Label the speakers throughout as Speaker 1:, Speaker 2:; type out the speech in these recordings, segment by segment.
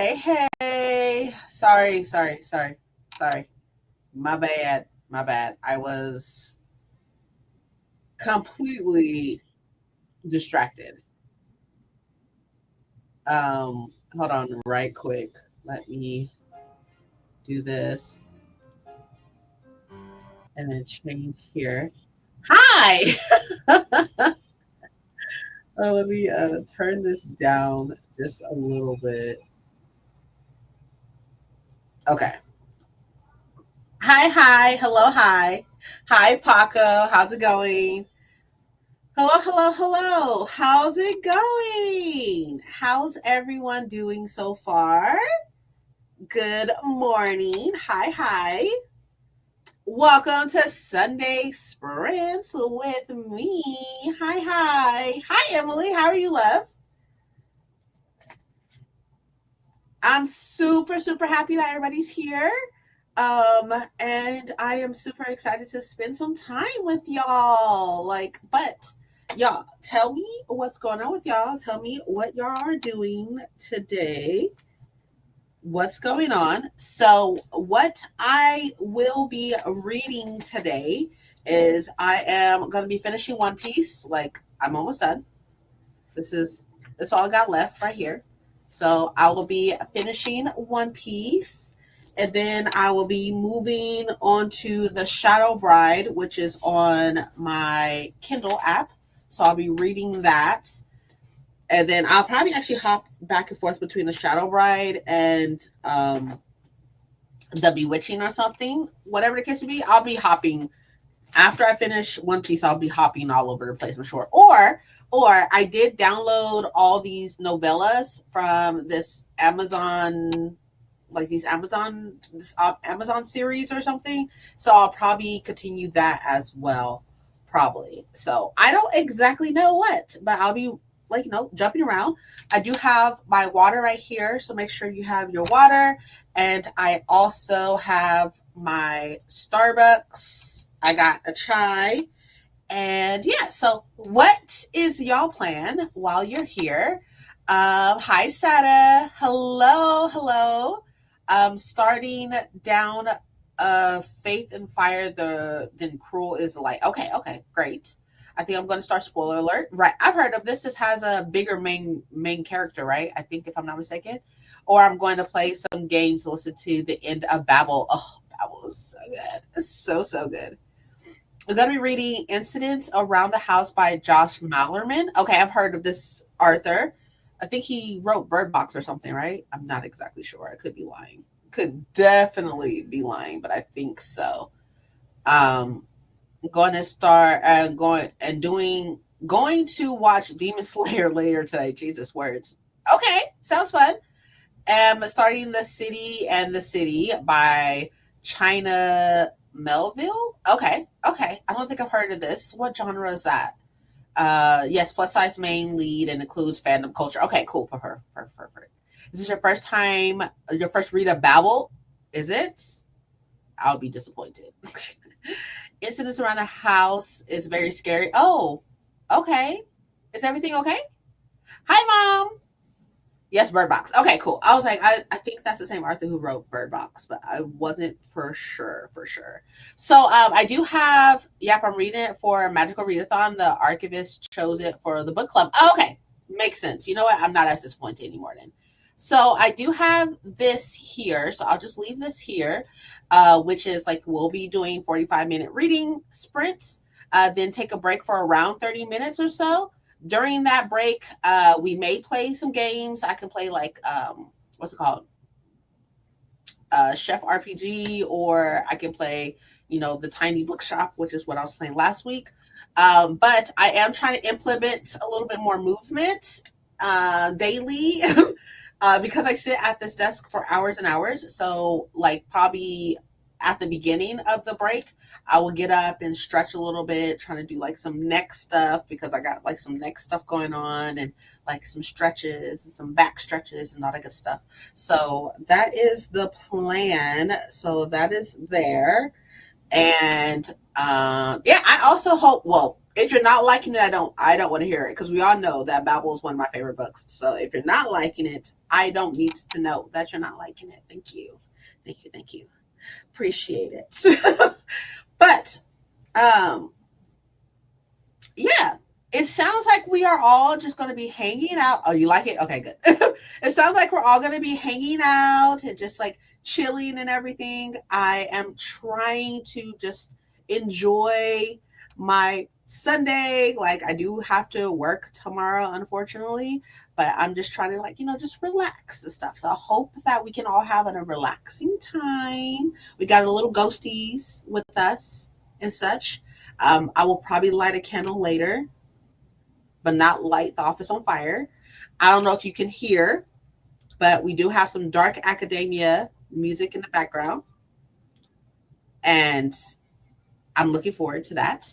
Speaker 1: Hey, hey. Sorry. My bad. My bad. I was completely distracted. Hold on right quick. Let me do this and then change here. Hi. Let me turn this down just a little bit. Okay. Hi. Hello, hi. Hi, Paco. How's it going? Hello. How's it going? How's everyone doing so far? Good morning. Hi. Welcome to Sunday Sprints with me. Hi. Hi, Emily. How are you, love? I'm super happy that everybody's here. And I am super excited to spend some time with y'all. But y'all, tell me what's going on with y'all. Tell me what y'all are doing today. What's going on? So, what I will be reading today is I am going to be finishing One Piece. Like, I'm almost done. This is that's all I got left right here. So I will be finishing One Piece, and then I will be moving on to the Shadow Bride, which is on my Kindle app. So I'll be reading that, and then I'll probably actually hop back and forth between the Shadow Bride and the Bewitching or something. Whatever the case may be, I'll be hopping after I finish One Piece, I'll be hopping all over the place for sure. Or I did download all these novellas from this Amazon, like this Amazon series or something. So I'll probably continue that as well, probably. So I don't exactly know what, but I'll be jumping around. I do have my water right here, so make sure you have your water. And I also have my Starbucks. I got a chai. And yeah, so what is y'all plan while you're here? Hi, Sada. Hello. Starting down Faith and Fire, then Cruel is the Light. Okay, great. I think I'm going to start spoiler alert. Right, I've heard of this. This has a bigger main character, right? I think if I'm not mistaken. Or I'm going to play some games, listen to the end of Babel. Oh, Babel is so good. It's so good. I'm going to be reading Incidents Around the House by Josh Mallerman. Okay, I've heard of this Arthur. I think he wrote Bird Box or something, right? I'm not exactly sure. I could be lying. Could definitely be lying, but I think so. I'm going to start going to watch Demon Slayer later today. Jesus words. Okay, sounds fun. Starting The City by China Melville. Okay. I don't think I've heard of this. What genre is that? Yes, plus size main lead and includes fandom culture. Okay, cool. For her. Perfect. Is this your first read of Babel? Is it? I'll be disappointed. Incidents around the house is very scary. Oh, okay. Is everything okay? Hi, Mom. Yes, Bird Box. Okay, cool. I was like, I think that's the same Arthur who wrote Bird Box, but I wasn't for sure. So I do have, yep, I'm reading it for Magical Readathon. The archivist chose it for the book club. Oh, okay. Makes sense. You know what? I'm not as disappointed anymore then. So I do have this here. So I'll just leave this here, which is like we'll be doing 45-minute reading sprints, then take a break for around 30 minutes or so. During that break, we may play some games. I can play like what's it called? Chef RPG, or I can play, the Tiny Bookshop, which is what I was playing last week. But I am trying to implement a little bit more movement daily because I sit at this desk for hours and hours. So, like, probably at the beginning of the break, I will get up and stretch a little bit, trying to do like some neck stuff because I got like some neck stuff going on, and like some stretches and some back stretches and all that good stuff. So that is the plan. So that is there. And yeah, I also hope, well, If you're not liking it, I don't want to hear it because we all know that Babel is one of my favorite books. So if you're not liking it, I don't need to know that you're not liking it. Thank you. Thank you. Thank you. Appreciate it. But um yeah, it sounds like we are all just going to be hanging out. Oh, you like it? Okay, good. It sounds like we're all going to be hanging out and just like chilling and everything. I am trying to just enjoy my Sunday. Like, I do have to work tomorrow, unfortunately, but I'm just trying to, like, just relax and stuff. So I hope that we can all have a relaxing time. We got a little ghosties with us and such. I will probably light a candle later, but not light the office on fire. I don't know if you can hear, but we do have some dark academia music in the background, and I'm looking forward to that,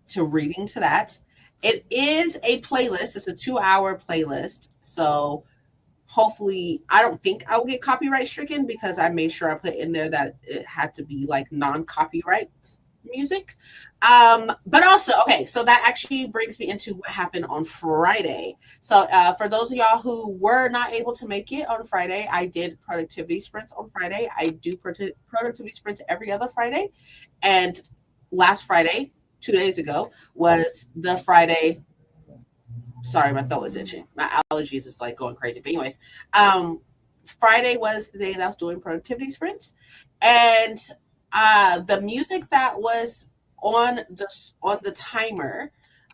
Speaker 1: to reading to that. It is a playlist. It's a 2-hour playlist, so hopefully, I don't think I will get copyright stricken because I made sure I put in there that it had to be like non-copyright music. But also, okay, so that actually brings me into what happened on Friday. So for those of y'all who were not able to make it on Friday, I did productivity sprints on Friday. I do productivity sprints every other Friday. And last Friday, 2 days ago, was the Friday. Sorry, my throat is itching. My allergies is like going crazy. But anyways, um, Friday was the day that I was doing productivity sprints, and the music that was on the timer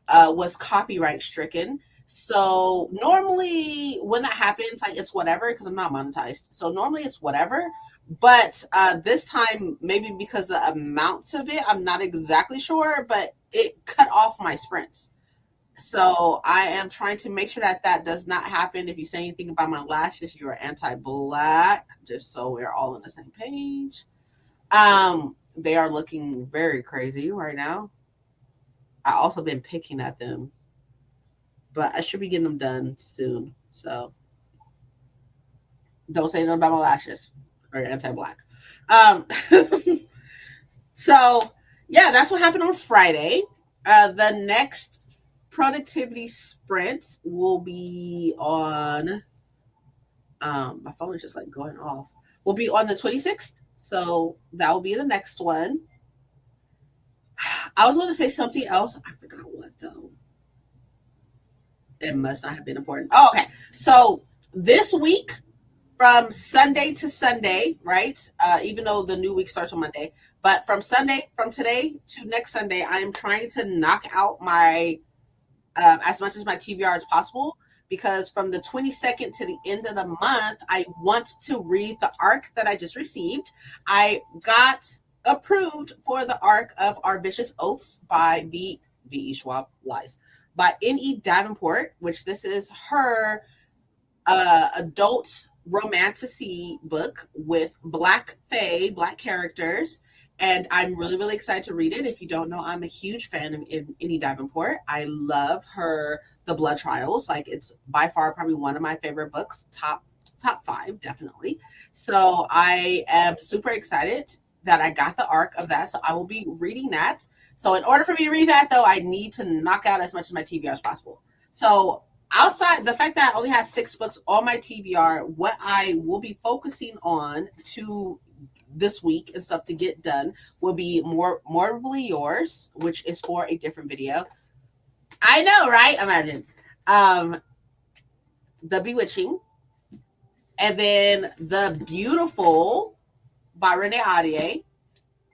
Speaker 1: was copyright stricken. So normally when that happens, like it's whatever because I'm not monetized. So normally it's whatever. But this time, maybe because the amount of it, I'm not exactly sure, but it cut off my sprints. So I am trying to make sure that that does not happen. If you say anything about my lashes, you are anti-black, just so we're all on the same page. They are looking very crazy right now. I also been picking at them, but I should be getting them done soon. So don't say nothing about my lashes or anti-black. Um, so yeah, that's what happened on Friday. The next productivity sprint will be on my phone is just like going off. Will be on the 26th. So that will be the next one. I was going to say something else. I forgot what though. It must not have been important. Oh, okay. So this week from Sunday to Sunday, right? Even though the new week starts on Monday, but from today to next Sunday, I am trying to knock out my as much as my TBR as possible because from the 22nd to the end of the month, I want to read the arc that I just received. I got approved for the arc of Our Vicious Oaths by V.E. Schwab Lies by N.E. Davenport, which this is her adult romantasy book with black characters. And I'm really, really excited to read it. If you don't know, I'm a huge fan of Annie Davenport. I love her The Blood Trials. Like it's by far probably one of my favorite books, top five, definitely. So I am super excited that I got the arc of that. So I will be reading that. So in order for me to read that though, I need to knock out as much of my TBR as possible. So outside the fact that I only have 6 books on my TBR, what I will be focusing on to this week and stuff to get done will be more morbidly yours, which is for a different video. I know, right? Imagine. Um, the Bewitching, and then the Beautiful by Renee Audier,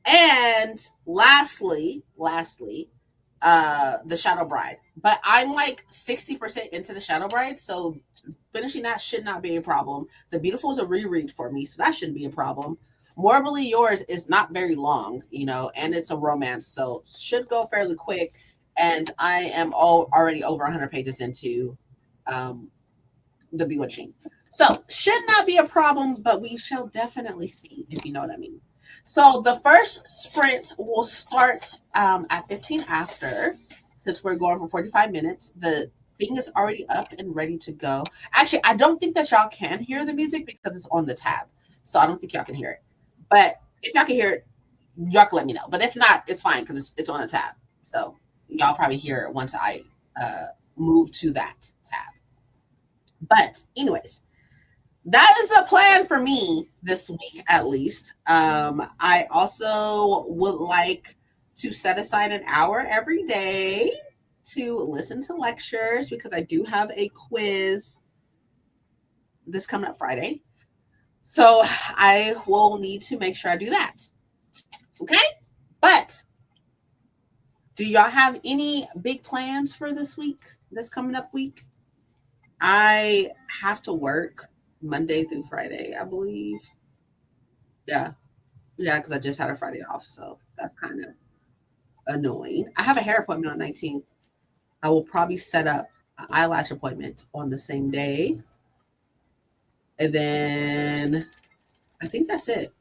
Speaker 1: and lastly, the Shadow Bride. But I'm like 60% into the Shadow Bride, so finishing that should not be a problem. The Beautiful is a reread for me, so that shouldn't be a problem. Morbidly Yours is not very long, and it's a romance, so should go fairly quick. And I am already over 100 pages into um, The Bewitching. So should not be a problem, but we shall definitely see, if you know what I mean. So the first sprint will start at 15 after, since we're going for 45 minutes. The thing is already up and ready to go. Actually, I don't think that y'all can hear the music because it's on the tab. So I don't think y'all can hear it. But if y'all can hear it, y'all can let me know. But if not, it's fine because it's on a tab. So y'all probably hear it once I uh, move to that tab. But anyways, that is a plan for me this week at least. I also would like to set aside an hour every day to listen to lectures because I do have a quiz this coming up Friday. So I will need to make sure I do that. Okay? But do y'all have any big plans for this week, this coming up week? I have to work Monday through Friday, I believe. Yeah. Yeah, because I just had a Friday off. So that's kind of annoying. I have a hair appointment on 19th. I will probably set up an eyelash appointment on the same day. And then I think that's it.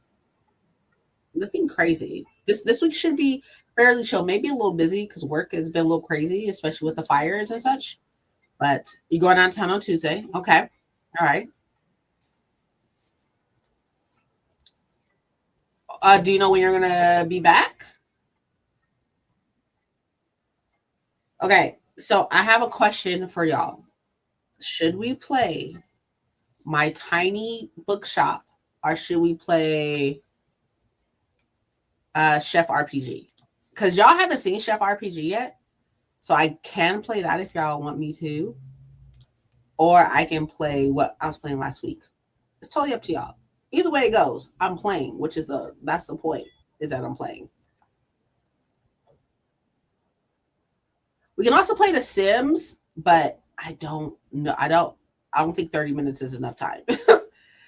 Speaker 1: Nothing crazy. This week should be fairly chill. Maybe a little busy because work has been a little crazy, especially with the fires and such. But you going downtown on Tuesday? Okay. All right. Do you know when you're gonna be back? Okay. So I have a question for y'all. Should we play my tiny bookshop or should we play Chef RPG? Because y'all haven't seen Chef RPG yet. So I can play that if y'all want me to. Or I can play what I was playing last week. It's totally up to y'all. Either way it goes, I'm playing, which is that's the point, is that I'm playing. We can also play The Sims, but I don't know. I don't think 30 minutes is enough time.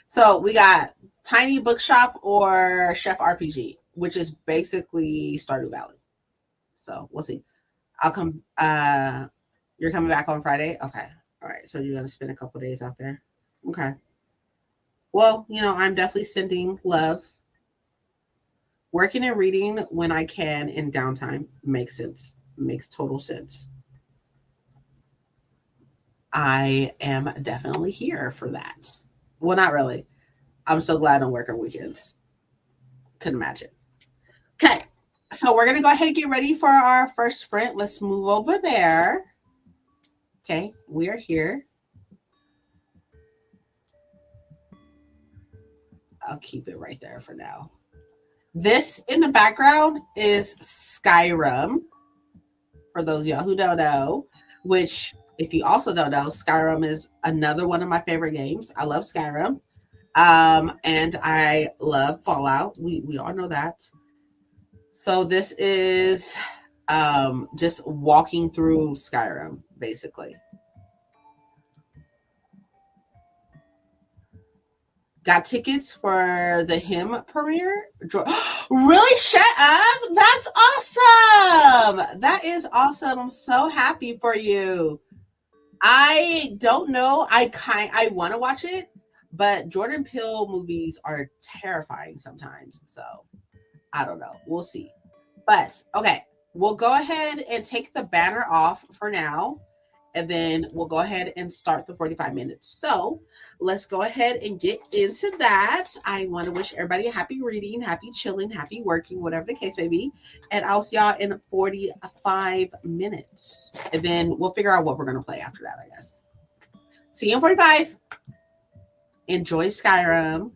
Speaker 1: So we got Tiny Bookshop or Chef RPG, which is basically Stardew Valley. So we'll see. I'll come. You're coming back on Friday. Okay. All right. So you're gonna spend a couple days out there. Okay. Well, I'm definitely sending love. Working and reading when I can in downtime makes sense. Makes total sense. I am definitely here for that. Well, not really. I'm so glad I'm working weekends. Couldn't imagine. Okay. So we're gonna go ahead and get ready for our first sprint. Let's move over there. Okay, we are here. I'll keep it right there for now. This in the background is Skyrim. For those of y'all who don't know, which if you also don't know, Skyrim is another one of my favorite games. I love Skyrim. And I love Fallout. We all know that. So this is just walking through Skyrim, basically. Got tickets for the hymn premiere. Really? Shut up! That's awesome. That is awesome. I'm so happy for you. I don't know. I want to watch it, but Jordan Peele movies are terrifying sometimes. So I don't know. We'll see. But okay, we'll go ahead and take the banner off for now, and then we'll go ahead and start the 45 minutes. So let's go ahead and get into that. I want to wish everybody a happy reading, happy chilling, happy working, whatever the case may be. And I'll see y'all in 45 minutes. And then we'll figure out what we're going to play after that, I guess. See you in 45. Enjoy Skyrim.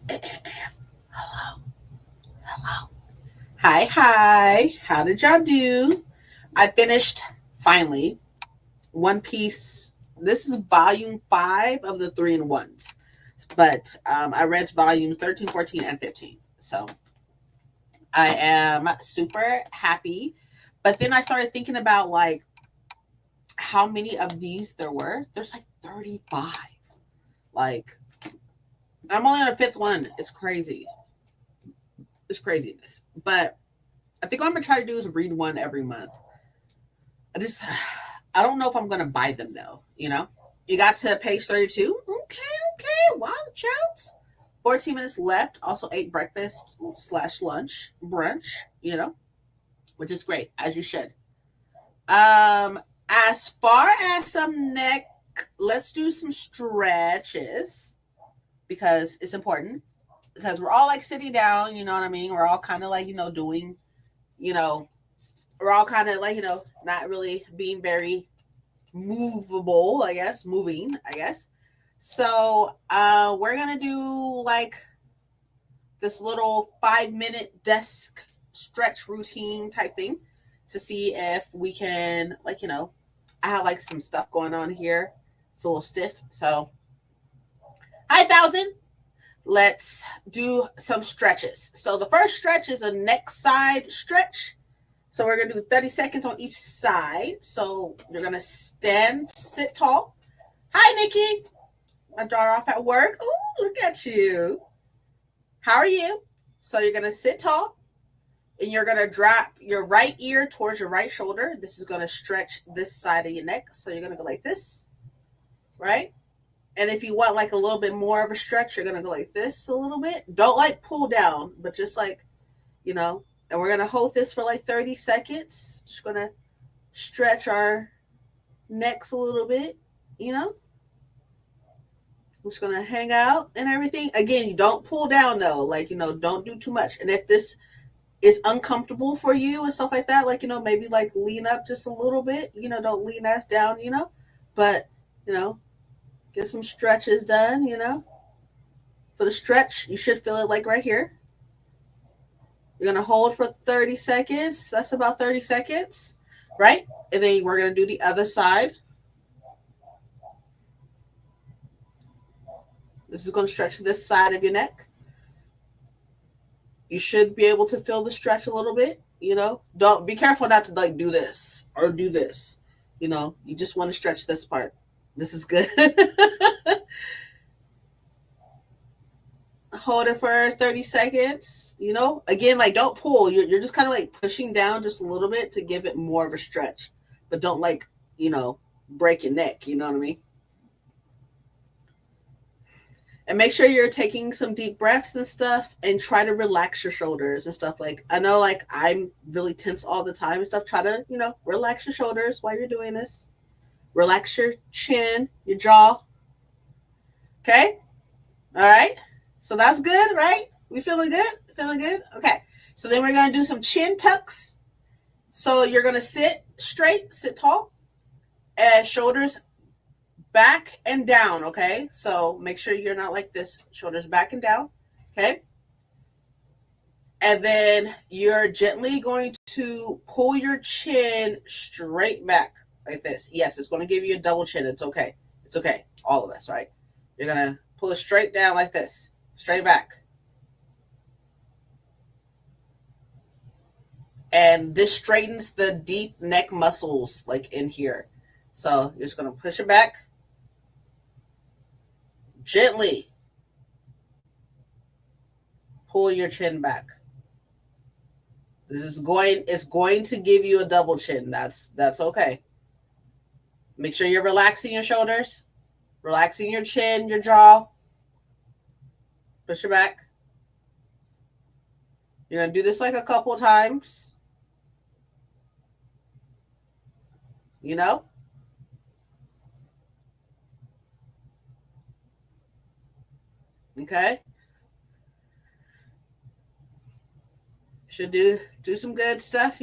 Speaker 1: Hello. Hello. Hi. How did y'all do? I finished finally One Piece. This is volume 5 of the 3-in-1s. But I read volume 13, 14, and 15. So I am super happy. But then I started thinking about like how many of these there were. There's like 35. Like, I'm only on the fifth one. It's crazy. It's craziness. But I think what I'm gonna try to do is read one every month. I don't know if I'm gonna buy them though. You got to page 32. Okay. Wow, chouts. 14 minutes left. Also ate breakfast slash lunch brunch. Which is great, as you should. As far as some neck, let's do some stretches because it's important. Because we're all like sitting down, you know what I mean? We're all kind of like, doing, you know, we're all kind of like, not really being very movable, I guess, moving, I guess. So we're gonna do like this little 5-minute desk stretch routine type thing to see if we can, like, I have like some stuff going on here. It's a little stiff. So hi 1,000. Let's do some stretches. So the first stretch is a neck side stretch. So we're going to do 30 seconds on each side. So you're going to stand, sit tall. Hi, Nikki. My daughter off at work. Oh, look at you. How are you? So you're going to sit tall and you're going to drop your right ear towards your right shoulder. This is going to stretch this side of your neck. So you're going to go like this, right? And if you want like a little bit more of a stretch, you're going to go like this a little bit. Don't like pull down, but just like, and we're going to hold this for like 30 seconds. Just going to stretch our necks a little bit, Just going to hang out and everything. Again, you don't pull down though. Like, don't do too much. And if this is uncomfortable for you and stuff like that, like, maybe like lean up just a little bit, don't lean ass down, but, get some stretches done, For the stretch, you should feel it like right here. You're going to hold for 30 seconds. That's about 30 seconds, right? And then we're going to do the other side. This is going to stretch this side of your neck. You should be able to feel the stretch a little bit, Don't be careful not to like do this or do this. You just want to stretch this part. This is good. Hold it for 30 seconds, Again, like don't pull. You're just kind of like pushing down just a little bit to give it more of a stretch. But don't like, break your neck, you know what I mean? And make sure you're taking some deep breaths and stuff and try to relax your shoulders and stuff. Like, I know like I'm really tense all the time and stuff. Try to, relax your shoulders while you're doing this. Relax your chin, your jaw. Okay? All right. So that's good, right? We feeling good? Feeling good? Okay. So then we're going to do some chin tucks. So you're going to sit straight, sit tall, and shoulders back and down, okay? So make sure you're not like this. Shoulders back and down, okay? And then you're gently going to pull your chin straight back like this. Yes, it's going to give you a double chin. It's okay. It's okay. All of us, right? You're going to pull it straight down like this. Straight back. And this straightens the deep neck muscles like in here. So you're just going to push it back. Gently pull your chin back. It's going to give you a double chin. That's okay. Make sure you're relaxing your shoulders, relaxing your chin, your jaw. Push it back. You're going to do this like a couple times. Okay. Should do some good stuff,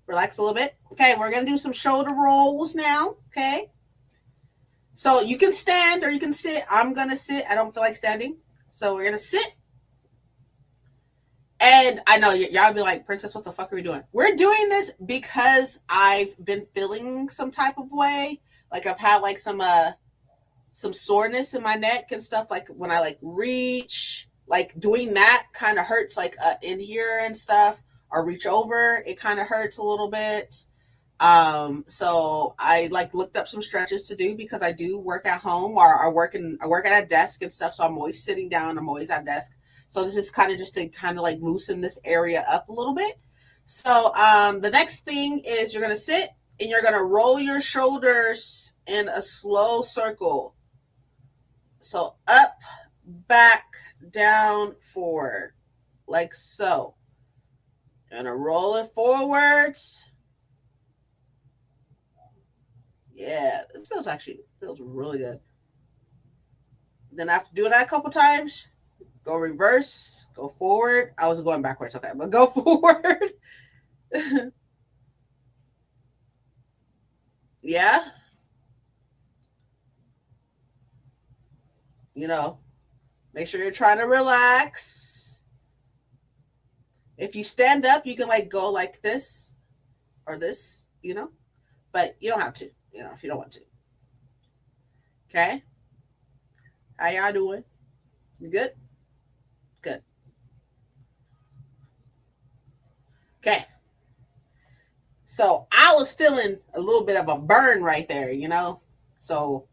Speaker 1: Relax a little bit. Okay, we're going to do some shoulder rolls now, okay? So you can stand or you can sit. I'm going to sit. I don't feel like standing. So we're going to sit And I know y'all be like, Princess, what the fuck are we doing? We're doing this because I've been feeling some type of way. Like I've had like some soreness in my neck and stuff. Like when I like reach, like doing that kind of hurts, like in here and stuff, or reach over, it kind of hurts a little bit. So I like looked up some stretches to do because I do work at home, or I work at a desk and stuff. So I'm always sitting down. I'm always at a desk. So this is kind of just to kind of like loosen this area up a little bit. So the next thing is you're gonna sit and you're gonna roll your shoulders in a slow circle. So up, back, down, forward, like so. You're gonna roll it forwards. Yeah, it feels really good. Then after doing that a couple times, go reverse, go forward. I was going backwards, okay, but go forward. Yeah, you know, make sure you're trying to relax. If you stand up, you can like go like this or this, but you don't have to, if you don't want to. Okay, how y'all doing? You good? Good. Okay. So I was feeling a little bit of a burn right there. So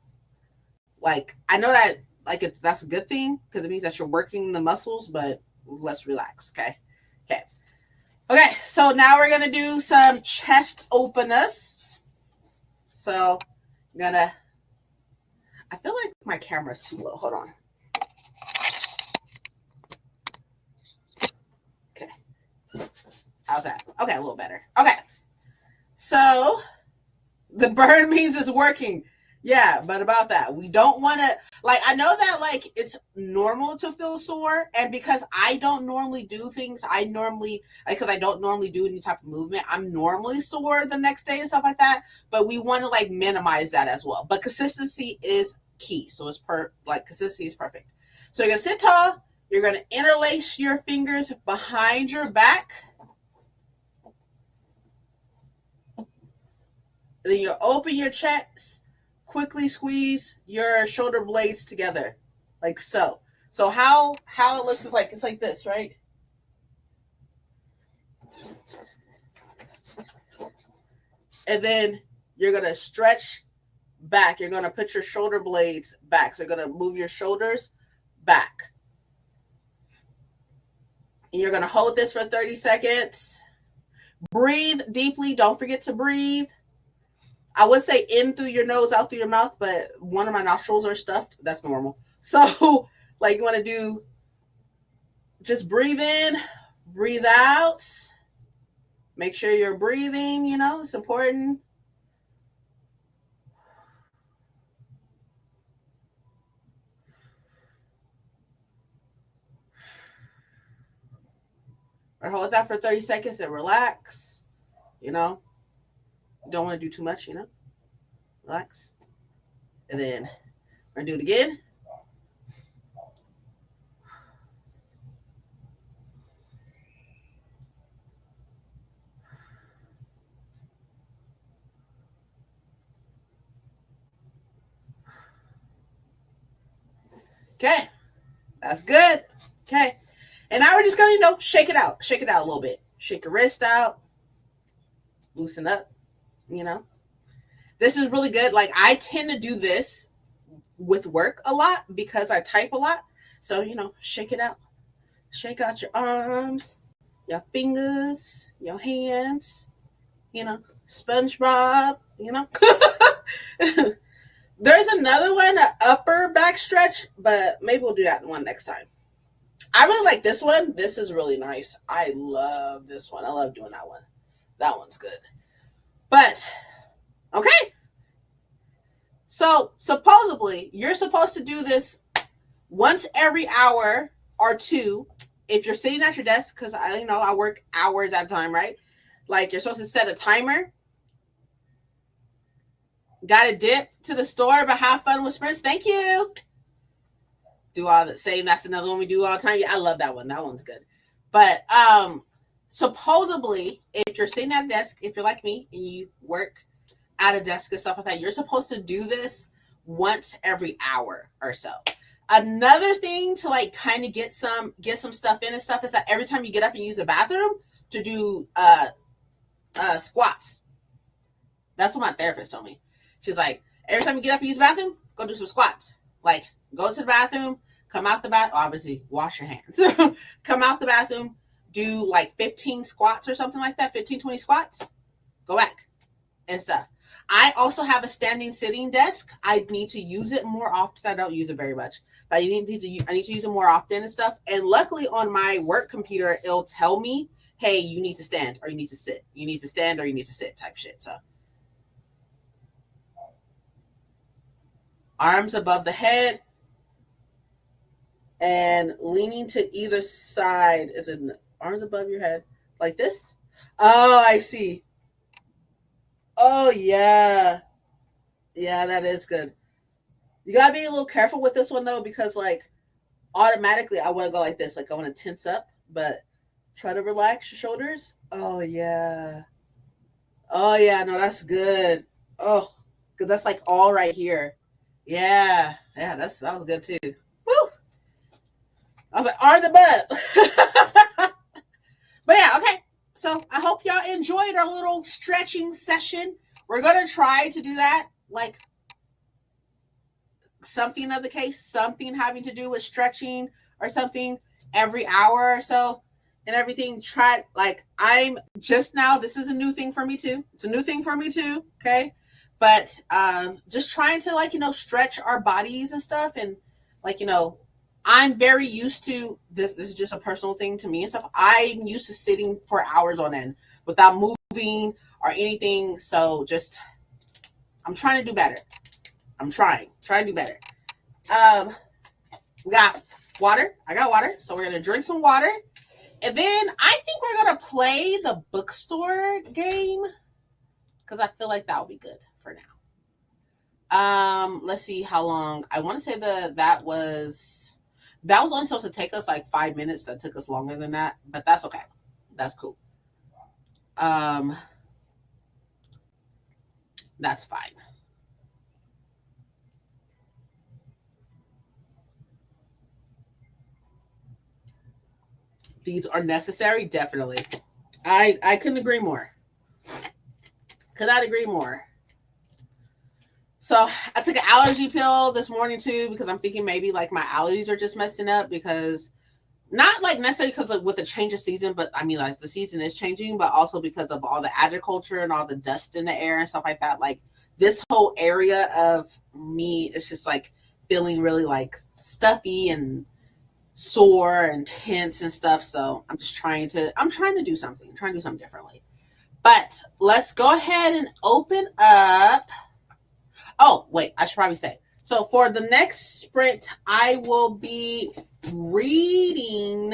Speaker 1: like I know that like that's a good thing because it means that you're working the muscles, but let's relax. Okay. Okay. Okay. So now we're gonna do some chest openers. So I'm gonna. I feel like my camera's too low. Hold on. Okay. How's that? Okay, a little better. Okay. So the burn means it's working. Yeah, but about that, we don't want to like. I know that like it's normal to feel sore, and because I don't normally do things, because I don't normally do any type of movement, I'm normally sore the next day and stuff like that. But we want to like minimize that as well. But consistency is key, so consistency is perfect. So you're gonna sit tall. You're gonna interlace your fingers behind your back. Then you open your chest, quickly squeeze your shoulder blades together, like so. So how it looks is like it's like this, right? And then you're gonna stretch back. You're gonna put your shoulder blades back. So you're gonna move your shoulders back. And you're gonna hold this for 30 seconds. Breathe deeply. Don't forget to breathe. I would say in through your nose, out through your mouth, but one of my nostrils are stuffed. That's normal. So, like, you want to do just breathe in, breathe out. Make sure you're breathing, it's important. Or hold that for 30 seconds and relax. Don't want to do too much, relax. And then we're going to do it again. Okay, that's good. Okay, and now we're just gonna, shake it out a little bit. Shake your wrist out, loosen up. This is really good. Like I tend to do this with work a lot because I type a lot. So shake it out. Shake out your arms, your fingers, your hands. SpongeBob. There's another one, an upper back stretch, but maybe we'll do that one next time. I really like this one. This is really nice. I love this one. I love doing that one. That one's good. But, okay. So, supposedly, you're supposed to do this once every hour or two if you're sitting at your desk, because I work hours at a time, right? Like, you're supposed to set a timer. Got to dip to the store, but have fun with sprints. Thank you. Do all the saying that's another one we do all the time. Yeah, I love that one. That one's good. But supposedly, if you're sitting at a desk, if you're like me and you work at a desk and stuff like that, you're supposed to do this once every hour or so. Another thing to like kind of get some stuff in and stuff is that every time you get up and use the bathroom, to do squats. That's what my therapist told me. She's like, every time you get up and use the bathroom, go do some squats. Like, go to the bathroom, come out the bath. Obviously, wash your hands. Come out the bathroom, do like 15 squats or something like that, 15, 20 squats. Go back and stuff. I also have a standing sitting desk. I need to use it more often. I don't use it very much, but I need to use it more often and stuff. And luckily on my work computer, it'll tell me, hey, you need to stand or you need to sit. You need to stand or you need to sit type shit. So arms above the head and leaning to either side. Is it arms above your head like this? Oh, I see. Oh, yeah. Yeah, that is good. You gotta be a little careful with this one though, because like automatically I want to go like this. Like I want to tense up, but try to relax your shoulders. Oh, yeah. Oh, yeah. No, that's good. Oh, because that's like all right here. Yeah. Yeah, that was good too. Woo! I was like, on the butt. But yeah, okay. So I hope y'all enjoyed our little stretching session. We're gonna try to do that, like something of the case, something having to do with stretching or something every hour or so and everything. Try, like, I'm just now, this is a new thing for me too. It's a new thing for me too. Okay. But just trying to, like, stretch our bodies and stuff. And like, I'm very used to this. This is just a personal thing to me and stuff. I'm used to sitting for hours on end without moving or anything. So just, I'm trying to do better. I'm trying to do better. We got water. I got water. So we're going to drink some water. And then I think we're going to play the bookstore game because I feel like that will be good for now. Let's see how long. I want to say that was only supposed to take us like 5 minutes. That took us longer than that, but that's okay. That's cool. That's fine. These are necessary, definitely. I couldn't agree more. Could not agree more. So I took an allergy pill this morning too because I'm thinking maybe like my allergies are just messing up, because not like necessarily because of with the change of season, but I mean like the season is changing, but also because of all the agriculture and all the dust in the air and stuff like that. Like this whole area of me is just like feeling really like stuffy and sore and tense and stuff. So I'm trying to do something. I'm trying to do something differently. But let's go ahead and open up. Oh, wait, I should probably say. So for the next sprint, I will be reading.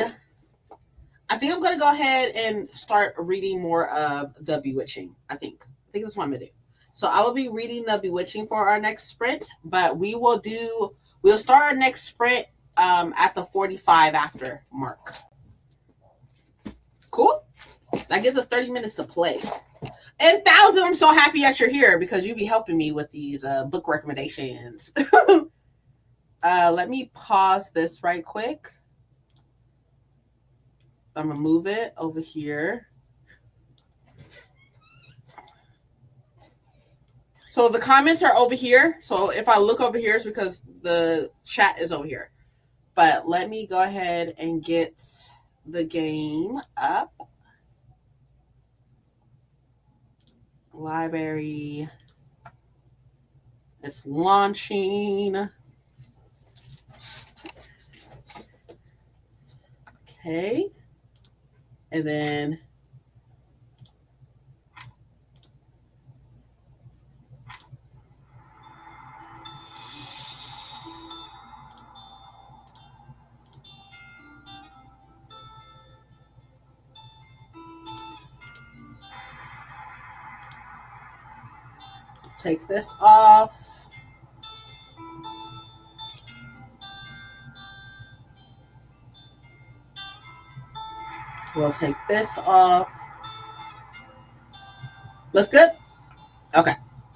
Speaker 1: I think I'm going to go ahead and start reading more of The Bewitching. I think that's what I'm going to do. So I will be reading The Bewitching for our next sprint, but we'll start our next sprint at the 45 after mark. Cool. That gives us 30 minutes to play. And Thousand, I'm so happy that you're here because you be helping me with these book recommendations. Let me pause this right quick. I'm going to move it over here. So the comments are over here. So if I look over here, it's because the chat is over here. But let me go ahead and get the game up. Library. It's launching. Okay. And then take this off. We'll take this off. Looks good? Okay.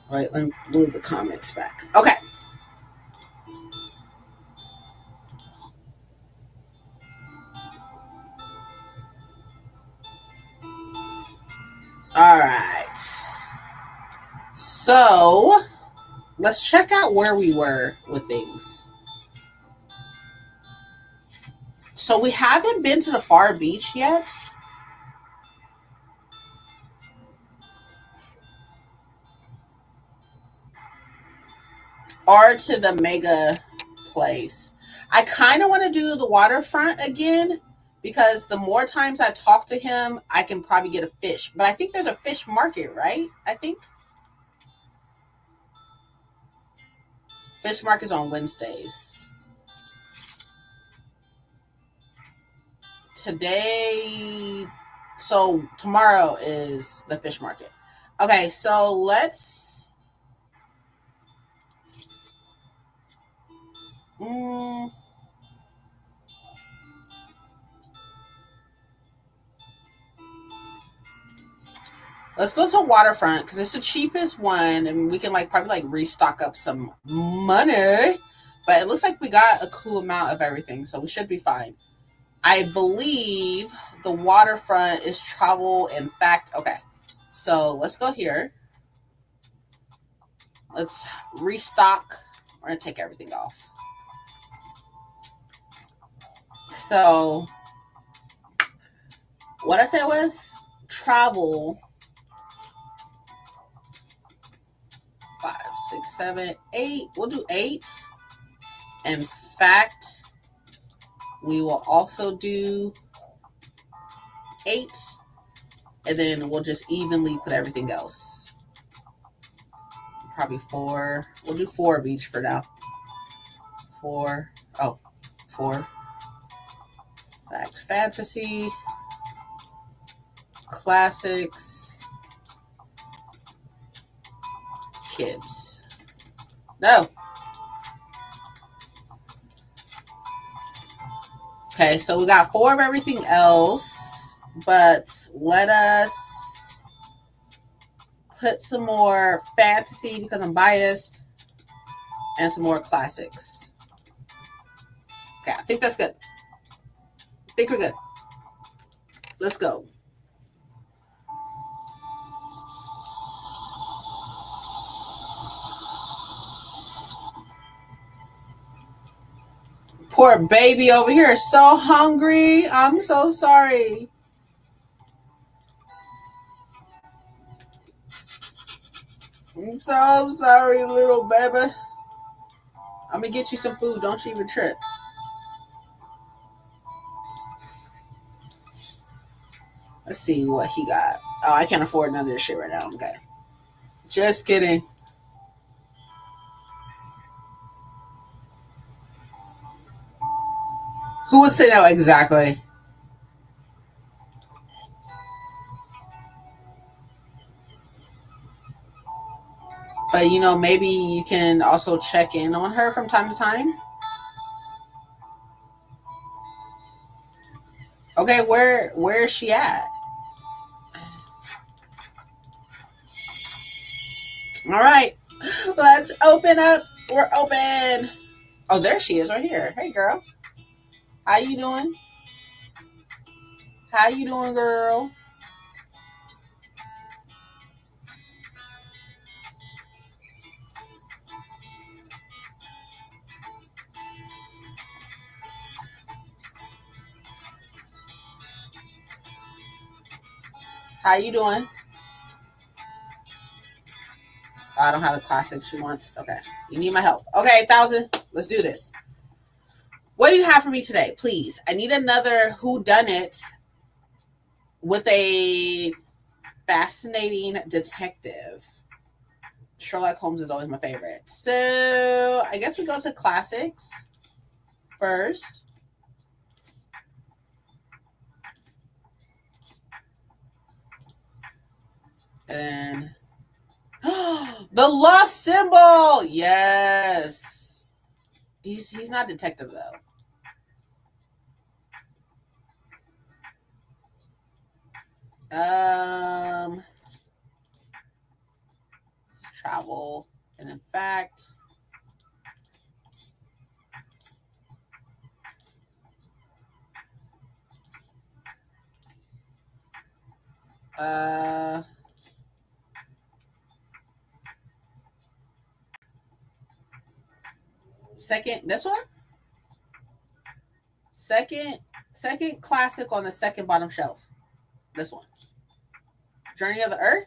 Speaker 1: All right, let me move the comments back. Okay. All right. So let's check out where we were with things. So we haven't been to the far beach yet. Or to the mega place. I kind of want to do the waterfront again because the more times I talk to him, I can probably get a fish. But I think there's a fish market, right? I think fish market is on Wednesdays. Today, so tomorrow is the fish market. Okay, so let's let's go to waterfront because it's the cheapest one, and we can probably restock up some money. But it looks like we got a cool amount of everything, so we should be fine. I believe the waterfront is travel and fact. Okay, so let's go here. Let's restock. We're gonna take everything off. So what I said was travel 5, 6, 7, 8. We'll do 8. In fact, we will also do 8, and then we'll just evenly put everything else. Probably 4. We'll do 4 of each for now. 4. Oh, 4. Fact, fantasy, classics, kids. No. Okay, so we got 4 of everything else, but let us put some more fantasy because I'm biased and some more classics. Okay, I think that's good. I think we're good. Let's go. Poor baby over here is so hungry. I'm so sorry. I'm so sorry, little baby. I'm gonna get you some food. Don't you even trip. Let's see what he got. Oh, I can't afford none of this shit right now. Okay. Just kidding. Who would say that exactly? But maybe you can also check in on her from time to time. Okay, where is she at? All right, let's open up. We're open. Oh, there she is, right here. Hey, girl. How you doing? How you doing, girl? How you doing? Oh, I don't have a classic she wants. Okay, you need my help. Okay, 1,000. Let's do this. What do you have for me today, please? I need another whodunit with a fascinating detective. Sherlock Holmes is always my favorite. So I guess we go to classics first. And the lost symbol. Yes. He's not detective though. Um, travel, and in fact, uh, second, this one, second, second classic on the second bottom shelf. This one, Journey of the Earth.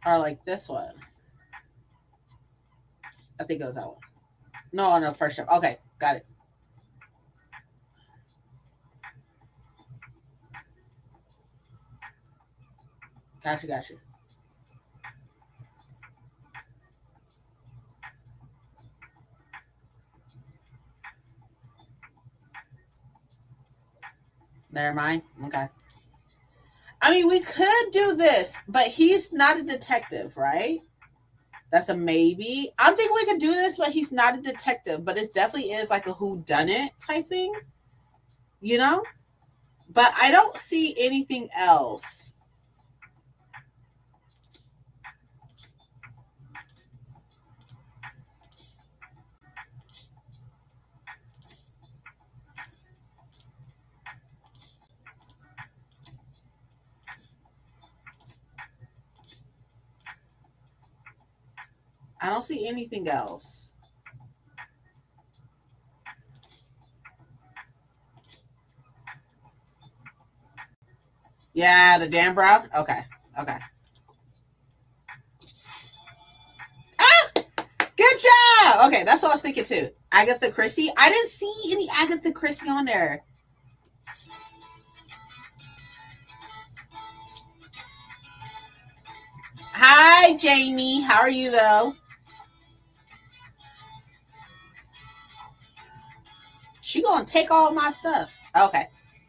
Speaker 1: Or like this one. I think it was that one. No, no, first shelf. Okay, got it. Gotcha, gotcha. Never mind. Okay. I mean, we could do this, but he's not a detective, right? That's a maybe. I think we could do this, but he's not a detective. But it definitely is like a who done it type thing, you know? But I don't see anything else. I don't see anything else. Yeah, the Dan Brown. Okay, okay. Ah, good job. Okay, that's what I was thinking too. Agatha Christie. I didn't see any Agatha Christie on there. Hi, Jamie. How are you though? She gonna take all my stuff. Okay,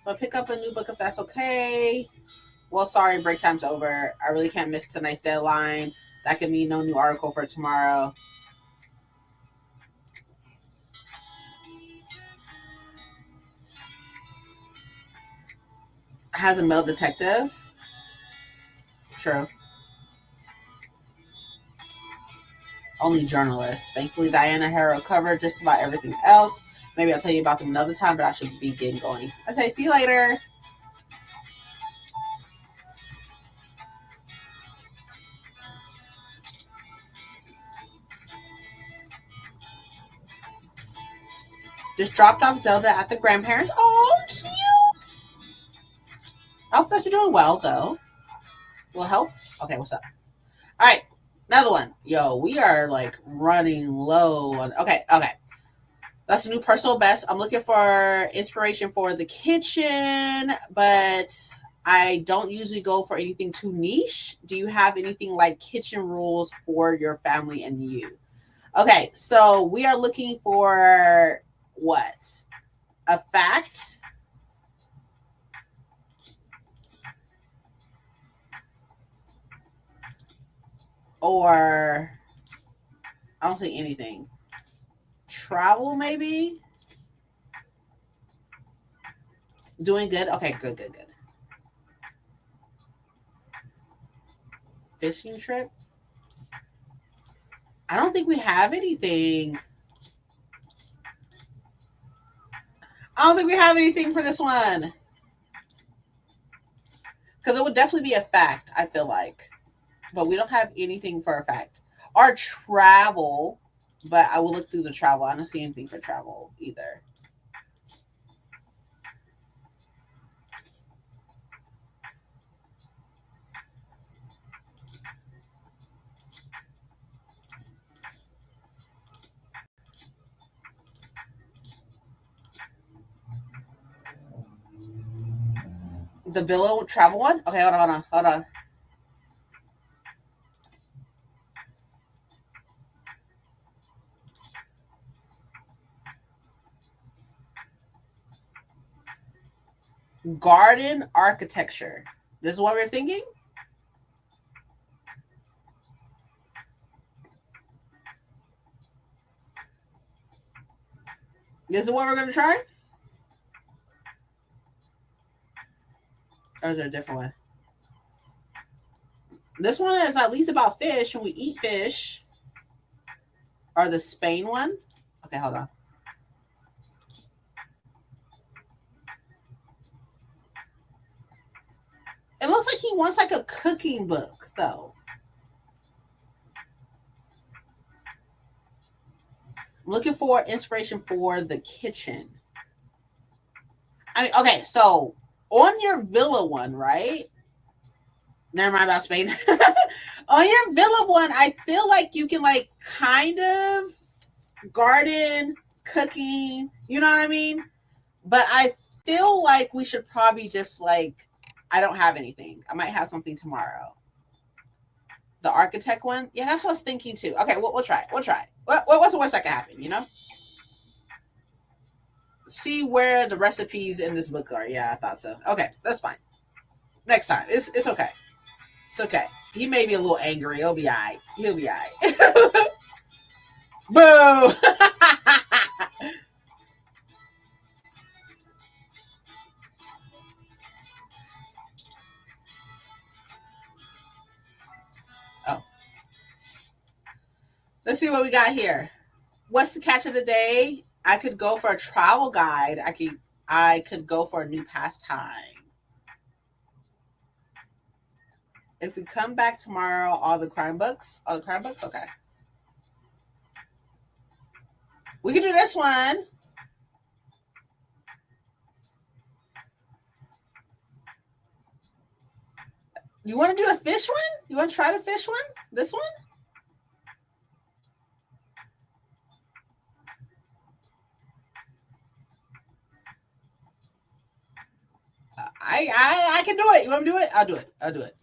Speaker 1: but pick up a new book if that's okay. Well, sorry, break time's over. I really can't miss tonight's deadline. That could mean no new article for tomorrow. Has a male detective. True. Only journalist. Thankfully, Diana Harrow covered just about everything else. Maybe I'll tell you about them another time, but I should be getting going. Okay, see you later. Just dropped off Zelda at the grandparents. Oh, cute. I hope that you're doing well, though. Will help? Okay, what's up? All right, another one. Yo, we are like running low on. Okay, okay. That's a new personal best. I'm looking for inspiration for the kitchen, but I don't usually go for anything too niche. Do you have anything like kitchen rules for your family and you? Okay, so we are looking for what? A fact, or I don't see anything. Travel, maybe? Doing good? Okay, good, good, good. Fishing trip? I don't think we have anything. I don't think we have anything for this one. Because it would definitely be a fact, I feel like. But we don't have anything for a fact. Our travel, but I will look through the travel. I don't see anything for travel either. The Villa travel one? Okay, hold on, hold on, hold on. Garden architecture. This is what we're thinking? This is what we're gonna try? Or is there a different one? This one is at least about fish, and we eat fish. Or the Spain one? Okay, hold on. It looks like he wants like a cooking book, though. I'm looking for inspiration for the kitchen. I mean, okay, so on your villa one, right? Never mind about Spain. On your villa one, I feel like you can like kind of garden, cooking, you know what I mean? But I feel like we should probably just like I don't have anything. I might have something tomorrow. The architect one? Yeah, that's what I was thinking too. Okay, we'll try it. We'll try it. What's the worst that can happen, you know? See where the recipes in this book are. Yeah, I thought so. Okay, that's fine. Next time. It's okay. It's okay. He may be a little angry. He'll be all right. He'll be all right. Boo! Oh. Let's see what we got here. What's the catch of the day? I could go for a travel guide. I could go for a new pastime. If we come back tomorrow, all the crime books. All the crime books? Okay. We can do this one. You want to do a fish one? You want to try the fish one? This one? I can do it. You want me to do it? I'll do it. I'll do it.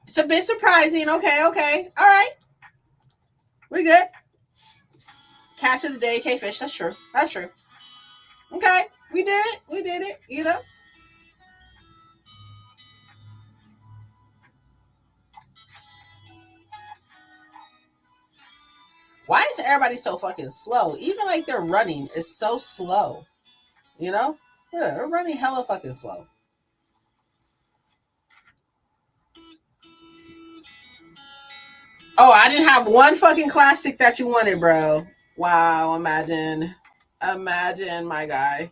Speaker 1: It's a bit surprising. Okay, okay. All right. We good. Catch of the day, K fish. That's true. That's true. Okay. We did it. We did it. You know? Why is everybody so fucking slow? Even like they're running is so slow. You know? Yeah, they're running hella fucking slow. Oh, I didn't have one fucking classic that you wanted, bro. Wow, imagine. Imagine, my guy.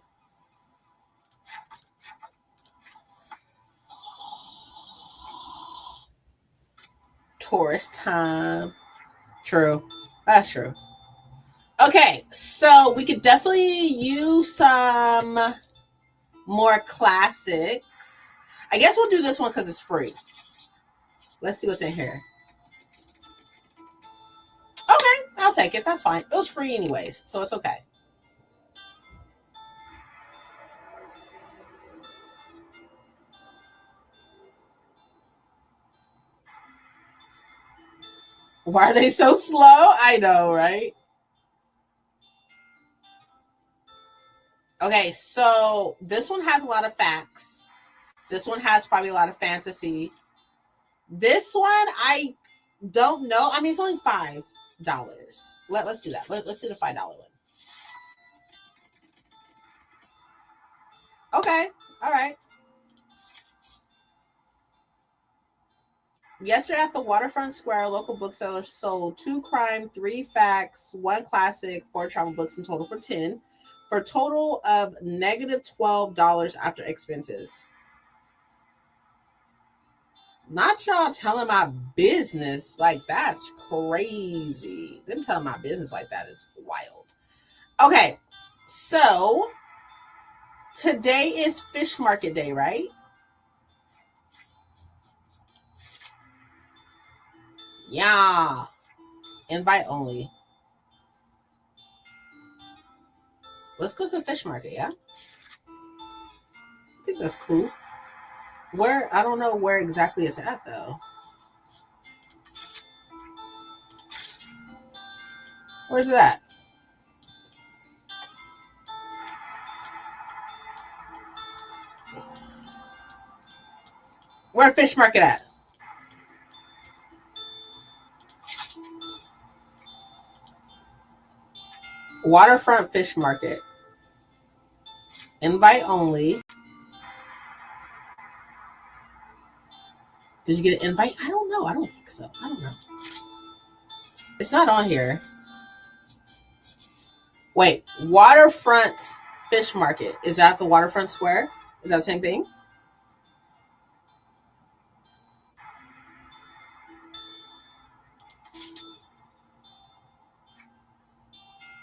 Speaker 1: Tourist time. True. That's true. Okay, so we could definitely use some more classics. I guess we'll do this one because it's free. Let's see what's in here. Okay, I'll take it. That's fine. It was free anyways, so it's okay. Why are they so slow? I know, right? Okay, so this one has a lot of facts. This one has probably a lot of fantasy. This one, I don't know. I mean, it's only $5. Let's do that. Let's do the $5 one. Okay, all right. Yesterday at the Waterfront Square, local bookseller sold two crime, three facts, one classic, four travel books in total for 10, for a total of negative $12 after expenses. Not y'all telling my business like that's crazy. Them telling my business like that is wild. Okay, so today is fish market day, right? Yeah. Invite only. Let's go to the fish market, yeah? I think that's cool. Where I don't know where exactly it's at though. Where's it at? Where fish market at? Waterfront fish market. Invite only. Did you get an invite? I don't know. I don't think so. I don't know. It's not on here. Wait, waterfront fish market. Is that the waterfront square? Is that the same thing?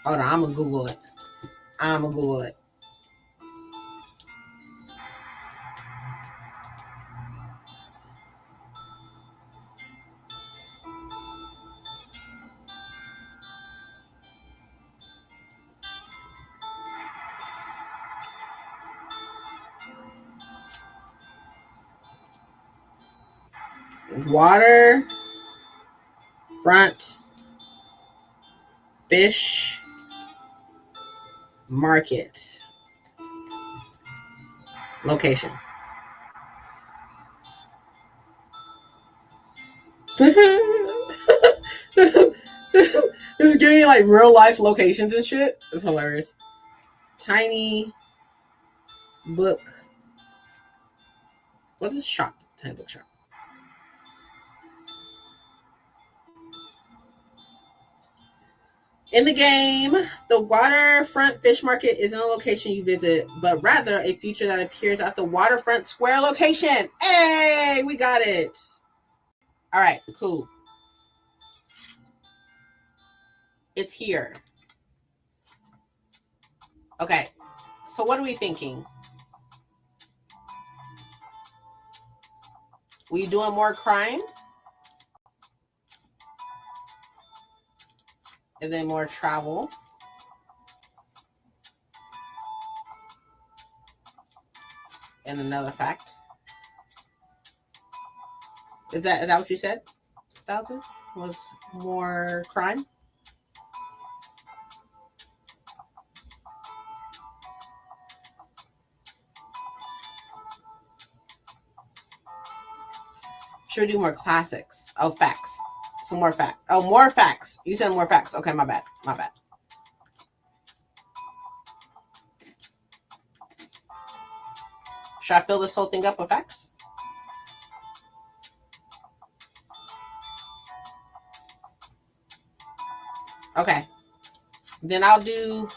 Speaker 1: Hold on, I'm gonna Google it. Waterfront fish market location. This is giving me like real life locations and shit. It's hilarious. Tiny book. What is shop? Tiny book shop. In the game, the waterfront fish market isn't a location you visit, but rather a feature that appears at the waterfront square location. Hey, we got it. All right, cool. It's here. Okay, so what are we thinking? We doing more crime? And then more travel. And another fact. Is that what you said? 1,000 was more crime? Should we do more classics? Oh, facts. Some more facts. Oh, more facts. You said more facts. Okay, my bad. Should I fill this whole thing up with facts? Okay. Then I'll do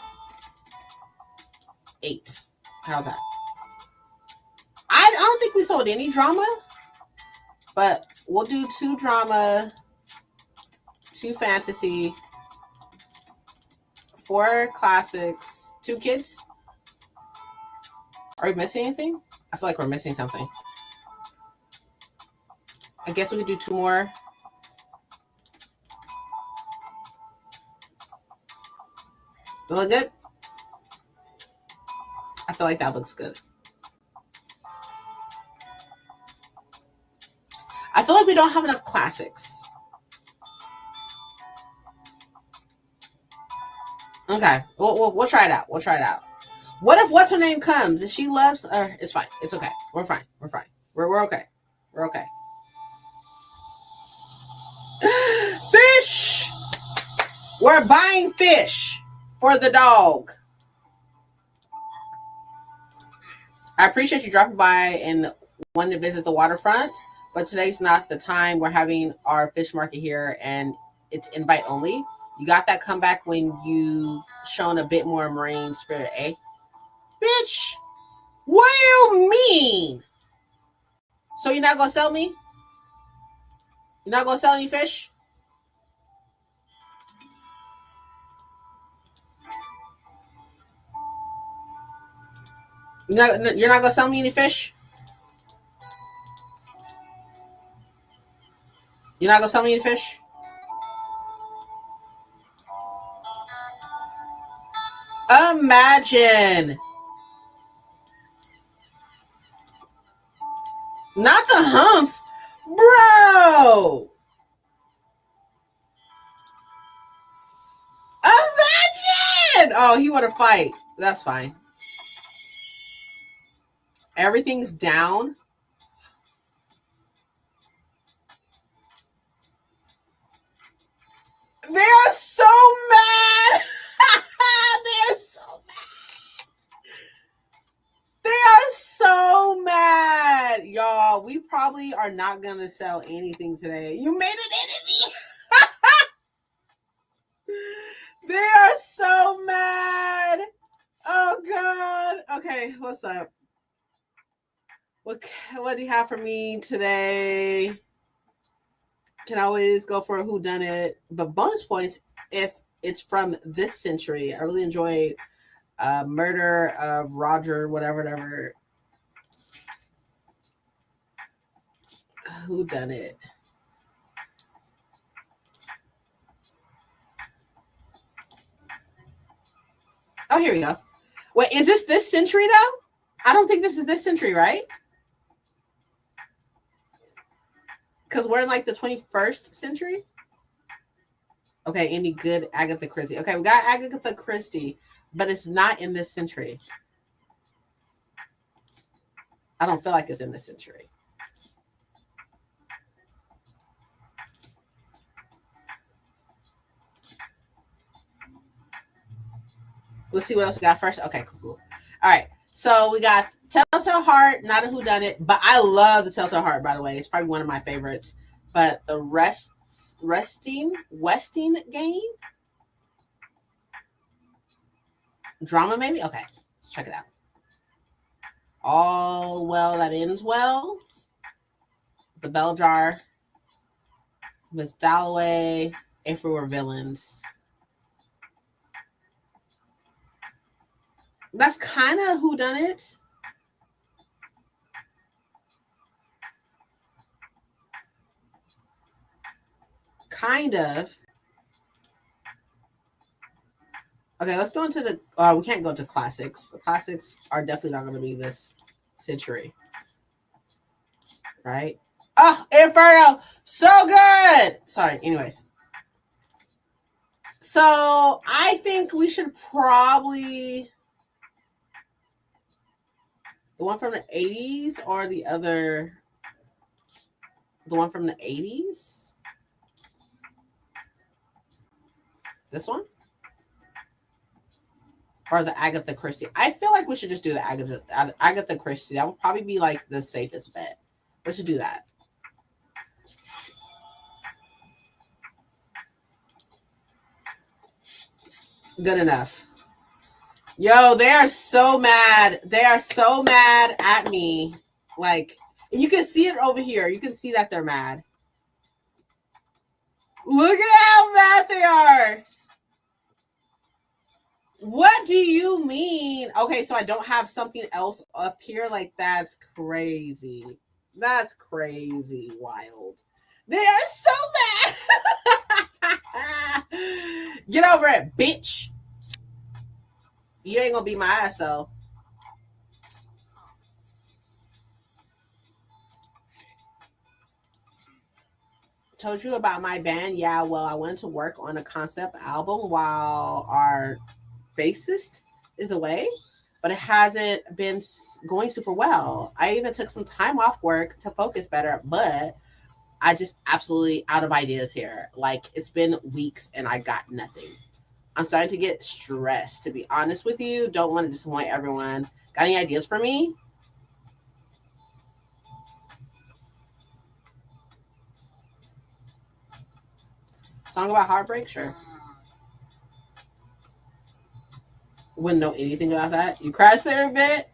Speaker 1: 8. How's that? I don't think we sold any drama, but we'll do 2 drama, 2 fantasy, 4 classics, 2 kids. Are we missing anything? I feel like we're missing something. I guess we could do 2 more. Look good? I feel like that looks good. I feel like we don't have enough classics. Okay, we'll try it out. What if what's her name comes and she loves? It's fine. It's okay. We're fine. We're okay. We're okay. Fish. We're buying fish for the dog. I appreciate you dropping by and wanting to visit the waterfront, but today's not the time. We're having our fish market here, and it's invite only. You got that comeback when you've shown a bit more marine spirit, eh? Bitch, what do you mean? So you're not gonna sell me? You're not gonna sell any fish? You're not gonna sell me any fish? You're not gonna sell me any fish? Imagine. Not the hump. Bro. Imagine. Oh, he want to fight. That's fine. Everything's down. They are so mad. you probably are not gonna sell anything today. You made an enemy. They are so mad. Oh God. Okay, what's up? What do you have for me today? Can always go for a whodunit, but bonus points if it's from this century. I really enjoyed Murder of Roger, whatever. Whodunit. Oh, here we go. Wait, is this century though? I don't think this is this century, right? Because we're in like the 21st century. Okay, any good Agatha Christie? Okay, we got Agatha Christie, but it's not in this century. I don't feel like it's in this century. Let's see what else we got first. Okay, cool. All right, so we got Telltale Heart, not a whodunit, but I love the Telltale Heart, by the way. It's probably one of my favorites. But the Westing game? Drama, maybe? Okay, let's check it out. All well that ends well. The Bell Jar. Miss Dalloway. If we were villains. That's kind of whodunit. Kind of. Okay, let's go into the. We can't go to classics. The classics are definitely not going to be this century, right? Oh, Inferno, so good. Sorry. Anyways, so I think we should probably the one from the 80s or the other, the one from the 80s. This one. Or the Agatha Christie. I feel like we should just do the Agatha Christie. That would probably be like the safest bet. We should do that. Good enough. Yo, they are so mad. They are so mad at me. Like, you can see it over here. You can see that they're mad. Look at how mad they are. What do you mean? Okay, so I don't have something else up here? Like, that's crazy. That's crazy. Wild. They are so mad. Get over it, bitch. You ain't gonna beat my ass, though. Told you about my band? Yeah, well, I went to work on a concept album while our bassist is away, but it hasn't been going super well. I even took some time off work to focus better, but I just absolutely out of ideas here. Like, it's been weeks and I got nothing. I'm starting to get stressed, to be honest with you. Don't want to disappoint everyone. Got any ideas for me? Song about heartbreak? Sure. Wouldn't know anything about that. You crashed there a bit?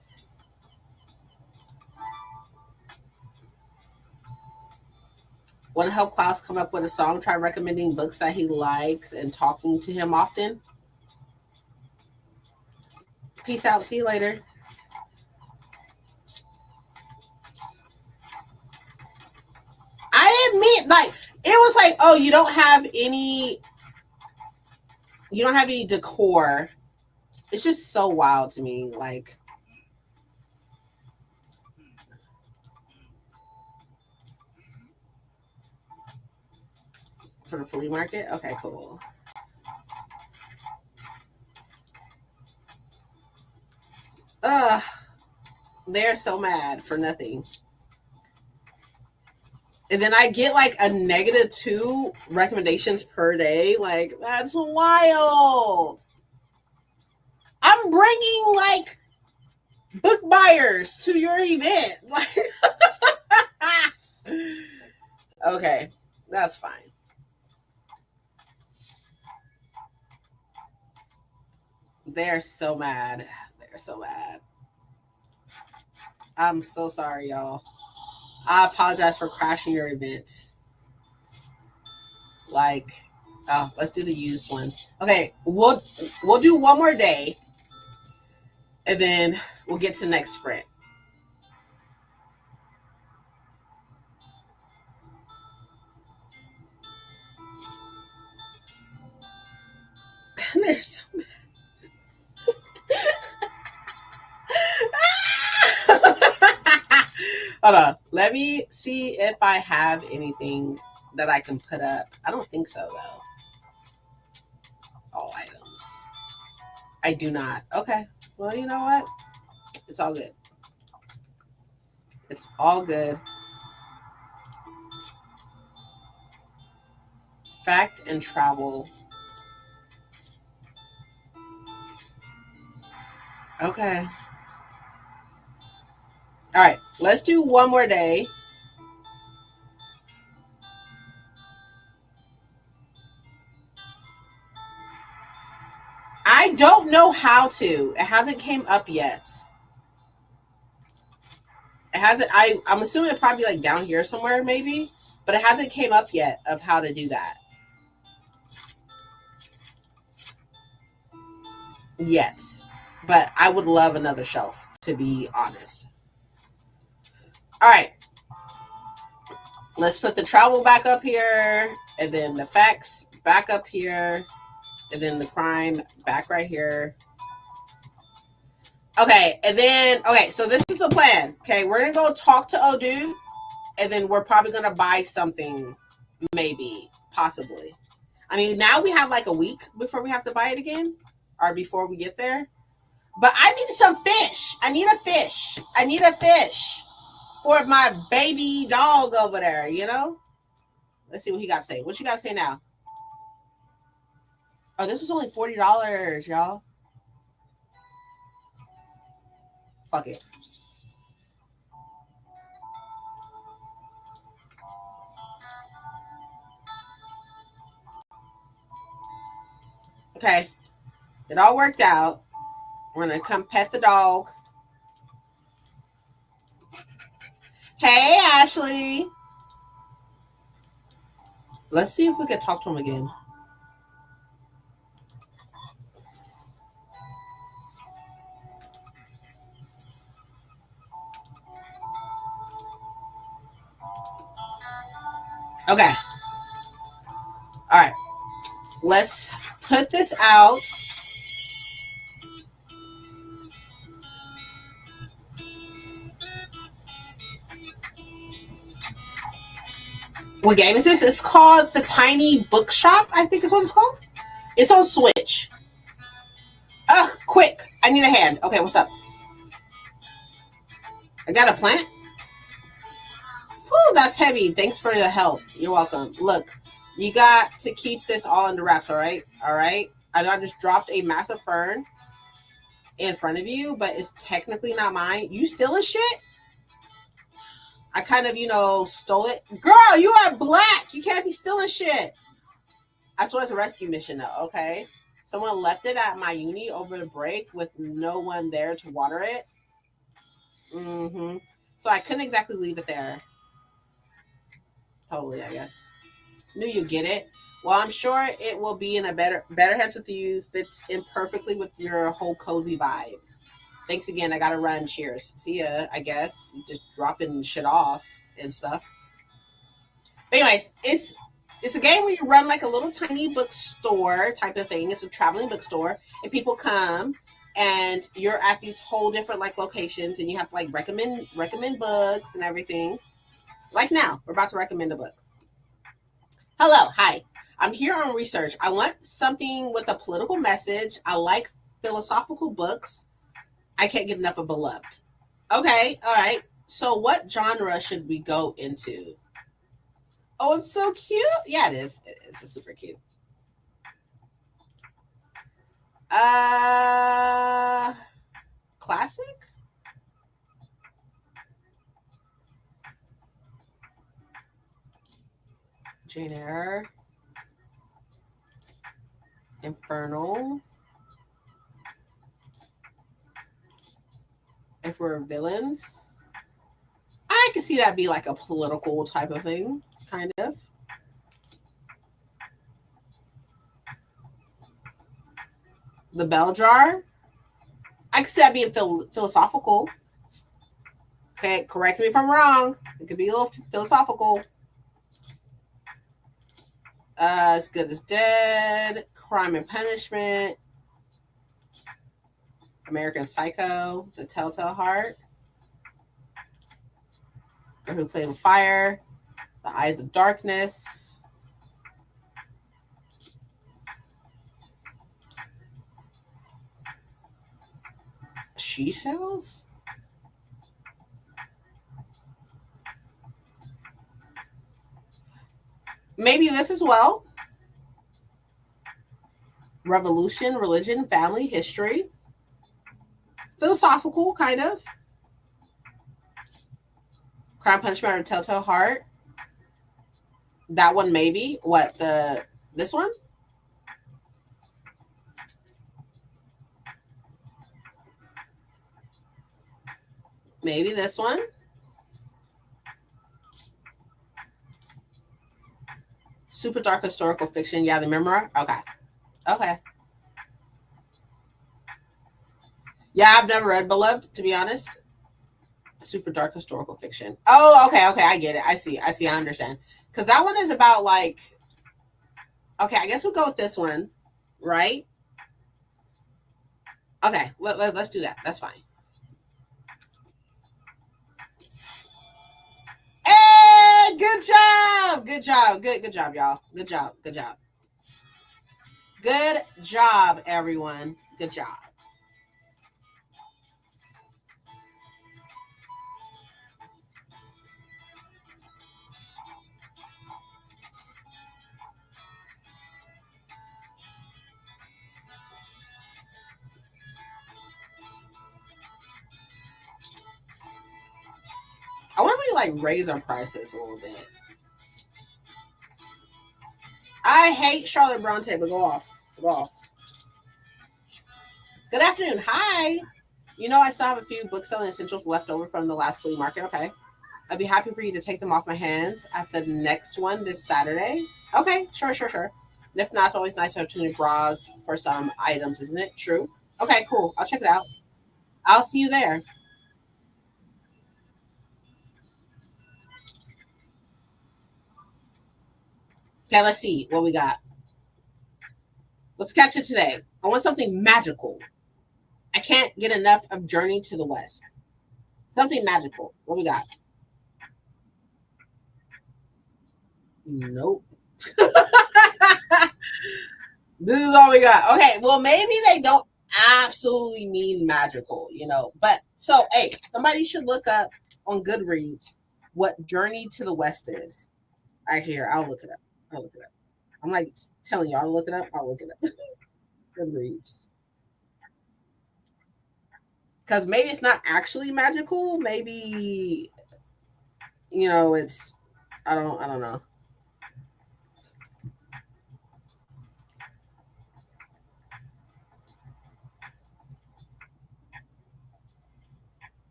Speaker 1: Want to help Klaus come up with a song? Try recommending books that he likes and talking to him often. Peace out. See you later. I didn't mean, like, it was like, oh, you don't have any decor. It's just so wild to me. Like, for the flea market? Okay, cool. Ugh. They're so mad for nothing. And then I get like a -2 recommendations per day. Like, that's wild. I'm bringing like book buyers to your event. Like, Okay, that's fine. They're so mad. They're so mad. I'm so sorry, y'all. I apologize for crashing your event. Like, oh, let's do the used one. Okay, we'll do one more day, and then we'll get to the next sprint. They're so mad. Hold on. Let me see if I have anything that I can put up. I don't think so, though. All items. I do not. Okay. Well, you know what? It's all good. It's all good. Fact and travel. Okay. All right. Let's do one more day. I don't know how to. It hasn't came up yet. It hasn't. I'm assuming it probably like down here somewhere, maybe, but it hasn't came up yet of how to do that yet. But I would love another shelf, to be honest. All right, let's put the travel back up here, and then the facts back up here, and then the crime back right here. Okay, and then okay, so this is the plan. Okay, we're gonna go talk to Dude, and then we're probably gonna buy something, maybe, possibly. I mean, now we have like a week before we have to buy it again, or before we get there. But I need some fish. I need a fish. I need a fish for my baby dog over there, you know? Let's see what he got to say. What you got to say now? Oh, this was only $40, y'all. Fuck it. Okay. It all worked out. We're going to come pet the dog. Hey, Ashley. Let's see if we can talk to him again. Okay. All right. Let's put this out. What game is this? It's called The Tiny Bookshop, I think is what it's called. It's on Switch. Quick. I need a hand. Okay, what's up? I got a plant. Whew, that's heavy. Thanks for the help. You're welcome. Look, you got to keep this all under wraps, all right? All right? I just dropped a massive fern in front of you, but it's technically not mine. You stealing shit? I kind of, stole it. Girl, you are black. You can't be stealing shit. I swear it's a rescue mission, though, okay? Someone left it at my uni over the break with no one there to water it. Mm-hmm. So I couldn't exactly leave it there. Totally, I guess. Knew you get it. Well, I'm sure it will be in a better hands with you. Fits in perfectly with your whole cozy vibe. Thanks again. I gotta run. Cheers. See ya. I guess just dropping shit off and stuff. But anyways, it's a game where you run like a little tiny bookstore type of thing. It's a traveling bookstore, and people come and you're at these whole different like locations, and you have to like recommend books and everything. Like now, we're about to recommend a book. Hello, hi. I'm here on research. I want something with a political message. I like philosophical books. I can't get enough of Beloved. Okay, all right. So, what genre should we go into? Oh, it's so cute. Yeah, it is. It's super cute. Uh, Classic. Jane Eyre, Infernal. If we're villains, I could see that be like a political type of thing, kind of. The Bell Jar, I could see that being philosophical. Okay, correct me if I'm wrong. It could be a little philosophical. As Good as Dead, Crime and Punishment, American Psycho, The Telltale Heart, Girl Who Played with Fire, The Eyes of Darkness, She Sells. Maybe this as well. Revolution, Religion, Family, History. Philosophical, kind of. Crime, Punishment, or Telltale Heart. That one, maybe. What, this one? Maybe this one. Super dark historical fiction. Yeah, the memoir. Okay. Okay. Yeah, I've never read Beloved, to be honest. Super dark historical fiction. Oh, okay, okay, I get it. I see. I understand. Because that one is about like. Okay, I guess we'll go with this one, right? Okay, let's do that. That's fine. Hey, good job, good job, good job, y'all. Good job, good job, good job, everyone. Good job. I wonder if we like raise our prices a little bit. I hate Charlotte Bronte, but go off. Go off. Good afternoon. Hi. You know, I still have a few book selling essentials left over from the last flea market. Okay. I'd be happy for you to take them off my hands at the next one this Saturday. Okay, sure. And if not, it's always nice to have opportunity to browse for some items, isn't it? True. Okay, cool. I'll check it out. I'll see you there. Okay, let's see what we got. Let's catch it today. I want something magical. I can't get enough of Journey to the West. Something magical. What we got? Nope. This is all we got. Okay, well, maybe they don't absolutely mean magical, But so, hey, somebody should look up on Goodreads what Journey to the West is. Right here, I'll look it up. I'm like telling y'all to look it up. I'll look it up. Goodreads. Because maybe it's not actually magical. Maybe it's I don't know.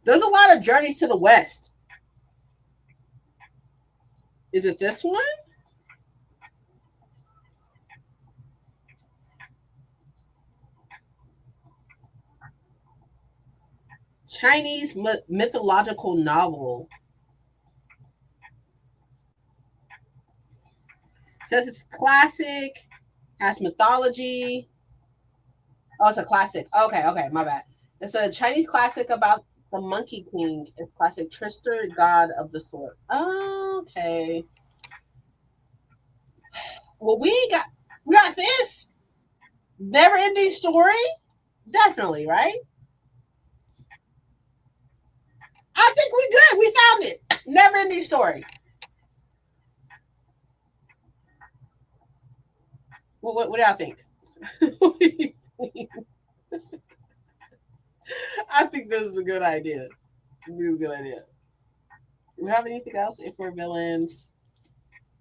Speaker 1: There's a lot of Journeys to the West. Is it this one? Chinese mythological novel. It says it's classic, has mythology. Oh, it's a classic. Okay, my bad. It's a Chinese classic about the Monkey King. It's classic Trister, god of the sword. Okay. Well, we got this. Never ending story? Definitely, right? I think we good. We found it. Never ending story. What do y'all think? I think this is a good idea. This is a good idea. Do we have anything else? If we're villains,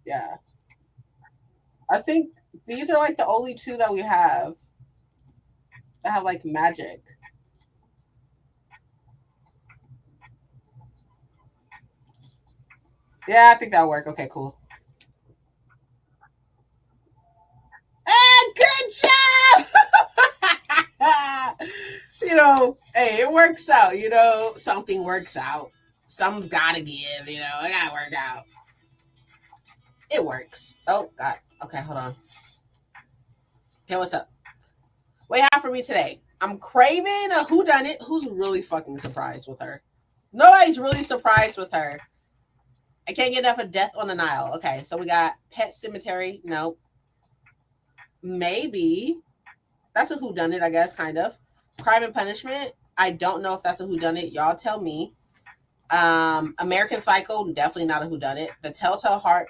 Speaker 1: yeah. I think these are like the only two that we have that have like magic. Yeah, I think that'll work. Okay, cool. Ah, good job! Hey, it works out. Something works out. Something's gotta give. It gotta work out. It works. Oh God. Okay, hold on. Okay, what's up? What you have for me today? I'm craving a whodunit. Who's really fucking surprised with her? Nobody's really surprised with her. I can't get enough of Death on the Nile. Okay, so we got Pet Cemetery. No, maybe that's a whodunit. I guess kind of. Crime and Punishment. I don't know if that's a whodunit. Y'all tell me. American Psycho. Definitely not a whodunit. The Telltale Heart.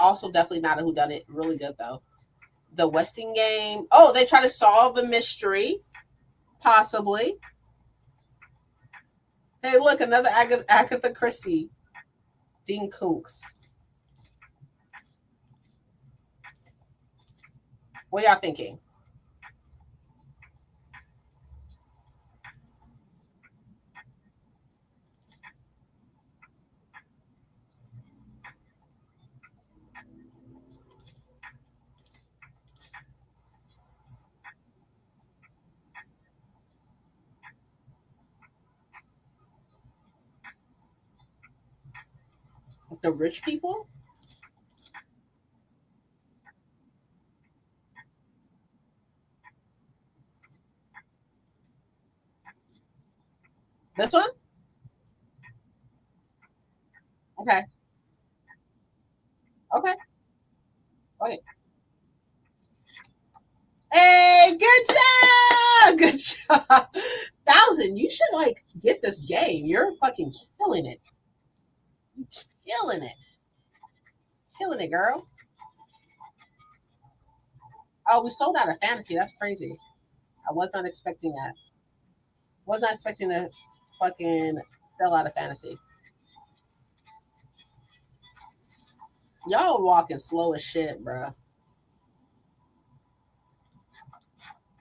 Speaker 1: Also definitely not a whodunit. Really good though. The Westing Game. Oh, they try to solve the mystery. Possibly. Hey, look, another Agatha Christie. Dean Koontz. What y'all thinking? The rich people? This one? Okay. Okay. Okay. Hey, good job! Good job. Thousand, you should like get this game. You're fucking killing it. Killing it. Killing it, girl. Oh, we sold out of fantasy. That's crazy. I was not expecting that. Was not expecting to fucking sell out of fantasy. Y'all walking slow as shit, bro.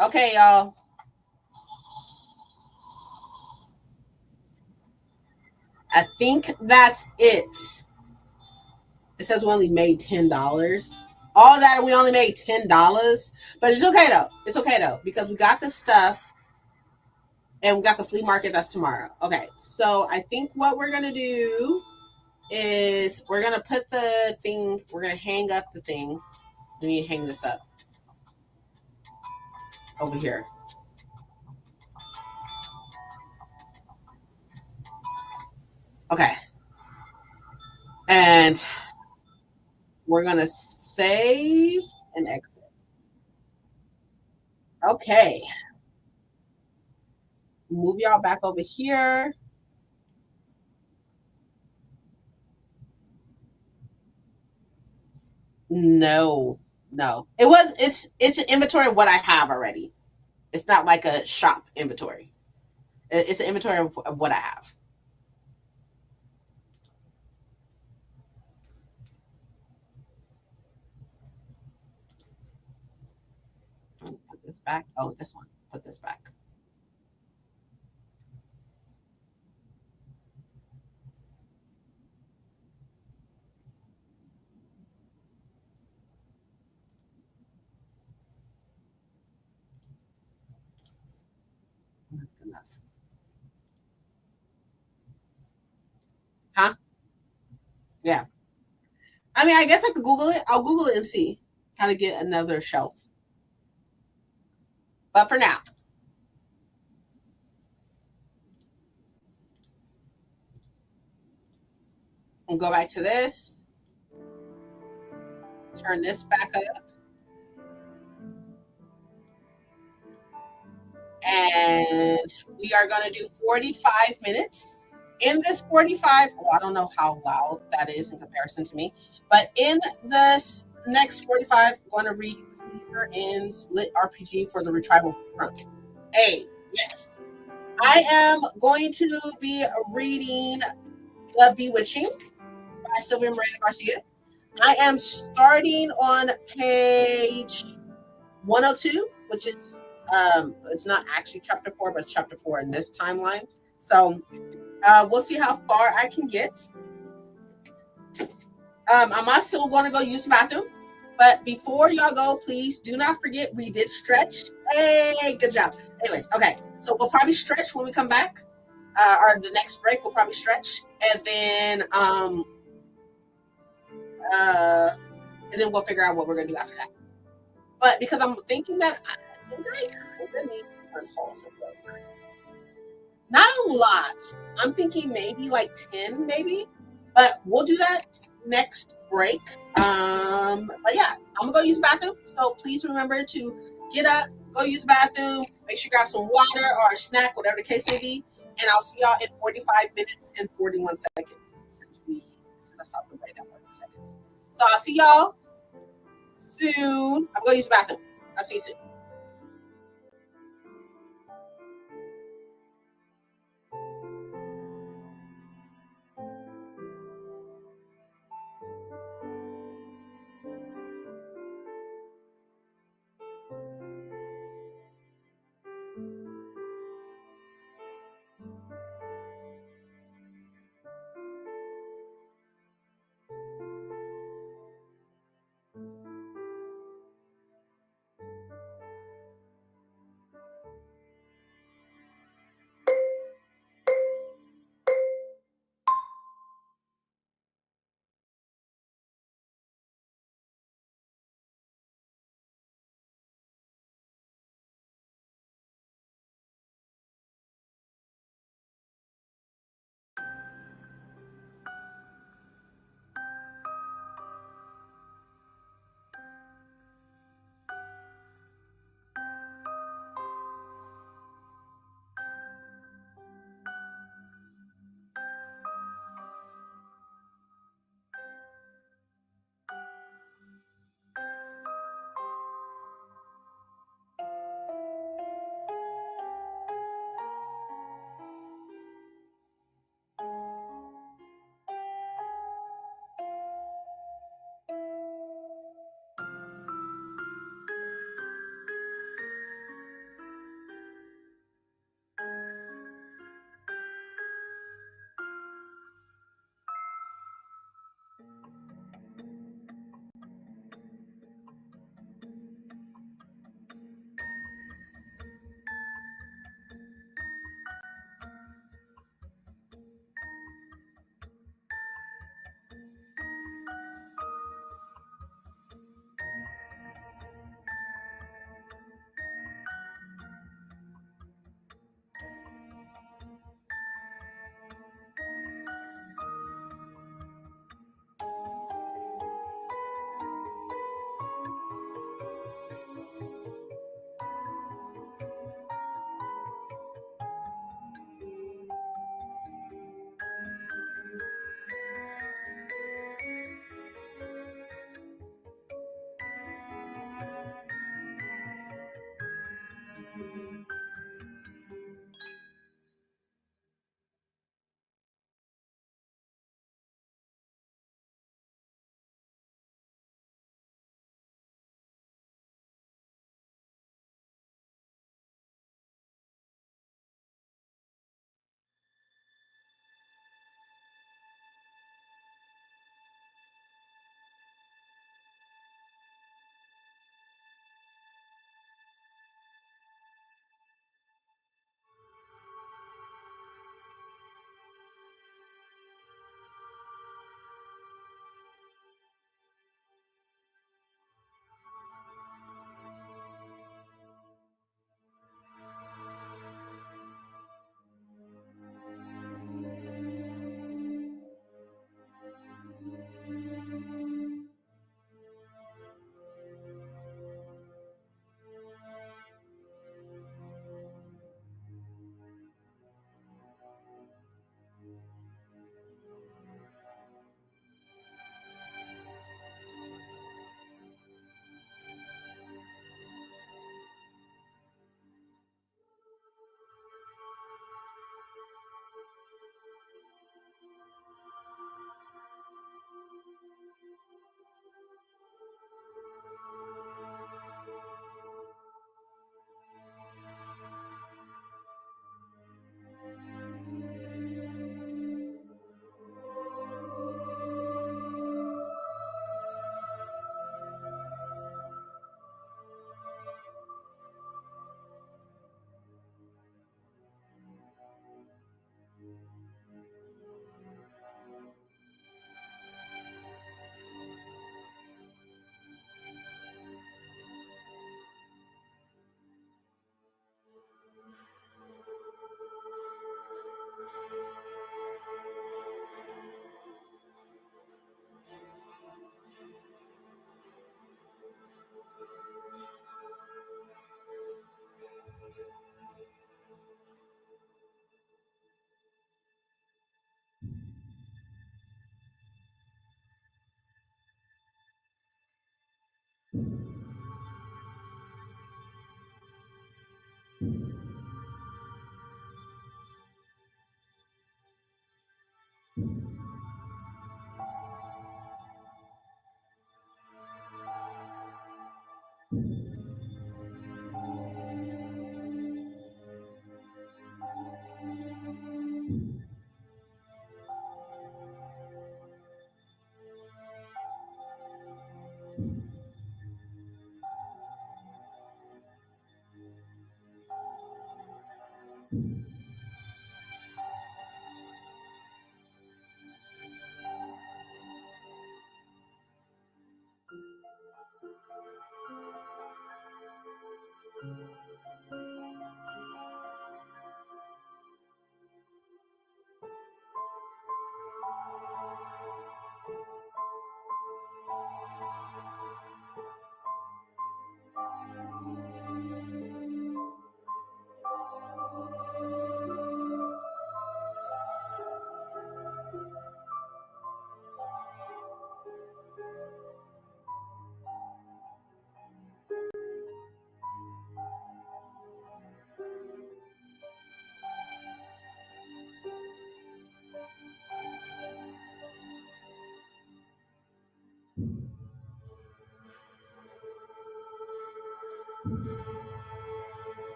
Speaker 1: Okay, y'all. I think that's it. It says we only made $10. All that we only made $10, but it's okay though. It's okay though because we got the stuff and we got the flea market that's tomorrow. Okay, so I think what we're gonna do is we're gonna put the thing. We're gonna hang up the thing. We need to hang this up over here. Okay, and we're gonna save and exit. Okay, move y'all back over here. No, no. It's an inventory of what I have already. It's not like a shop inventory. It's an inventory of what I have. Put this back. Oh, this one. Put this back. That's good enough. Huh? Yeah. I mean, I guess I could Google it. I'll Google it and see how to get another shelf. But for now, we'll go back to this. Turn this back up. And we are going to do 45 minutes. In this 45, oh, I don't know how loud that is in comparison to me, but in this next 45, we're going to read Cleaver Inn's Lit RPG for the Retrieval Front. A, yes. I am going to be reading The Bewitching by Sylvia Miranda Garcia. I am starting on page 102, which is it's not actually chapter 4, but chapter 4 in this timeline. So we'll see how far I can get. I'm still going to go use the bathroom. But before y'all go, please do not forget we did stretch. Hey, good job. Anyways, okay. So we'll probably stretch when we come back. Or the next break, we'll probably stretch. Uh, and then we'll figure out what we're going to do after that. But because I'm thinking that I think I kind of need to unhaul some work. Not a lot. I'm thinking maybe like 10, maybe. But we'll do that next break. But yeah, I'm gonna go use the bathroom. So please remember to get up, go use the bathroom, make sure you grab some water or a snack, whatever the case may be. And I'll see y'all in 45 minutes and 41 seconds since I stopped the break at 41 seconds. So I'll see y'all soon. I'm gonna use the bathroom. I'll see you soon.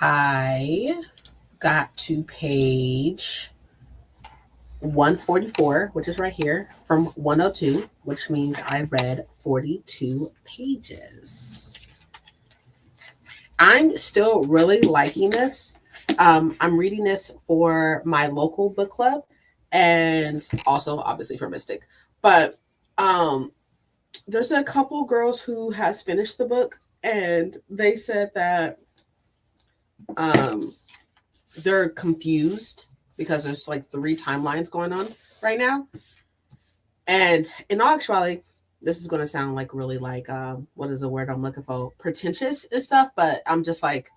Speaker 1: I got to page 144, which is right here, from 102, which means I read 42 pages. I'm still really liking this. I'm reading this for my local book club and also obviously for Mystic. But um, there's a couple girls who has finished the book and they said that um, they're confused because there's like three timelines going on right now. And in all actuality, this is going to sound like really like what is the word I'm looking for? Pretentious and stuff. But I'm just like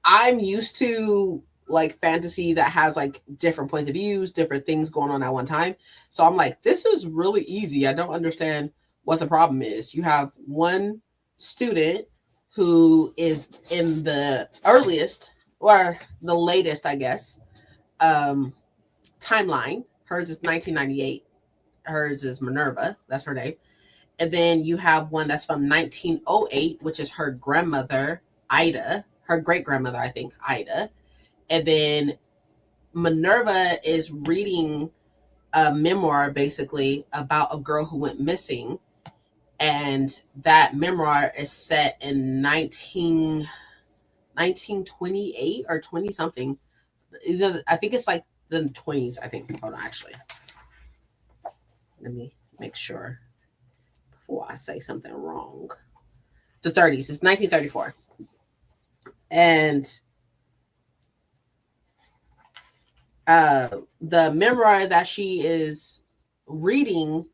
Speaker 1: I'm used to like fantasy that has like different points of views, different things going on at one time. So I'm like, this is really easy. I don't understand what the problem is. You have one student who is in the earliest or the latest, I guess, um, timeline. Hers is 1998. Hers is Minerva. That's her name. And then you have one that's from 1908, which is her grandmother, Ida, her great grandmother, I think, Ida. And then Minerva is reading a memoir basically about a girl who went missing. And that memoir is set in 1928 or 20 something. I think it's like the 20s, I think. Hold on, actually. Let me make sure before I say something wrong. The 30s. It's 1934. And the memoir that she is reading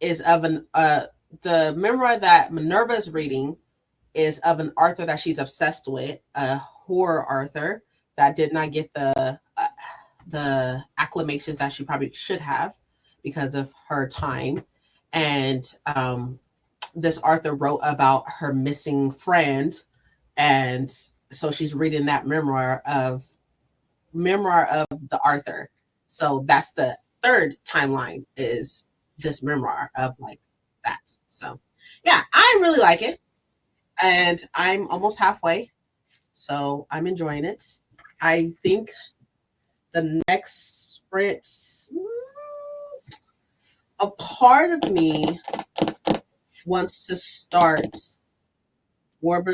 Speaker 1: is of an the memoir that Minerva is reading is of an author that she's obsessed with, a horror author that did not get the acclamations that she probably should have because of her time. And this author wrote about her missing friend, and so she's reading that memoir of the author. So that's the third timeline is this memoir of like that. So yeah, I really like it. And I'm almost halfway. So I'm enjoying it. I think the next sprint, a part of me wants to start more,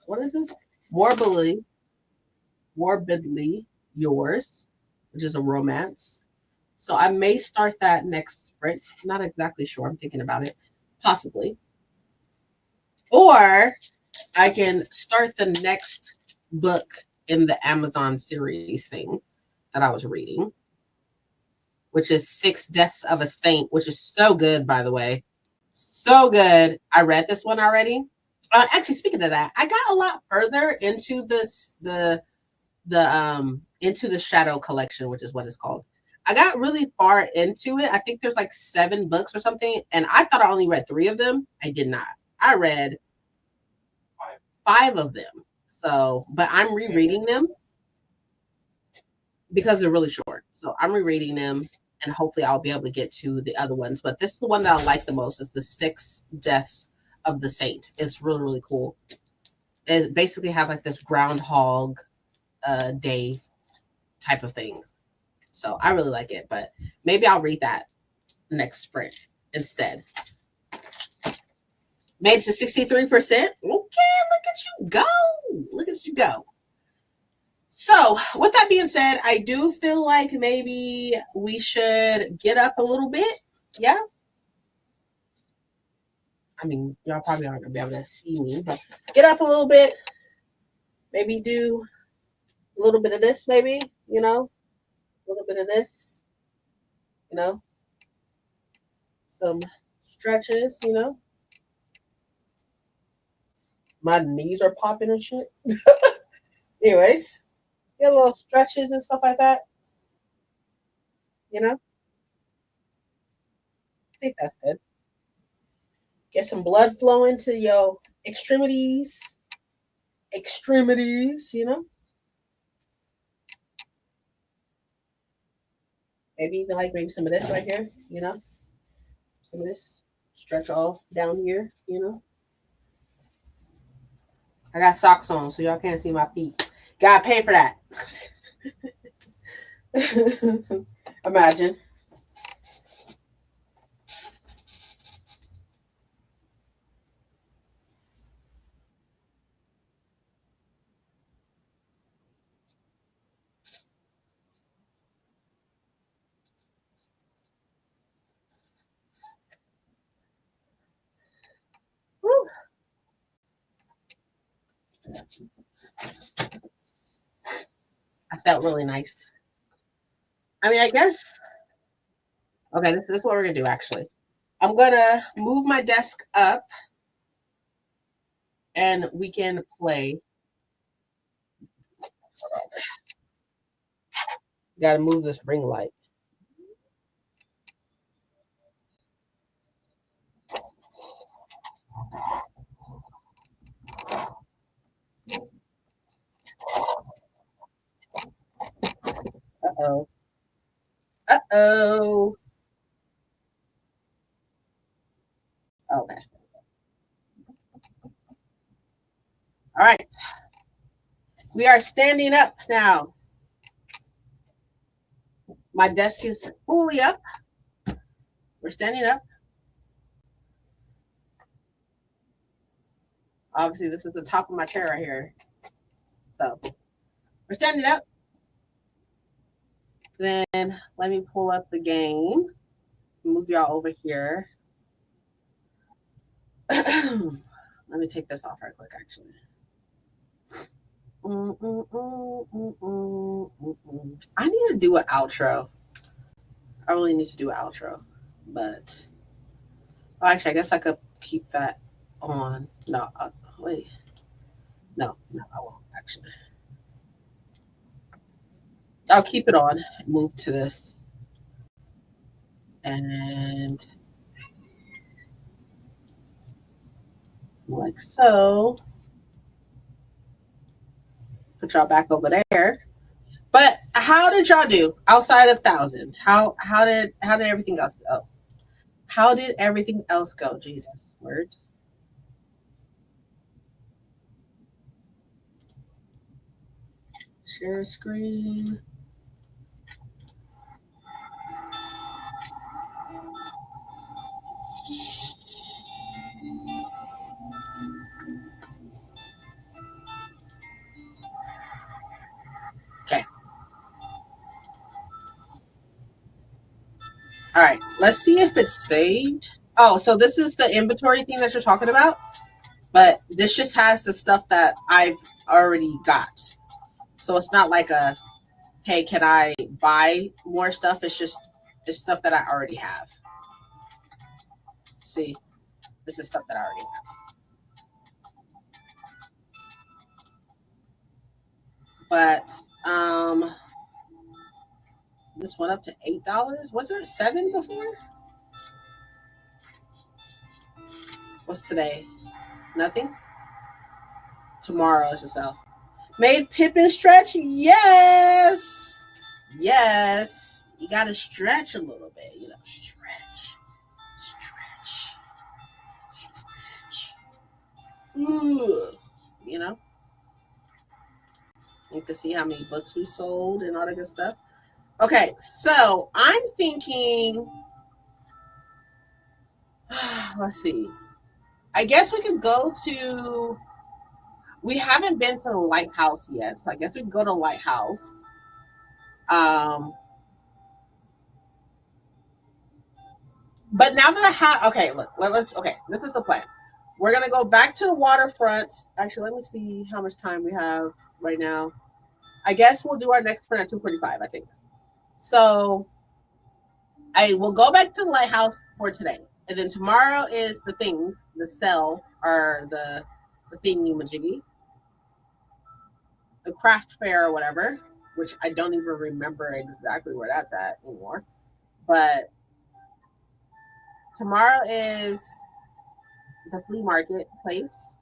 Speaker 1: what is this? Morbidly, morbidly yours, which is a romance. So I may start that next sprint. Not exactly sure. I'm thinking about it. Possibly. Or I can start the next book in the Amazon series thing that I was reading, which is Six Deaths of a Saint, which is so good, by the way. So good. I read this one already. Actually, speaking of that, I got a lot further into the into the Shadow collection, which is what it's called. I got really far into it. I think there's like 7 books or something, and I thought I only read 3 of them. I did not. I read 5 of them. So, but I'm rereading them because they're really short. So I'm rereading them, and hopefully I'll be able to get to the other ones. But this is the one that I like the most. Is the Six Deaths of the Saint. It's really really cool. It basically has like this Groundhog Day type of thing. So I really like it, but maybe I'll read that next sprint instead. Made it to 63%. Okay, look at you go. Look at you go. So, with that being said, I do feel like maybe we should get up a little bit. Yeah. I mean, y'all probably aren't going to be able to see me, but get up a little bit. Maybe do a little bit of this, maybe, a little bit of this, you know, some stretches. My knees are popping and shit. Anyways, get little stretches and stuff like that. I think that's good. Get some blood flowing to your extremities. Extremities. Maybe even like maybe some of this right here. Some of this stretch all down here. I got socks on, so y'all can't see my feet. Gotta pay for that. Imagine. Woo. I felt really nice. I mean, I guess. Okay, this is what we're gonna do. Actually, I'm gonna move my desk up, and we can play. Got to move this ring light. Uh oh. Uh oh. Okay. All right. We are standing up now. My desk is fully up. We're standing up. Obviously, this is the top of my chair right here. So we're standing up. Then let me pull up the game. Move y'all over here. Let me take this off right quick, actually. I need to do an outro. I really need to do an outro. But well, actually, I guess I could keep that on. No, wait. No, I won't, actually. I'll keep it on. Move to this. And like so. Put y'all back over there. But how did y'all do outside of 1,000? How did everything else go? How did everything else go? Jesus, words. Share screen. Okay. All right. Let's see if it's saved. Oh, so this is the inventory thing that you're talking about, but this just has the stuff that I've already got. So it's not like a hey, can I buy more stuff? It's stuff that I already have. See, this is stuff that I already have. But this went up to $8. Was it 7 before? What's today? Nothing. Tomorrow is the sell. Made Pippin stretch? Yes. Yes. You gotta stretch a little bit, stretch. Stretch. Stretch. Ooh. You know? You can see how many books we sold and all that good stuff. Okay, so I'm thinking let's see. I guess we could go to we haven't been to the lighthouse yet, so I guess we can go to lighthouse. Um But now that I have, okay, look, let's, okay, this is the plan. We're going to go back to the waterfront. Actually, let me see how much time we have right now. I guess we'll do our next print at 2:45, I think. So I will go back to the lighthouse for today. And then tomorrow is the thing, the sell, or the thingy majiggy, the craft fair or whatever, which I don't even remember exactly where that's at anymore. But tomorrow is the flea market place,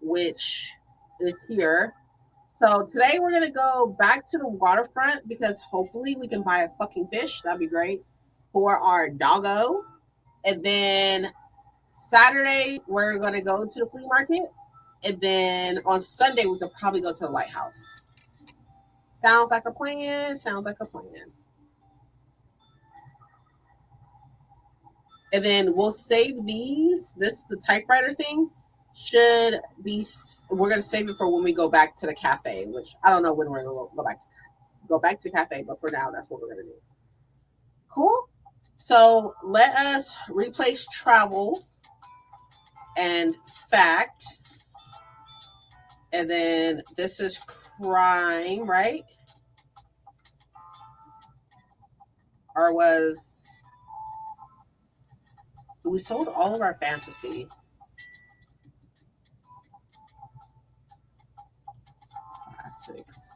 Speaker 1: which is here. So today we're gonna go back to the waterfront because hopefully we can buy a fucking fish. That'd be great for our doggo. And then Saturday, we're going to go to the flea market. And then on Sunday, we could probably go to the lighthouse. Sounds like a plan. Sounds like a plan. And then we'll save these. This, the typewriter thing, should be, we're going to save it for when we go back to the cafe, which I don't know when we're going to go back to the cafe, but for now, that's what we're going to do. Cool. So let us replace travel and fact. And then this is crime, right? Or was we sold all of our fantasy? Classics.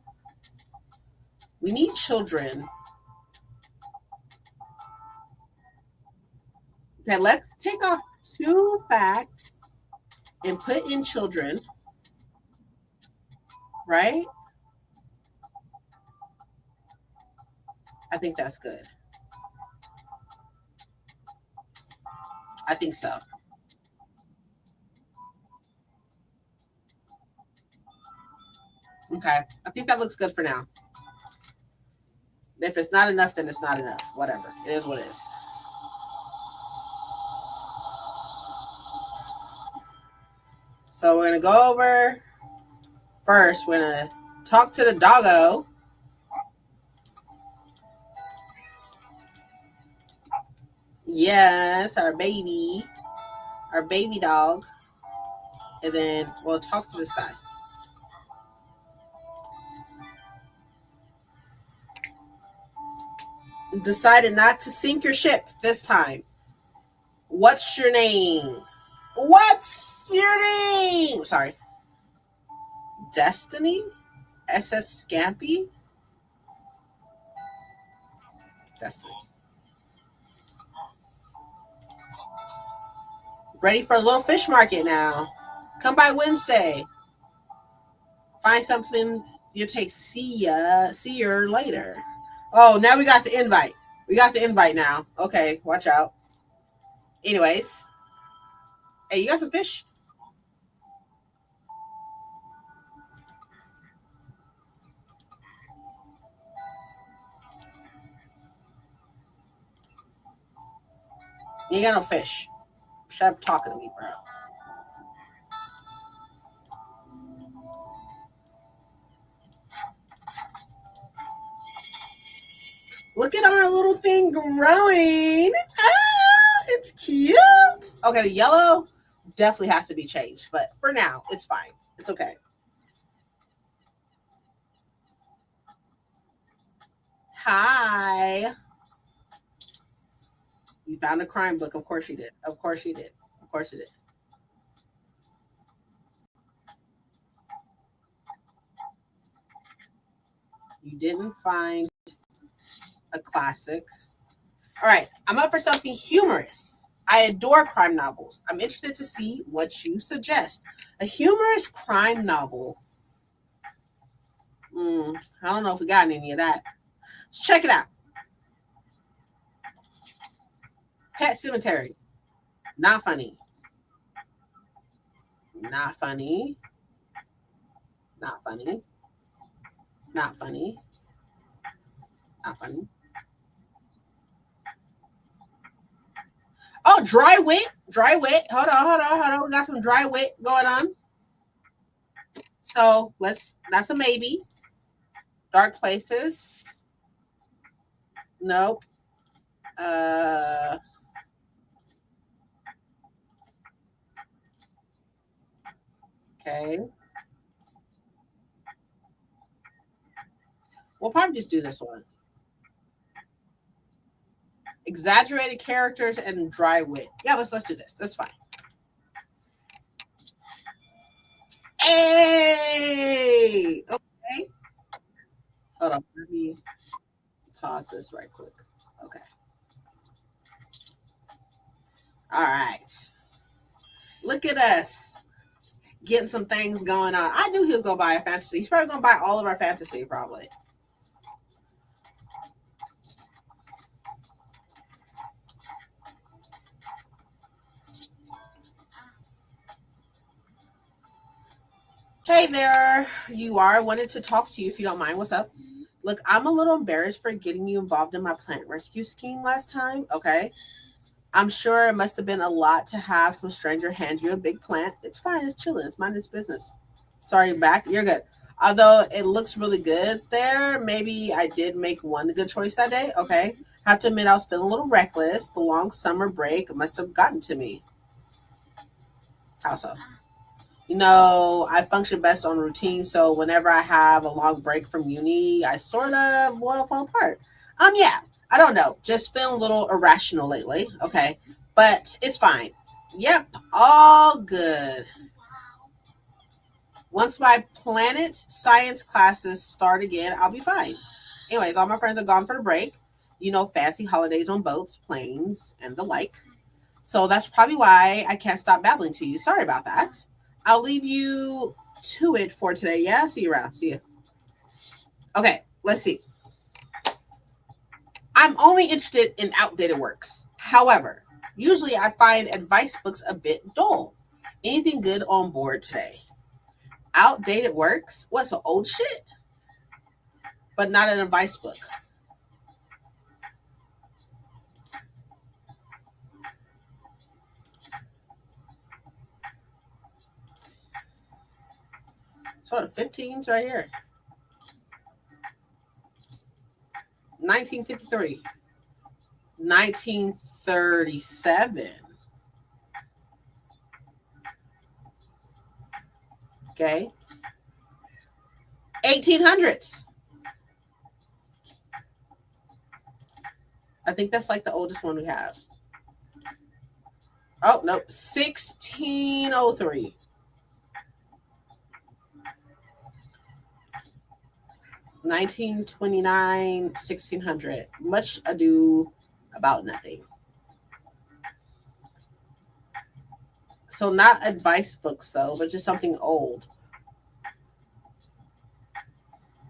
Speaker 1: We need children. Okay, let's take off 2 fact and put in children, right? I think that's good. I think so. Okay. I think that looks good for now. If it's not enough, then it's not enough. Whatever. It is what it is. So we're going to go over first. We're going to talk to the doggo. Yes, our baby dog. And then we'll talk to this guy. Decided not to sink your ship this time. What's your name? What's your name? Sorry. Destiny? SS Scampy? Destiny. Ready for a little fish market now. Come by Wednesday. Find something you'll take. See you later. Oh, now we got the invite. We got the invite now. Okay, watch out. Anyways. Hey, you got some fish? You ain't got no fish. Stop talking to me, bro. Look at our little thing growing. Ah, it's cute. Okay, the yellow definitely has to be changed, but for now, it's fine. It's okay. Hi. You found a crime book. Of course you did. Of course you did. Of course you did. You didn't find a classic. All right, I'm up for something humorous. I adore crime novels. I'm interested to see what you suggest. A humorous crime novel. I don't know if we got any of that. Let's check it out. Pet Cemetery. Not funny. Not funny. Not funny. Not funny. Not funny. Oh, dry wit. Dry wit. Hold on. We got some dry wit going on. So that's a maybe. Dark places. Nope. Uh okay. We'll probably just do this one. Exaggerated characters and dry wit. Yeah, let's do this. That's fine. Hey! Okay. Hold on. Let me pause this right quick. Okay. All right. Look at us getting some things going on. I knew he was gonna buy a fantasy. He's probably gonna buy all of our fantasy, probably. Hey there, you are. I wanted to talk to you if you don't mind. What's up? Look, I'm a little embarrassed for getting you involved in my plant rescue scheme last time. Okay. I'm sure it must have been a lot to have some stranger hand you a big plant. It's fine. It's chilling. It's mind its business. Sorry, back. You're good. Although it looks really good there, maybe I did make one good choice that day. Okay. Have to admit, I was feeling a little reckless. The long summer break must have gotten to me. How so? I function best on routine, so whenever I have a long break from uni, I sort of want to fall apart. Yeah, I don't know, just feeling a little irrational lately. Okay, but it's fine. Yep, all good. Once my planet science classes start again, I'll be fine. Anyways, all my friends are gone for the break. Fancy holidays on boats, planes, and the like. So that's probably why I can't stop babbling to you. Sorry about that. I'll leave you to it for today. Yeah, see you around. See you. Okay, let's see. I'm only interested in outdated works. However, usually I find advice books a bit dull. Anything good on board today? Outdated works? What's some old shit? But not an advice book. Sort of 15s right here. 1953. 1937. Okay. 1800s. I think that's like the oldest one we have. Oh, nope. 1603. 1929, 1600. Much ado about nothing. So, not advice books, though, but just something old.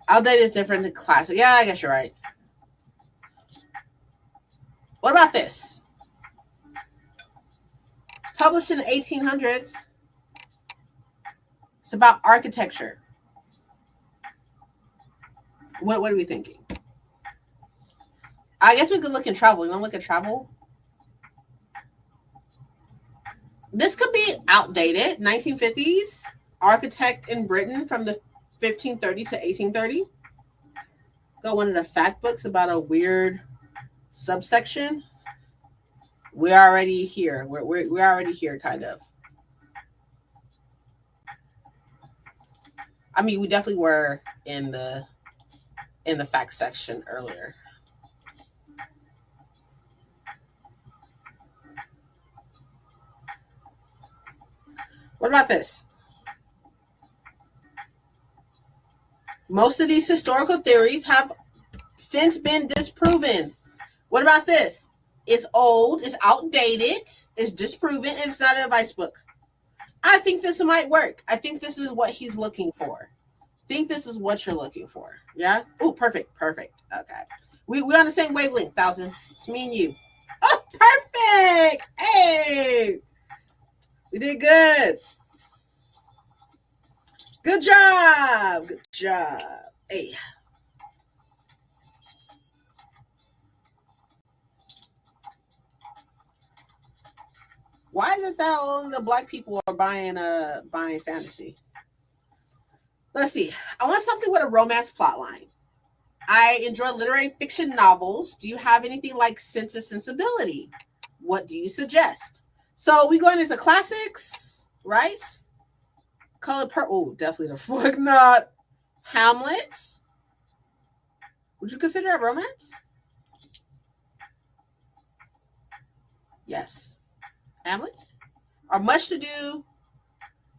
Speaker 1: Outdated is different than classic. Yeah, I guess you're right. What about this? It's published in the 1800s. It's about architecture. What are we thinking? I guess we could look in travel. You want to look at travel? This could be outdated. 1950s. Architect in Britain from the 1530 to 1830. Got one of the fact books about a weird subsection. We're already here. We're already here, kind of. I mean, we definitely were in the fact section earlier. What about this? Most of these historical theories have since been disproven. What about this? It's old, it's outdated, it's disproven, and it's not an advice book. I think this might work. I think this is what he's looking for. I think this is what you're looking for. Yeah? Oh, perfect, perfect. Okay. We're on the same wavelength, Thousand. It's me and you. Oh, perfect! Hey! We did good. Good job. Good job. Hey. Why is it that only the black people are buying fantasy? Let's see. I want something with a romance plot line. I enjoy literary fiction novels. Do you have anything like Sense and Sensibility? What do you suggest? So we going into classics, right? Color Purple. Oh, definitely the fuck not. Hamlet. Would you consider it romance? Yes. Hamlet. Or Much to Do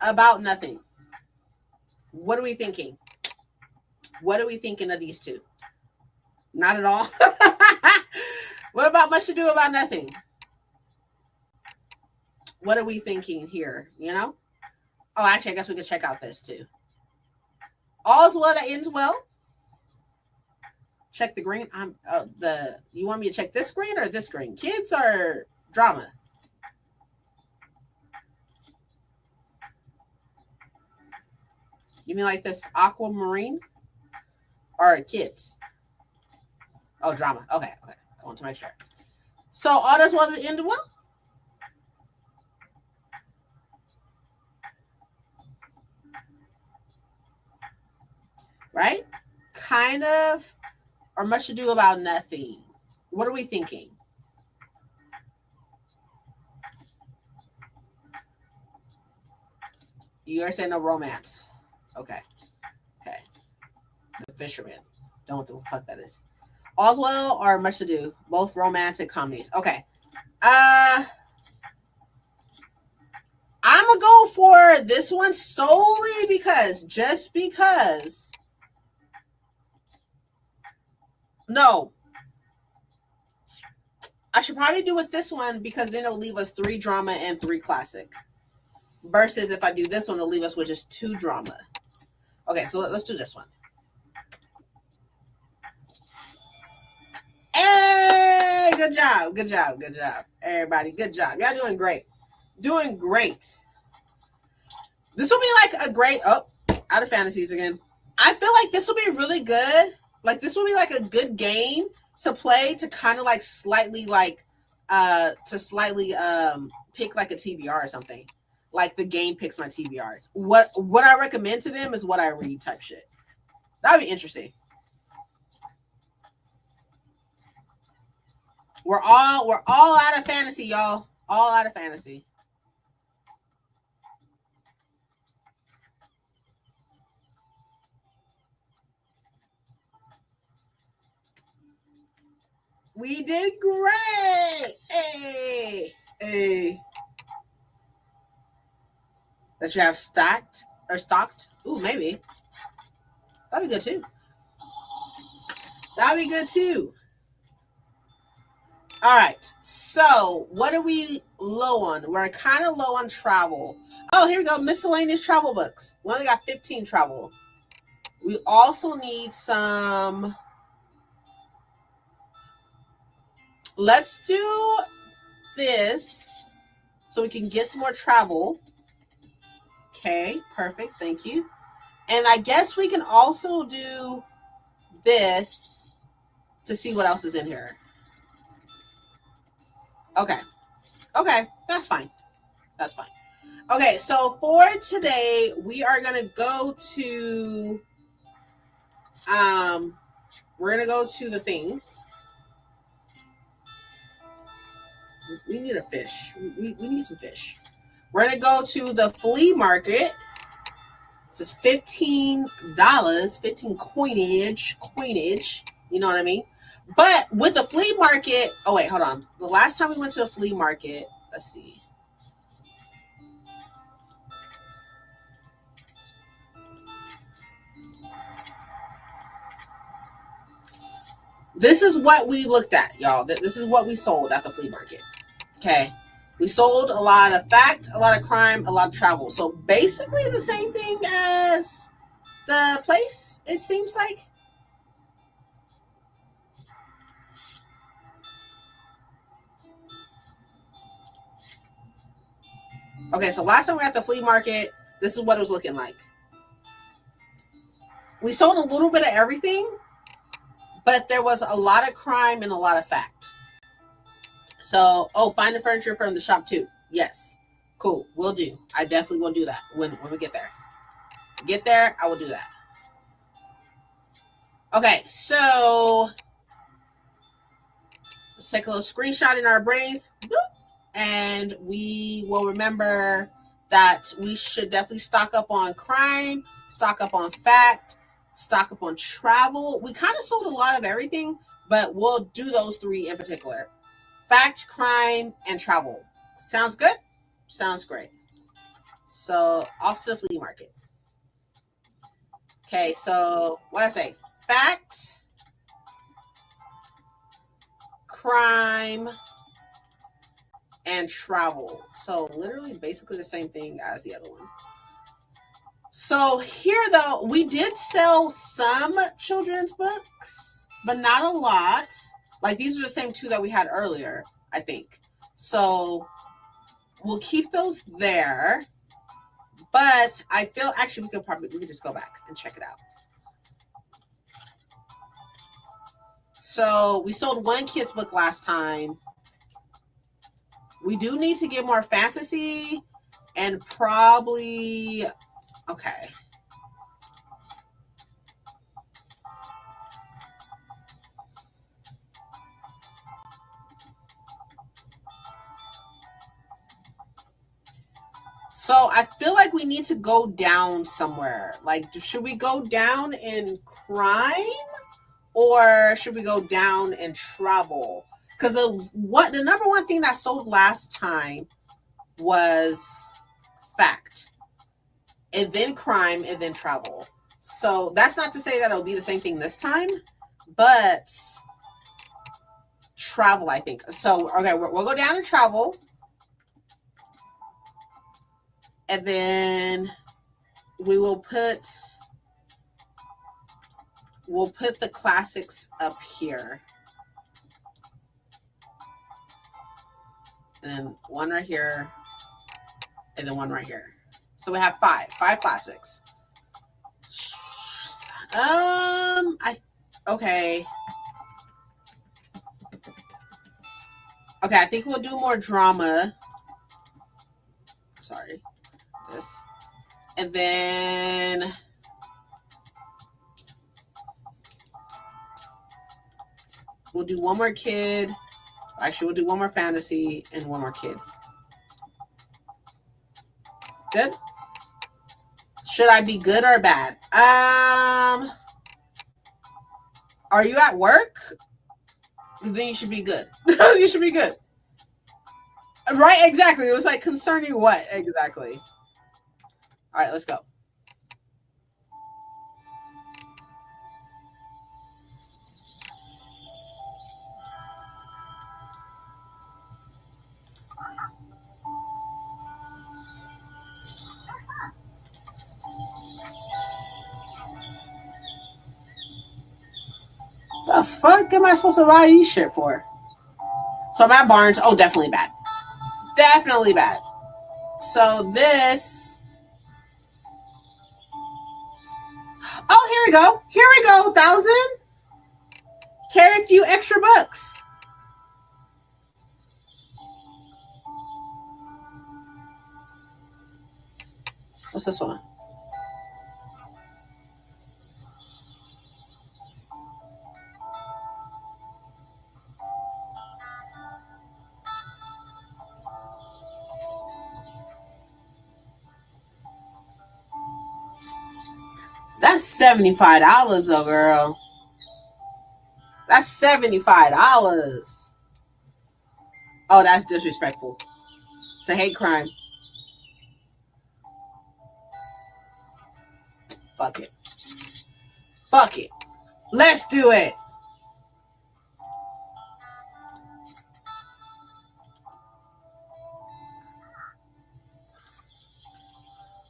Speaker 1: About Nothing. What are we thinking? What are we thinking of these two? Not at all. What about Much to Do About Nothing? What are we thinking here? Oh, actually, I guess we could check out this too. All's well that ends well. Check the green. I'm the. You want me to check this screen or this screen? Kids or drama? You mean like this aquamarine or kids? Oh, drama. Okay. I want to make sure. So all this was ended well. Right? Kind of, or much ado about nothing. What are we thinking? You're saying no romance. Okay. The Fisherman. Don't know what the fuck that is. Oswell or Much Ado? Both romantic comedies. Okay. I'm gonna go for this one solely because. No. I should probably do with this one because then it'll leave us 3 drama and 3 classic. Versus if I do this one, it'll leave us with just 2 drama. Okay, so let's do this one. Hey, good job. Everybody, good job. Y'all doing great. This will be like a great, out of fantasies again. I feel like this will be really good. Like this will be like a good game to play to kind of like slightly pick like a TBR or something. Like the game picks my TBRs. What I recommend to them is what I read type shit. That'd be interesting. We're all out of fantasy, y'all. All out of fantasy. We did great. Hey. That you have stocked. Ooh, maybe. That'd be good too. All right. So, what are we low on? We're kind of low on travel. Oh, here we go. Miscellaneous travel books. We only got 15 travel. We also need some. Let's do this so we can get some more travel. Okay, perfect. Thank you. And I guess we can also do this to see what else is in here. Okay, that's fine. Okay, so for today, we are going to go to, we're going to go to the thing. We need a fish. We need some fish. We're going to go to the flea market. It's $15, 15 coinage. You know what I mean? But with the flea market, oh wait, hold on. The last time we went to the flea market, let's see. This is what we looked at, y'all. This is what we sold at the flea market. Okay. We sold a lot of fact, a lot of crime, a lot of travel. So basically the same thing as the place, it seems like. Okay, so last time we were at the flea market, this is what it was looking like. We sold a little bit of everything, but there was a lot of crime and a lot of fact. So, find the furniture from the shop too. Yes. Cool. Will do. I definitely will do that when we get there. I will do that. Okay, so let's take a little screenshot in our brains. Boop, and we will remember that we should definitely stock up on crime, stock up on fact, stock up on travel. We kind of sold a lot of everything, but we'll do those 3 in particular. Fact, crime, and travel. Sounds good? Sounds great. So, off to the flea market. Okay, so what I say? Fact, crime, and travel. So, literally, basically the same thing as the other one. So, here though, we did sell some children's books, but not a lot. Like these are the same 2 that we had earlier, I think. So we'll keep those there. But I feel actually we could just go back and check it out. So we sold one kid's book last time. We do need to get more fantasy and probably okay. So I feel like we need to go down somewhere. Like, should we go down in crime or should we go down in travel? Because the number one thing that sold last time was fact, and then crime, and then travel. So that's not to say that it'll be the same thing this time, but travel, I think. So okay, we'll go down and travel, and then we'll put the classics up here, and then one right here, and then one right here. So we have five classics. Okay. Okay, I think we'll do more drama. Sorry. This. And then we'll do one more kid. Actually, we'll do one more fantasy and one more kid. Good? Should I be good or bad? Are you at work? Then you should be good. You should be good. Right, exactly. It was like concerning what exactly? All right, let's go. The fuck am I supposed to buy these shit for? So I'm at Barnes. Oh, definitely bad. Definitely bad. So this. Oh, here we go. Here we go. 1,000. Carry a few extra books. What's this one? That's $75 though, girl. That's $75. Oh, that's disrespectful. It's a hate crime. Fuck it. Fuck it. Let's do it.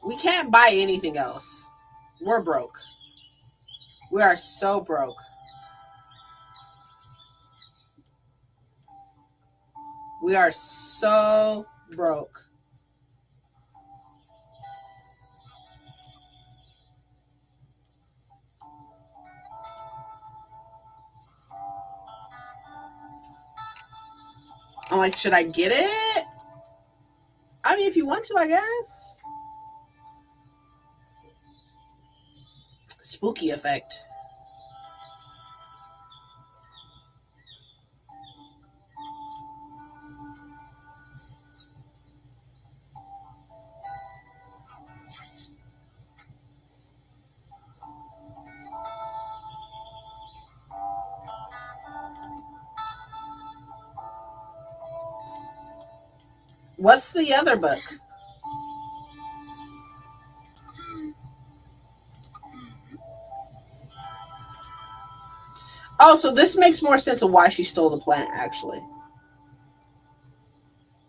Speaker 1: We can't buy anything else. We're broke. We are so broke. We are so broke. I'm like, should I get it? I mean, if you want to, I guess. Spooky effect. What's the other book? Oh, so this makes more sense of why she stole the plant, actually.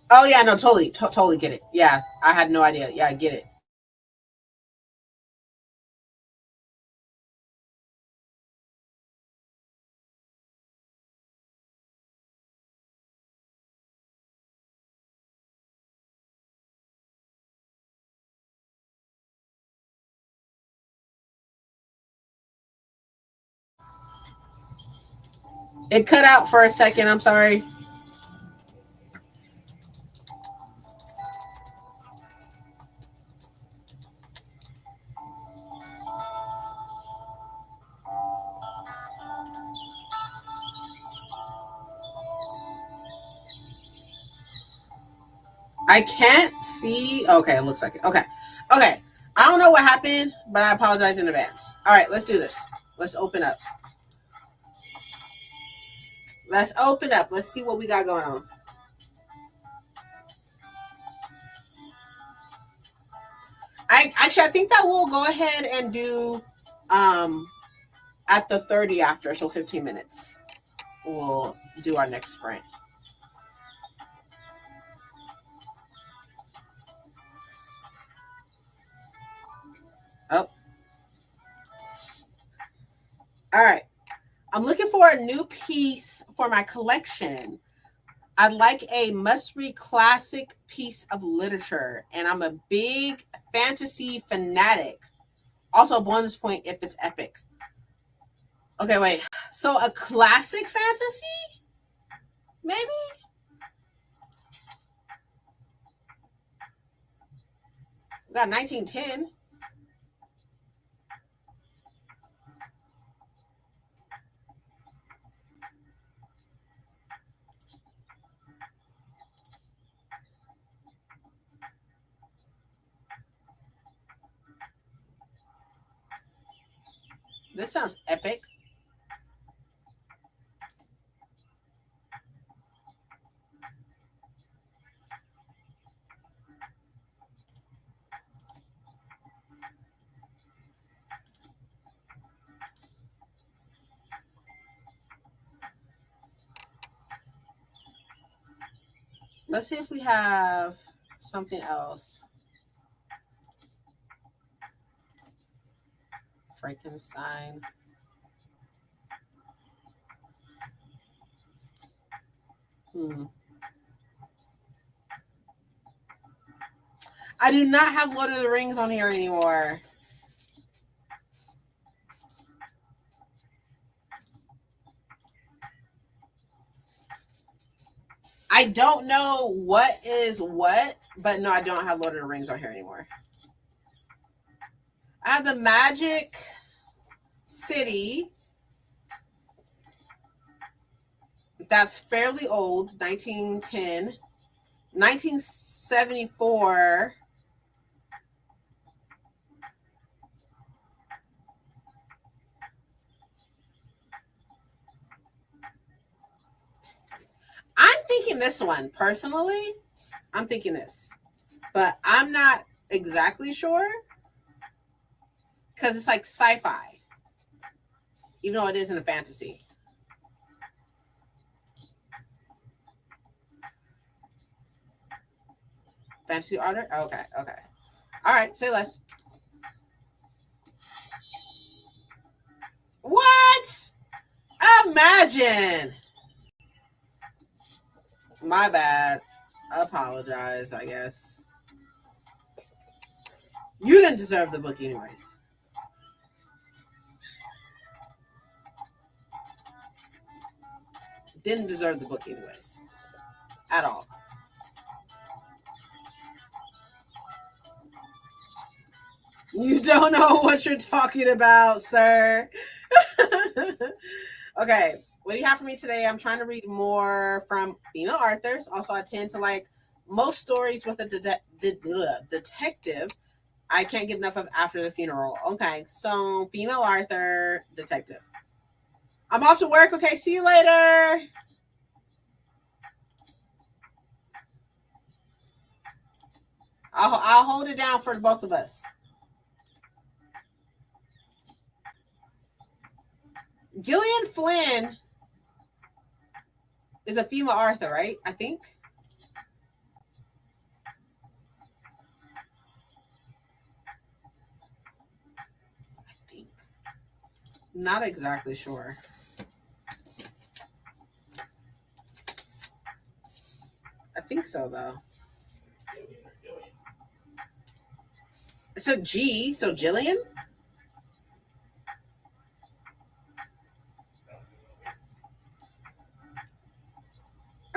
Speaker 1: Oh yeah, no, totally get it. Yeah, I had no idea. Yeah, I get it. It cut out for a second. I'm sorry. I can't see. Okay, it looks like it. Okay. Okay. I don't know what happened, but I apologize in advance. All right, let's do this. Let's open up. Let's open up. Let's see what we got going on. I think that we'll go ahead and do um at the 30 after, so 15 minutes. We'll do our next sprint. Oh, all right. I'm looking for a new piece for my collection. I'd like a must read classic piece of literature, and I'm a big fantasy fanatic. Also, a bonus point if it's epic. Okay, wait. So, a classic fantasy? Maybe? We got 1910. This sounds epic. Let's see if we have something else. Frankenstein. Hmm. I do not have Lord of the Rings on here anymore. I don't know what is what, but no, I don't have Lord of the Rings on here anymore. I have the Magic City. That's fairly old, 1910. 1974. I'm thinking this one, personally. I'm thinking this. But I'm not exactly sure because it's like sci-fi, even though it isn't a fantasy. Fantasy order? Okay, okay. All right, say less. What? Imagine. My bad. Apologize, I guess. You didn't deserve the book anyways. Didn't deserve the book anyways. At all. You don't know what you're talking about, sir. Okay, what do you have for me today? I'm trying to read more from female authors. Also, I tend to like most stories with a detective. I can't get enough of after the funeral. Okay, so female author, detective. I'm off to work. Okay, see you later. I'll hold it down for both of us. Gillian Flynn is a female author, right? I think. I think. Not exactly sure. I think so though. It's a G, so Jillian.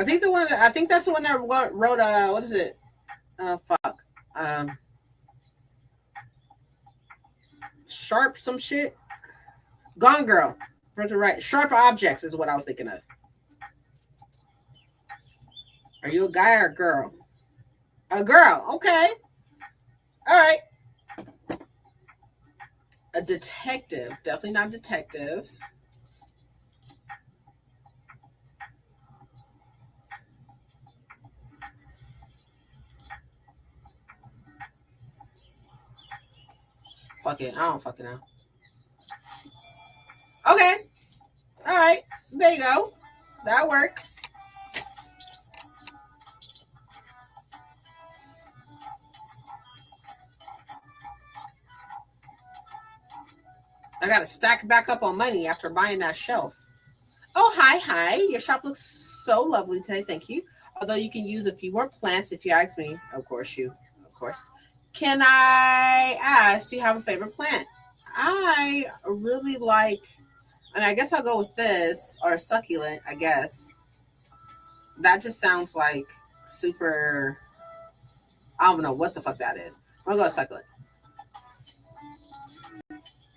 Speaker 1: I think that's the one that wrote what is it? Fuck. Sharp some shit. Gone Girl. Right. Sharp Objects is what I was thinking of. Are you a guy or a girl? A girl. Okay. All right. A detective. Definitely not a detective. Fuck it. I don't fucking know. Okay. All right. There you go. That works. I got to stack back up on money after buying that shelf. Oh, hi. Your shop looks so lovely today. Thank you. Although you can use a few more plants if you ask me. Of course. Can I ask, do you have a favorite plant? I really like, and I guess I'll go with this, or succulent, I guess. That just sounds like super, I don't know what the fuck that is. I'm gonna go with succulent.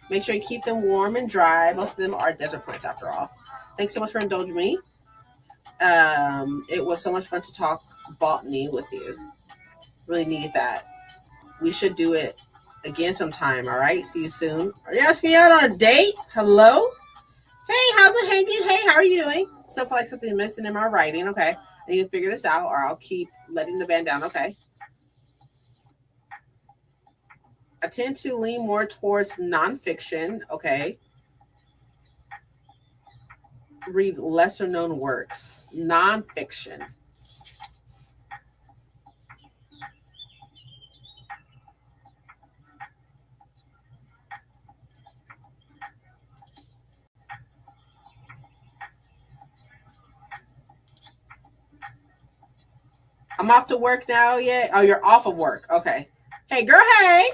Speaker 1: Make sure you keep them warm and dry. Most of them are desert plants after all. Thanks so much for indulging me. It was so much fun to talk botany with you. Really need that. We should do it again sometime, all right? See you soon. Are you asking me out on a date? Hello? Hey, how's it hanging? Hey, how are you doing? Still feel like something missing in my writing. Okay. I need to figure this out or I'll keep letting the band down. Okay. I tend to lean more towards nonfiction. Okay. Read lesser known works. Nonfiction. I'm off to work now. Yeah. Oh, you're off of work. Okay. Hey, girl. Hey.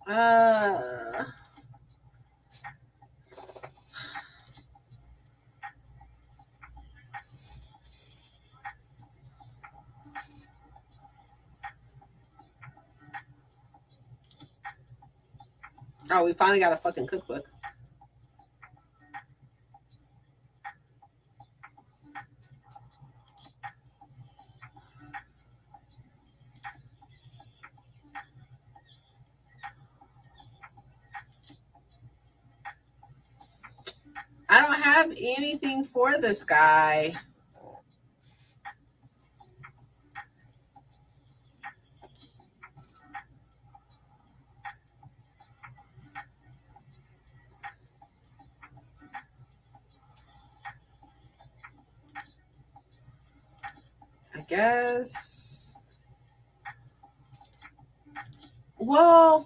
Speaker 1: Uh. Oh, we finally got a fucking cookbook. I don't have anything for this guy. I guess. Well,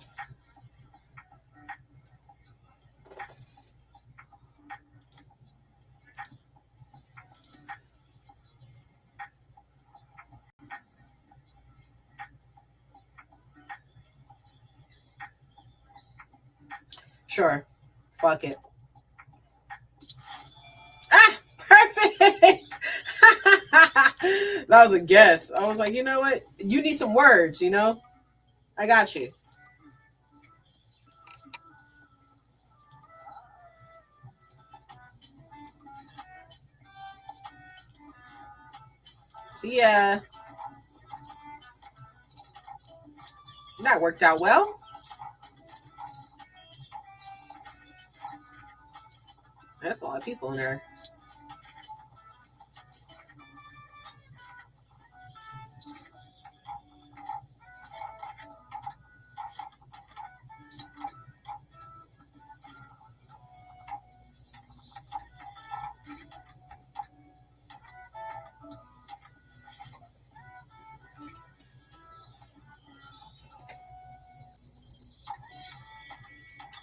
Speaker 1: sure. Fuck it. Ah, perfect. That was a guess. I was like, you know what? You need some words, you know? I got you. See ya. That worked out well. That's a lot of people in there.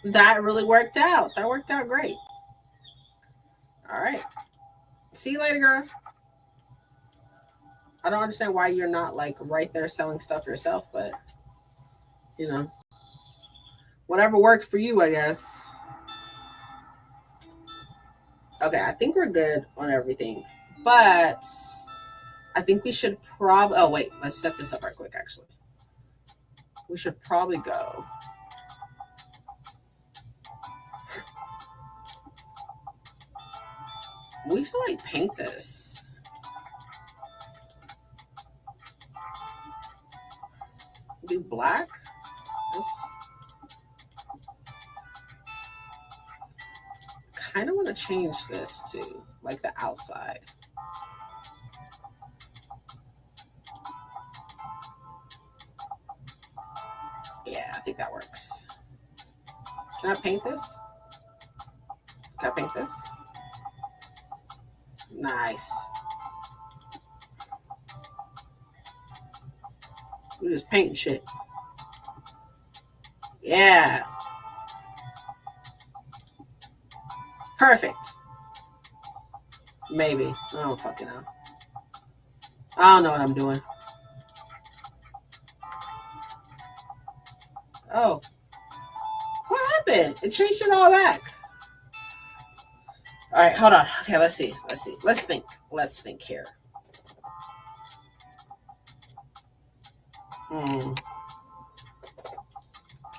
Speaker 1: That really worked out. That worked out great. All right. See you later, girl. I don't understand why you're not like right there selling stuff yourself, but you know, Whatever works for you, I guess. Okay, I think we're good on everything. But I think we should probably... Oh, wait. Let's set this up right quick, actually. We should probably go... We should, like, paint this. Do black? This... Kind of want to change this to, like, the outside. Yeah, I think that works. Can I paint this? Can I paint this? Nice. We're just painting shit. Yeah. Perfect. Maybe. I don't fucking know. I don't know what I'm doing. Oh. What happened? It changed it all back. All right, hold on. Okay, let's see. Let's think. Let's think here.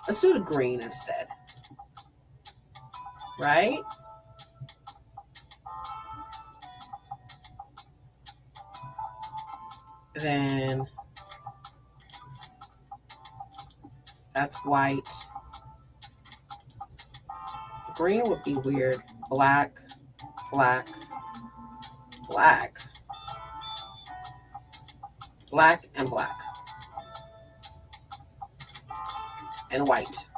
Speaker 1: Let's do the green instead. Right? Then that's white. Green would be weird. Black, black, black, black, and black. And white.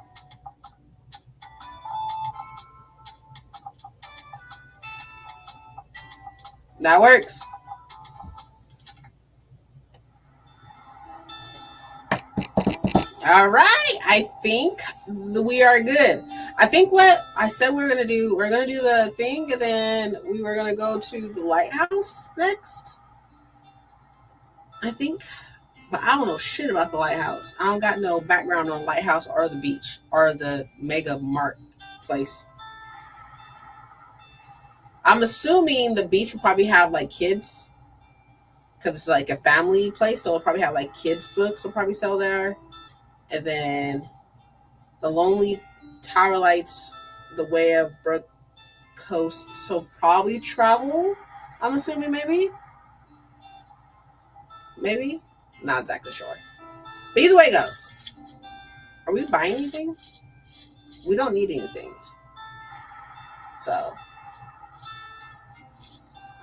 Speaker 1: That works. All right. I think we are good. I think what I said we're going to do the thing, and then we were going to go to the lighthouse next. I think, but I don't know shit about the lighthouse. I don't got no background on lighthouse or the beach or the mega mart place. I'm assuming the beach will probably have like kids because it's like a family place. So it'll probably have like kids books will probably sell there. And then the Lonely Tower Lights, The Way of Brook Coast. So probably travel. I'm assuming maybe. Not exactly sure. But either way it goes. Are we buying anything? We don't need anything. So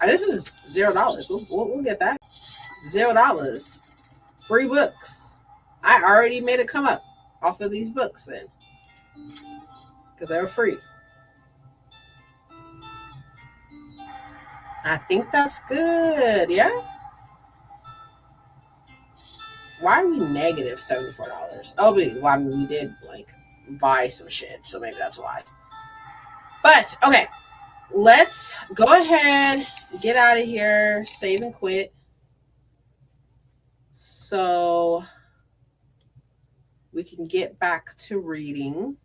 Speaker 1: this is $0. We'll get that. $0. Free books. I already made it come up off of these books then. Because they were free. I think that's good. Yeah? Why are we negative $74? Oh, well, I mean, we did like buy some shit, so maybe that's why. But okay, let's go ahead, get out of here, save and quit. So we can get back to reading.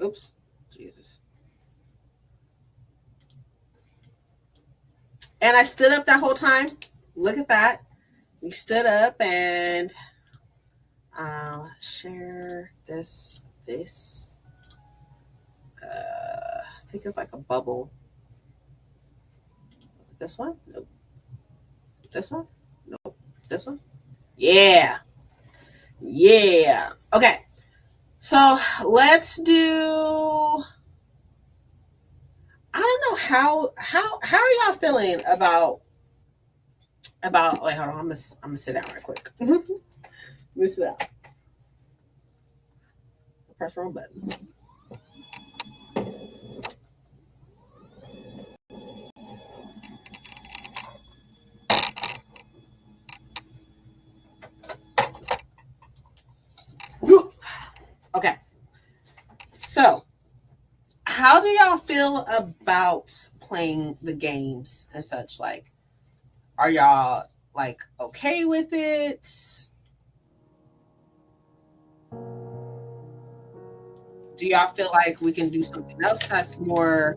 Speaker 1: Oops, Jesus. And I stood up that whole time. Look at that. We stood up and share this. I think it's like a bubble. This one? Nope. This one? Nope. This one? Yeah. Okay. So let's do. I don't know how are y'all feeling about. Wait, hold on. I'm gonna sit down right quick. Let me sit down. Press the wrong button. Okay. So, how do y'all feel about playing the games and such? Like, are y'all like okay with it? Do y'all feel like we can do something else that's more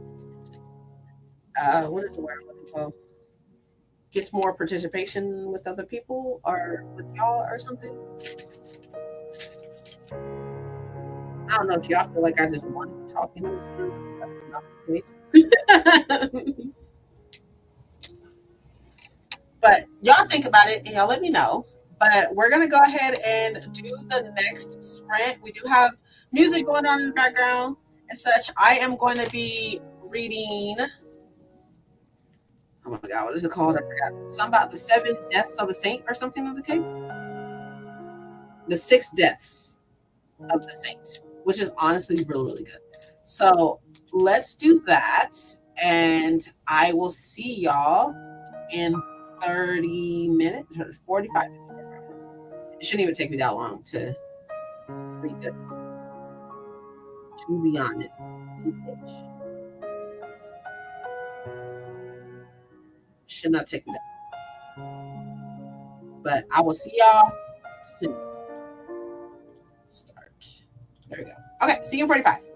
Speaker 1: what is the word I'm looking for? Gets more participation with other people or with y'all or something? I don't know if y'all feel like I just want to be talking all the time. That's not the case. But y'all think about it and y'all let me know. But we're gonna go ahead and do the next sprint. We do have music going on in the background and such. I am going to be reading. Oh my god, what is it called? I forgot. Something about the 7 deaths of a saint or something of the case. The 6 deaths of the saint, which is honestly really, really good. So let's do that, and I will see y'all in 30 minutes, 45 minutes, 45 minutes. It shouldn't even take me that long to read this, to be honest. Should not take me that long. But I will see y'all soon. Start. There we go. Okay, see you in 45.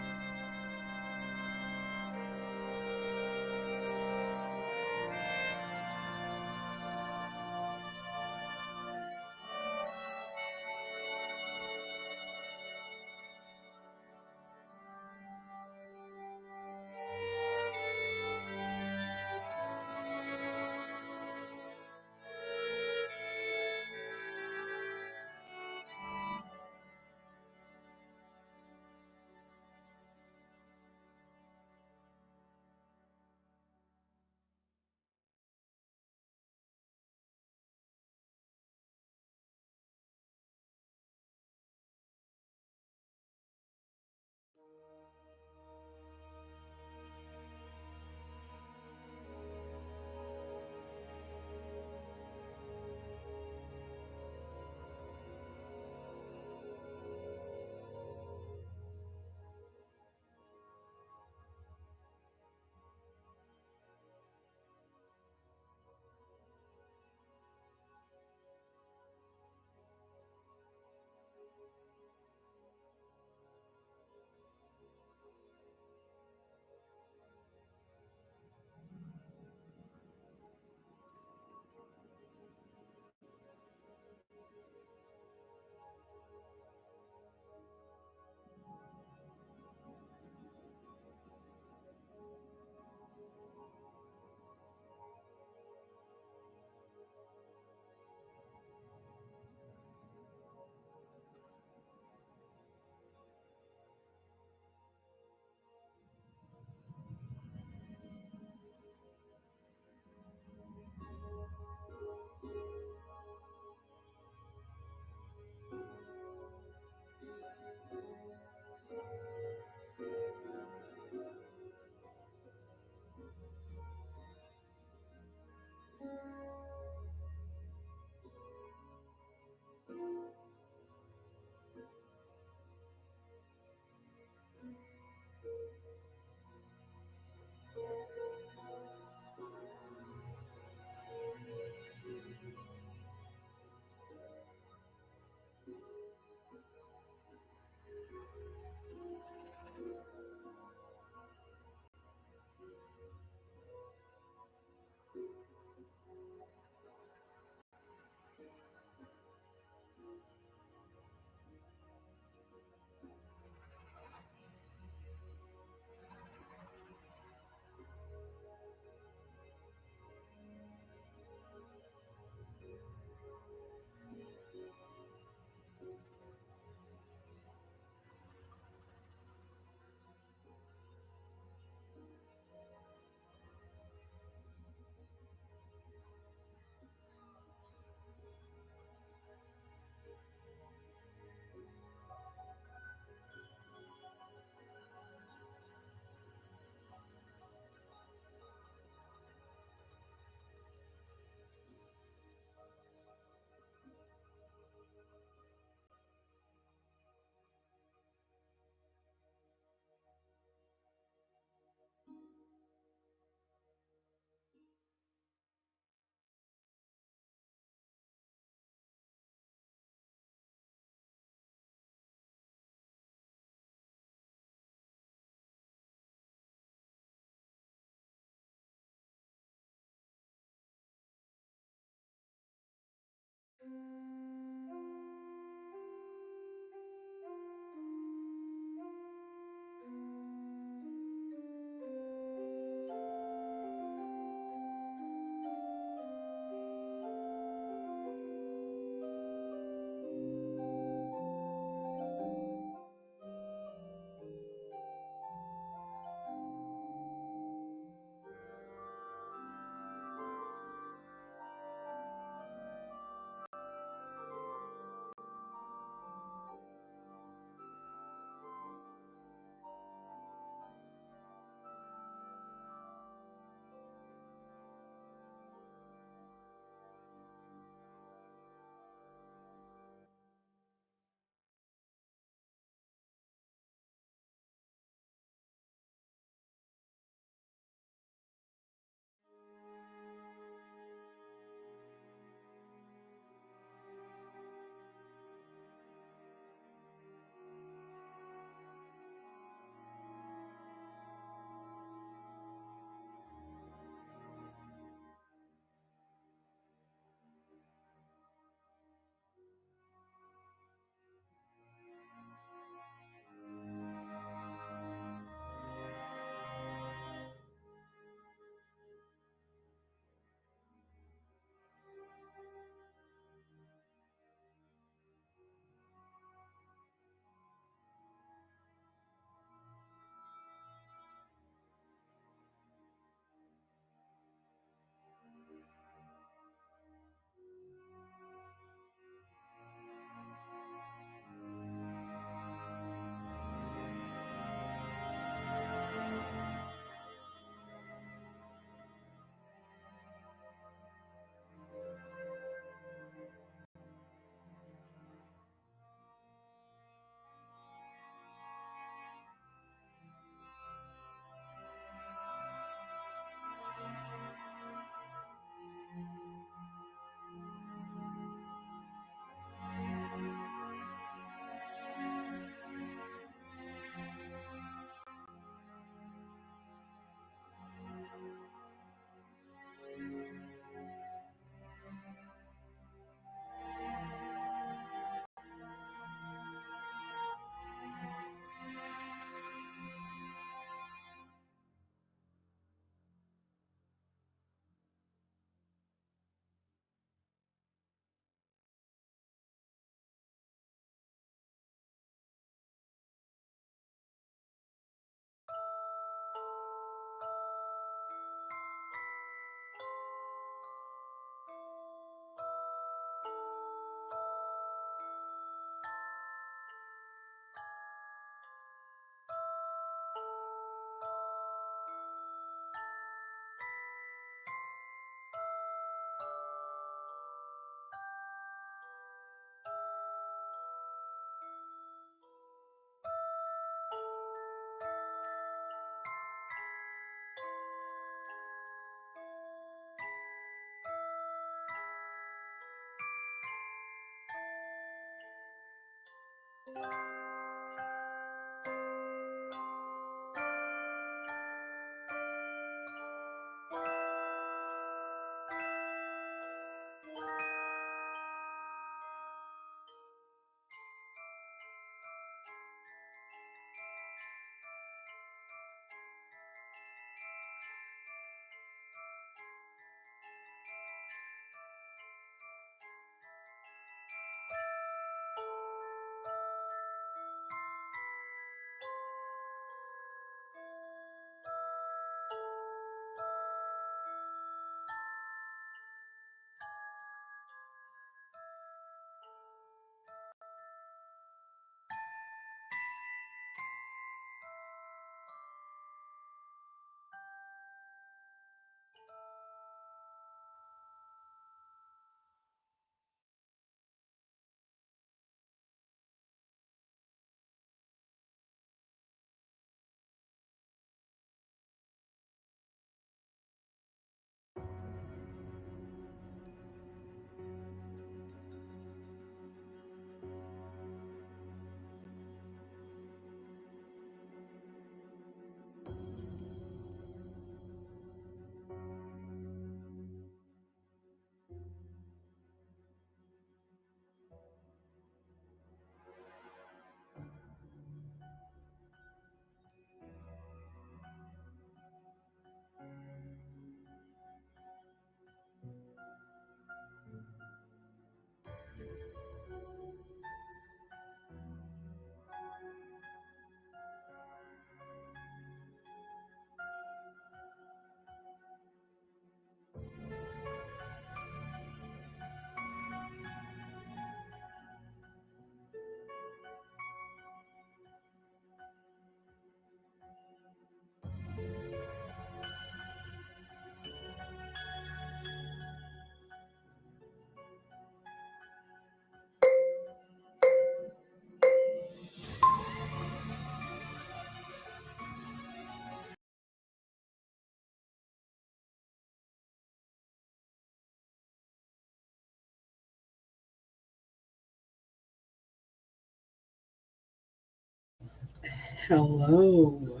Speaker 1: Hello.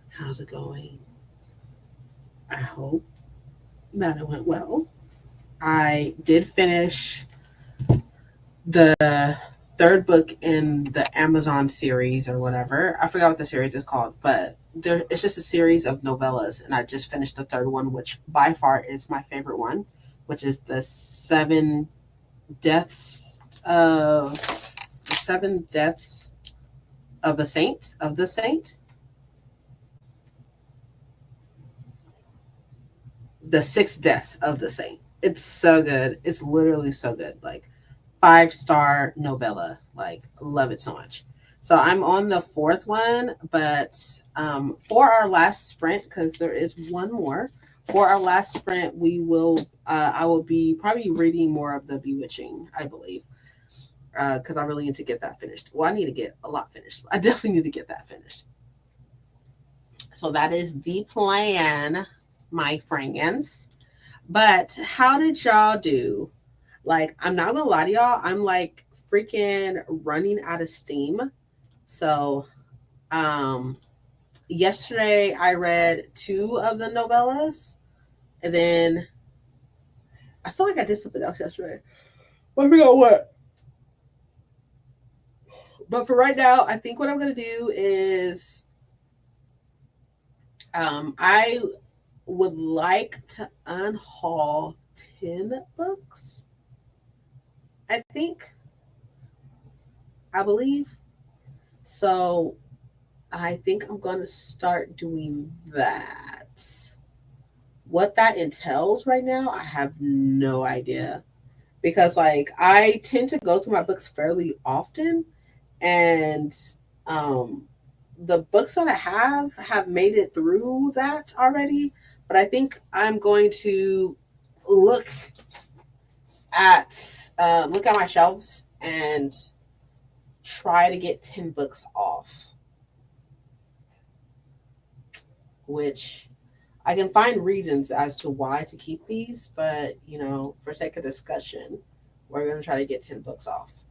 Speaker 1: How's it going? I hope that it went well. I did finish the third book in the Amazon series or whatever. I forgot what the series is called, but it's just a series of novellas, and I just finished the third one, which by far is my favorite one, which is deaths of the seven deaths of a saint of the saint. The six deaths of the saint. It's so good. It's literally so good. Like 5-star novella. Like love it so much. So I'm on the fourth one, but for our last sprint, because there is one more. For our last sprint, I will be probably reading more of the Bewitching, I believe, because I really need to get that finished. Well, I need to get a lot finished. I definitely need to get that finished. So that is the plan, my friends. But how did y'all do? Like, I'm not gonna lie to y'all, I'm like freaking running out of steam. So, um, yesterday I read two of the novellas, and then I feel like I did something else yesterday. I forgot what. But for right now, I think what I'm gonna do is, I would like to unhaul 10 books. I think, I believe. So I think I'm going to start doing that. What that entails right now, I have no idea. Because, like, I tend to go through my books fairly often, and um, the books that I have made it through that already. But I think I'm going to look look at my shelves and try to get 10 books off, which I can find reasons as to why to keep these, but for sake of discussion, we're going to try to get 10 books off.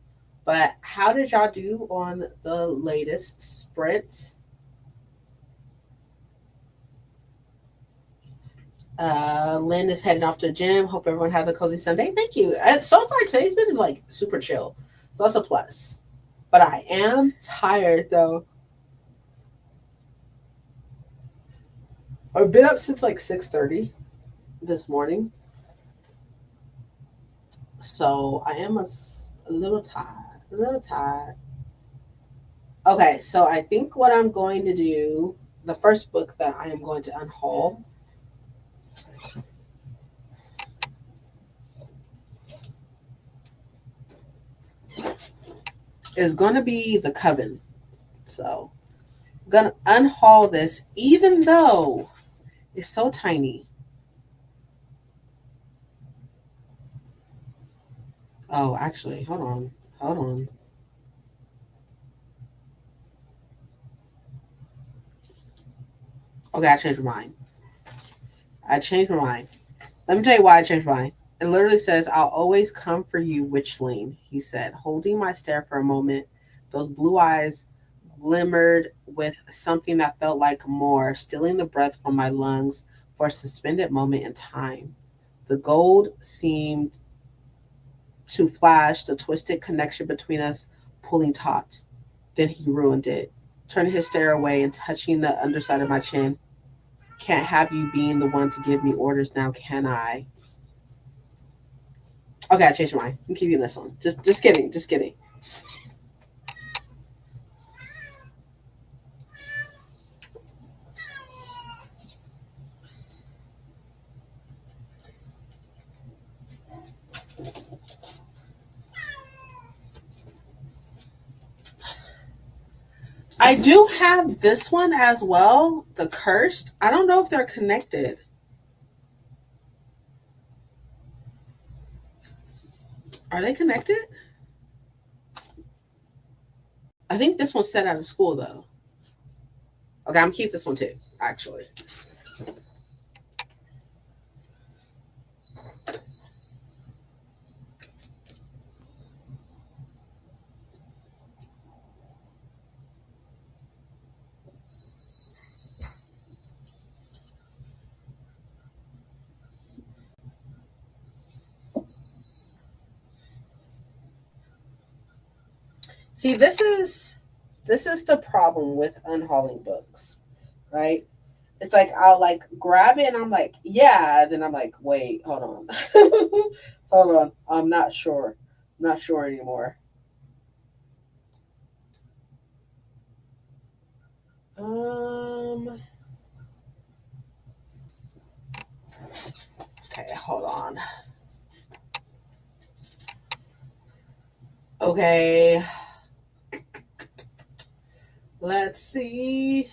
Speaker 1: But how did y'all do on the latest sprint? Lynn is heading off to the gym. Hope everyone has a cozy Sunday. Thank you. And so far today's been like super chill, so that's a plus. But I am tired though. I've been up since like 6:30 this morning, so I am a little tired. A little tired. Okay, so I think what I'm going to do, the first book that I am going to unhaul is going to be The Coven. So I'm going to unhaul this, even though it's so tiny. Oh, actually, hold on. Hold on. Okay, I changed my mind. I changed my mind. Let me tell you why I changed my mind. It literally says, I'll always come for you, witchling, he said, holding my stare for a moment. Those blue eyes glimmered with something that felt like more, stealing the breath from my lungs for a suspended moment in time. The gold seemed to flash, the twisted connection between us pulling taut. Then he ruined it, turning his stare away and touching the underside of my chin. Can't have you being the one to give me orders now, can I? Okay, I changed my mind. I'm keeping this one. Just kidding. Just kidding. I do have this one as well, The Cursed. I don't know if they're connected. Are they connected? I think this one's set out of school though. Okay, I'm gonna keep this one too, actually. See, this is the problem with unhauling books, right? It's like I'll like grab it and I'm like, yeah, then I'm like, wait, hold on. Hold on. I'm not sure. I'm not sure anymore. Um okay, hold on. Okay. Let's see.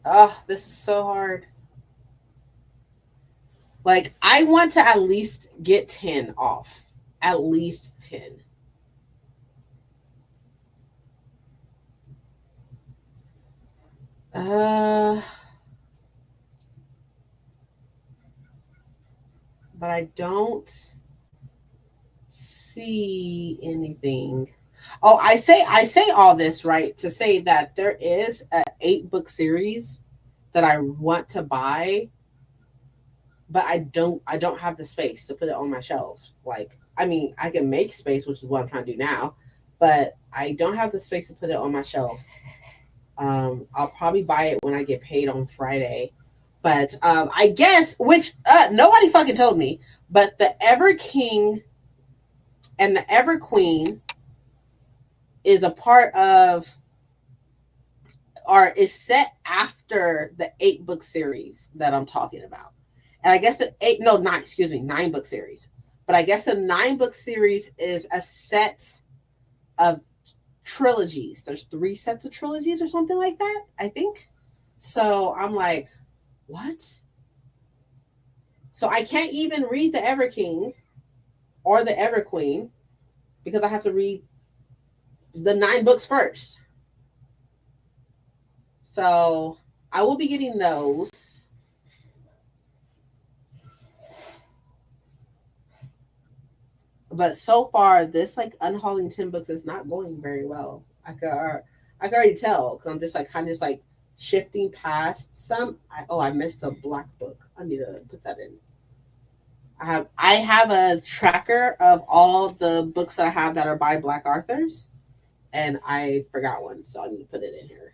Speaker 1: Oh, this is so hard. Like I want to at least get 10 off. At least 10. Uh but I don't see anything. Oh, I say all this right to say that there is a 8 book series that I want to buy, but I don't have the space to put it on my shelf. Like, I mean, I can make space, which is what I'm trying to do now, but I don't have the space to put it on my shelf. I'll probably buy it when I get paid on Friday. But I guess which nobody fucking told me, but the Ever King and the Ever Queen is a part of or is set after the 8 book series that I'm talking about. And I guess the eight, no, nine, excuse me, 9 book series. But I guess the 9 book series is a set of trilogies. There's 3 sets of trilogies or something like that, I think. So I'm like, what? So I can't even read the Ever King or the Ever Queen because I have to read the 9 books first. So I will be getting those. But so far, this like unhauling 10 books is not going very well. I can already tell because I'm just like kind of just like shifting past some. I missed a black book. I need to put that in. I have a tracker of all the books that I have that are by black authors, and I forgot one, so I need to put it in here.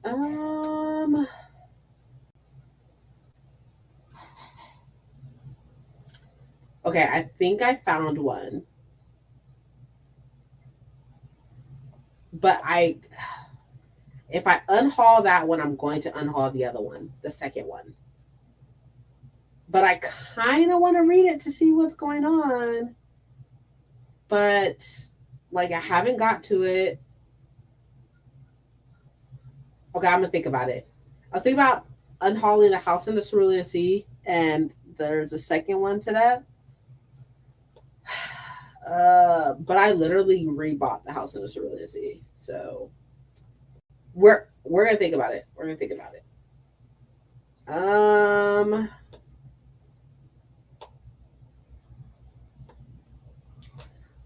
Speaker 1: Um. Okay, I think I found one, but if I unhaul that one, I'm going to unhaul the other one, the second one. But I kind of want to read it to see what's going on. But like I haven't got to it. Okay, I'm gonna think about it. I was thinking about unhauling the House in the Cerulean Sea, and there's a second one to that. But I literally rebought the House in the Cerulean Sea, so we're gonna think about it. We're gonna think about it. Um,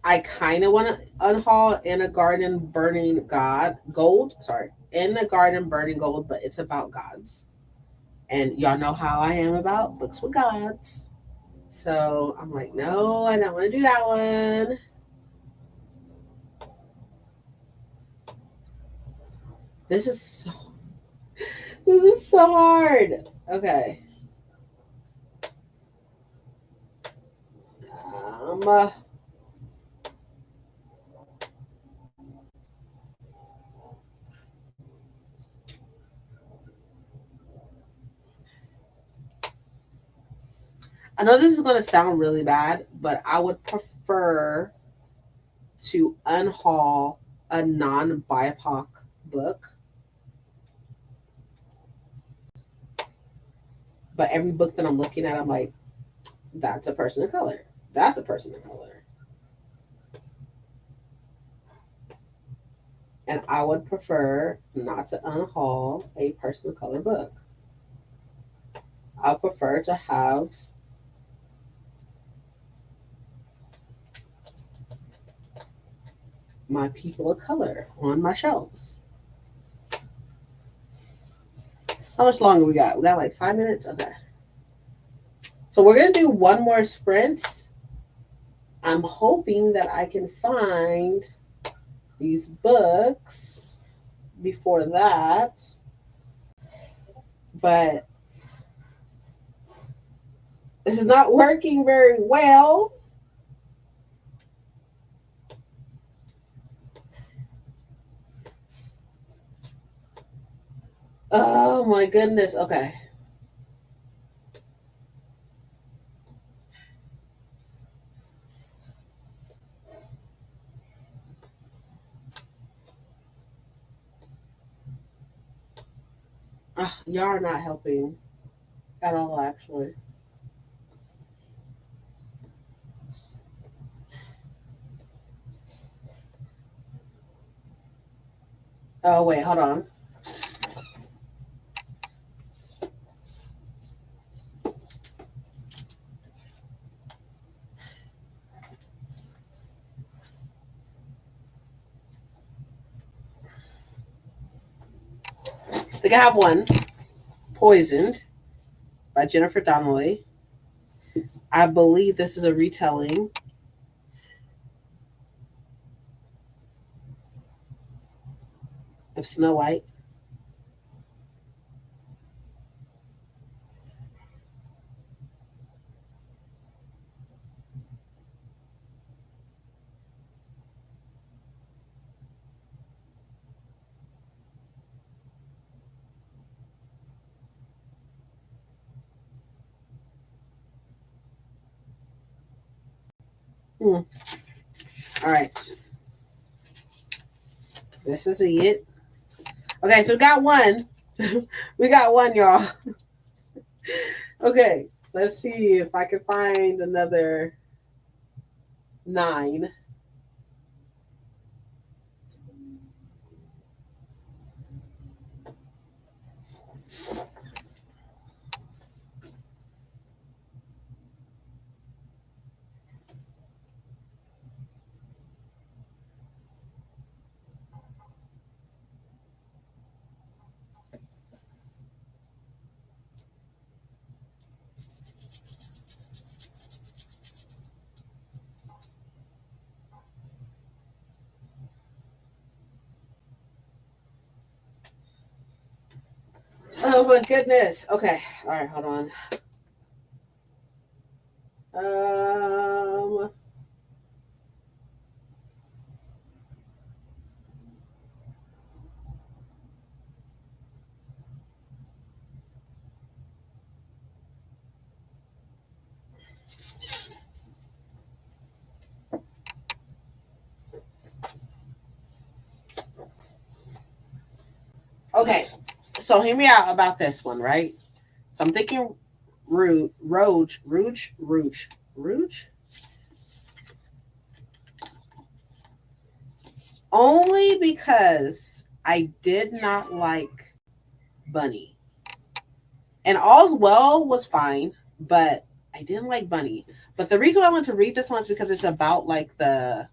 Speaker 1: I kind of want to unhaul In a Garden Burning Gold. Sorry, In a Garden Burning Gold, but it's about gods, and y'all know how I am about books with gods. So I'm like, no, I don't want to do that one. This is so this is so hard. Okay. Um, I know this is going to sound really bad, but I would prefer to unhaul a non-BIPOC book. But every book that I'm looking at, I'm like, that's a person of color. That's a person of color. And I would prefer not to unhaul a person of color book. I prefer to have my people of color on my shelves. How much longer we got? We got like 5 minutes? Okay. So we're going to do one more sprint. I'm hoping that I can find these books before that. But this is not working very well. Oh my goodness. Okay. Y'all are not helping at all, actually. Oh, wait, hold on. I think I have one. Poisoned by Jennifer Donnelly. I believe this is a retelling of Snow White. All right. This is it. Okay, so we got one. We got one, y'all. Okay, let's see if I can find another 9. Oh my goodness. Okay. All right, hold on. Um okay. So hear me out about this one, right? So I'm thinking Rouge. Only because I did not like Bunny. And All's Well was fine, but I didn't like Bunny. But the reason why I want to read this one is because it's about like the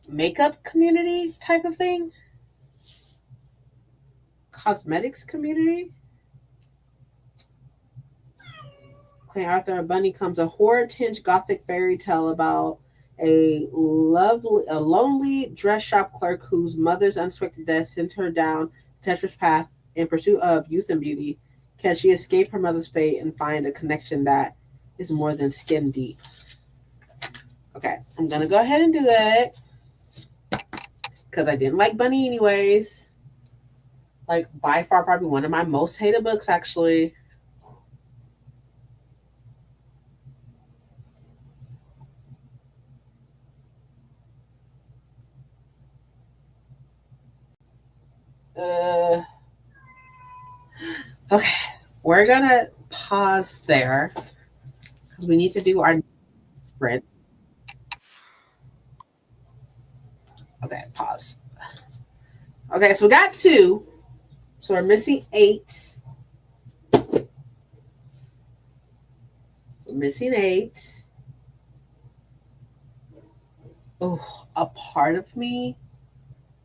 Speaker 1: makeup community type of thing, cosmetics community. Clayton Arthur Bunny comes a horror-tinged gothic fairy tale about a lonely dress shop clerk whose mother's unexpected death sent her down a treacherous path in pursuit of youth and beauty. Can she escape her mother's fate and find a connection that is more than skin deep? Okay, I'm gonna go ahead and do it because I didn't like Bunny anyways. Like by far, probably one of my most hated books, actually. Uh, okay, we're gonna pause there because we need to do our sprint. Okay, pause. Okay, so we got two. So we're missing eight. We're missing eight. Oh, a part of me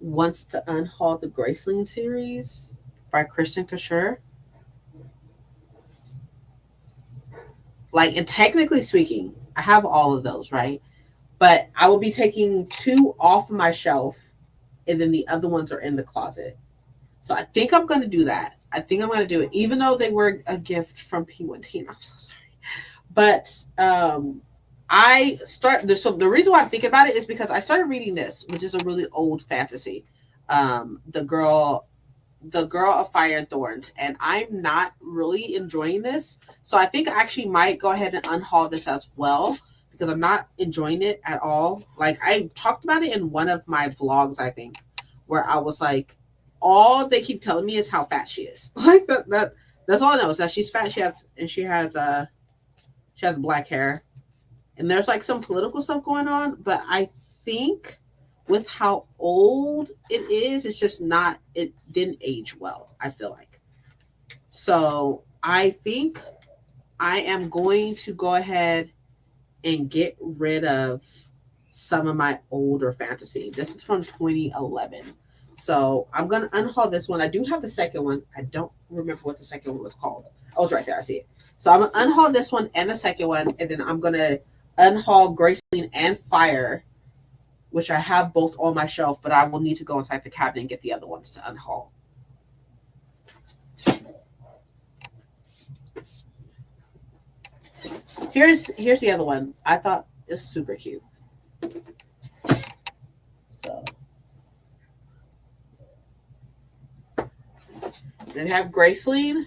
Speaker 1: wants to unhaul the Graceling series by Christian Couture. Like, and technically speaking, I have all of those, right? But I will be taking two off of my shelf, and then the other ones are in the closet. So I think I'm going to do that. I think I'm going to do it, even though they were a gift from Penguin Teen. I'm so sorry. But so the reason why I'm thinking about it is because I started reading this, which is a really old fantasy. The girl of Fire and Thorns, and I'm not really enjoying this. So I think I actually might go ahead and unhaul this as well because I'm not enjoying it at all. Like I talked about it in one of my vlogs, I think, where I was like, all they keep telling me is how fat she is. Like that's all I know is that she's fat. She has black hair, and there's like some political stuff going on. But I think with how old it is, it's just not. It didn't age well. I feel like. So I think I am going to go ahead and get rid of some of my older fantasy. This is from 2011. So I'm going to unhaul this one. I do have the second one. I don't remember what the second one was called. Oh, it's right there. I see it. So I'm going to unhaul this one and the second one. And then I'm going to unhaul Graceling and Fire, which I have both on my shelf, but I will need to go inside the cabinet and get the other ones to unhaul. Here's the other one. I thought it's super cute. So then have Graceling.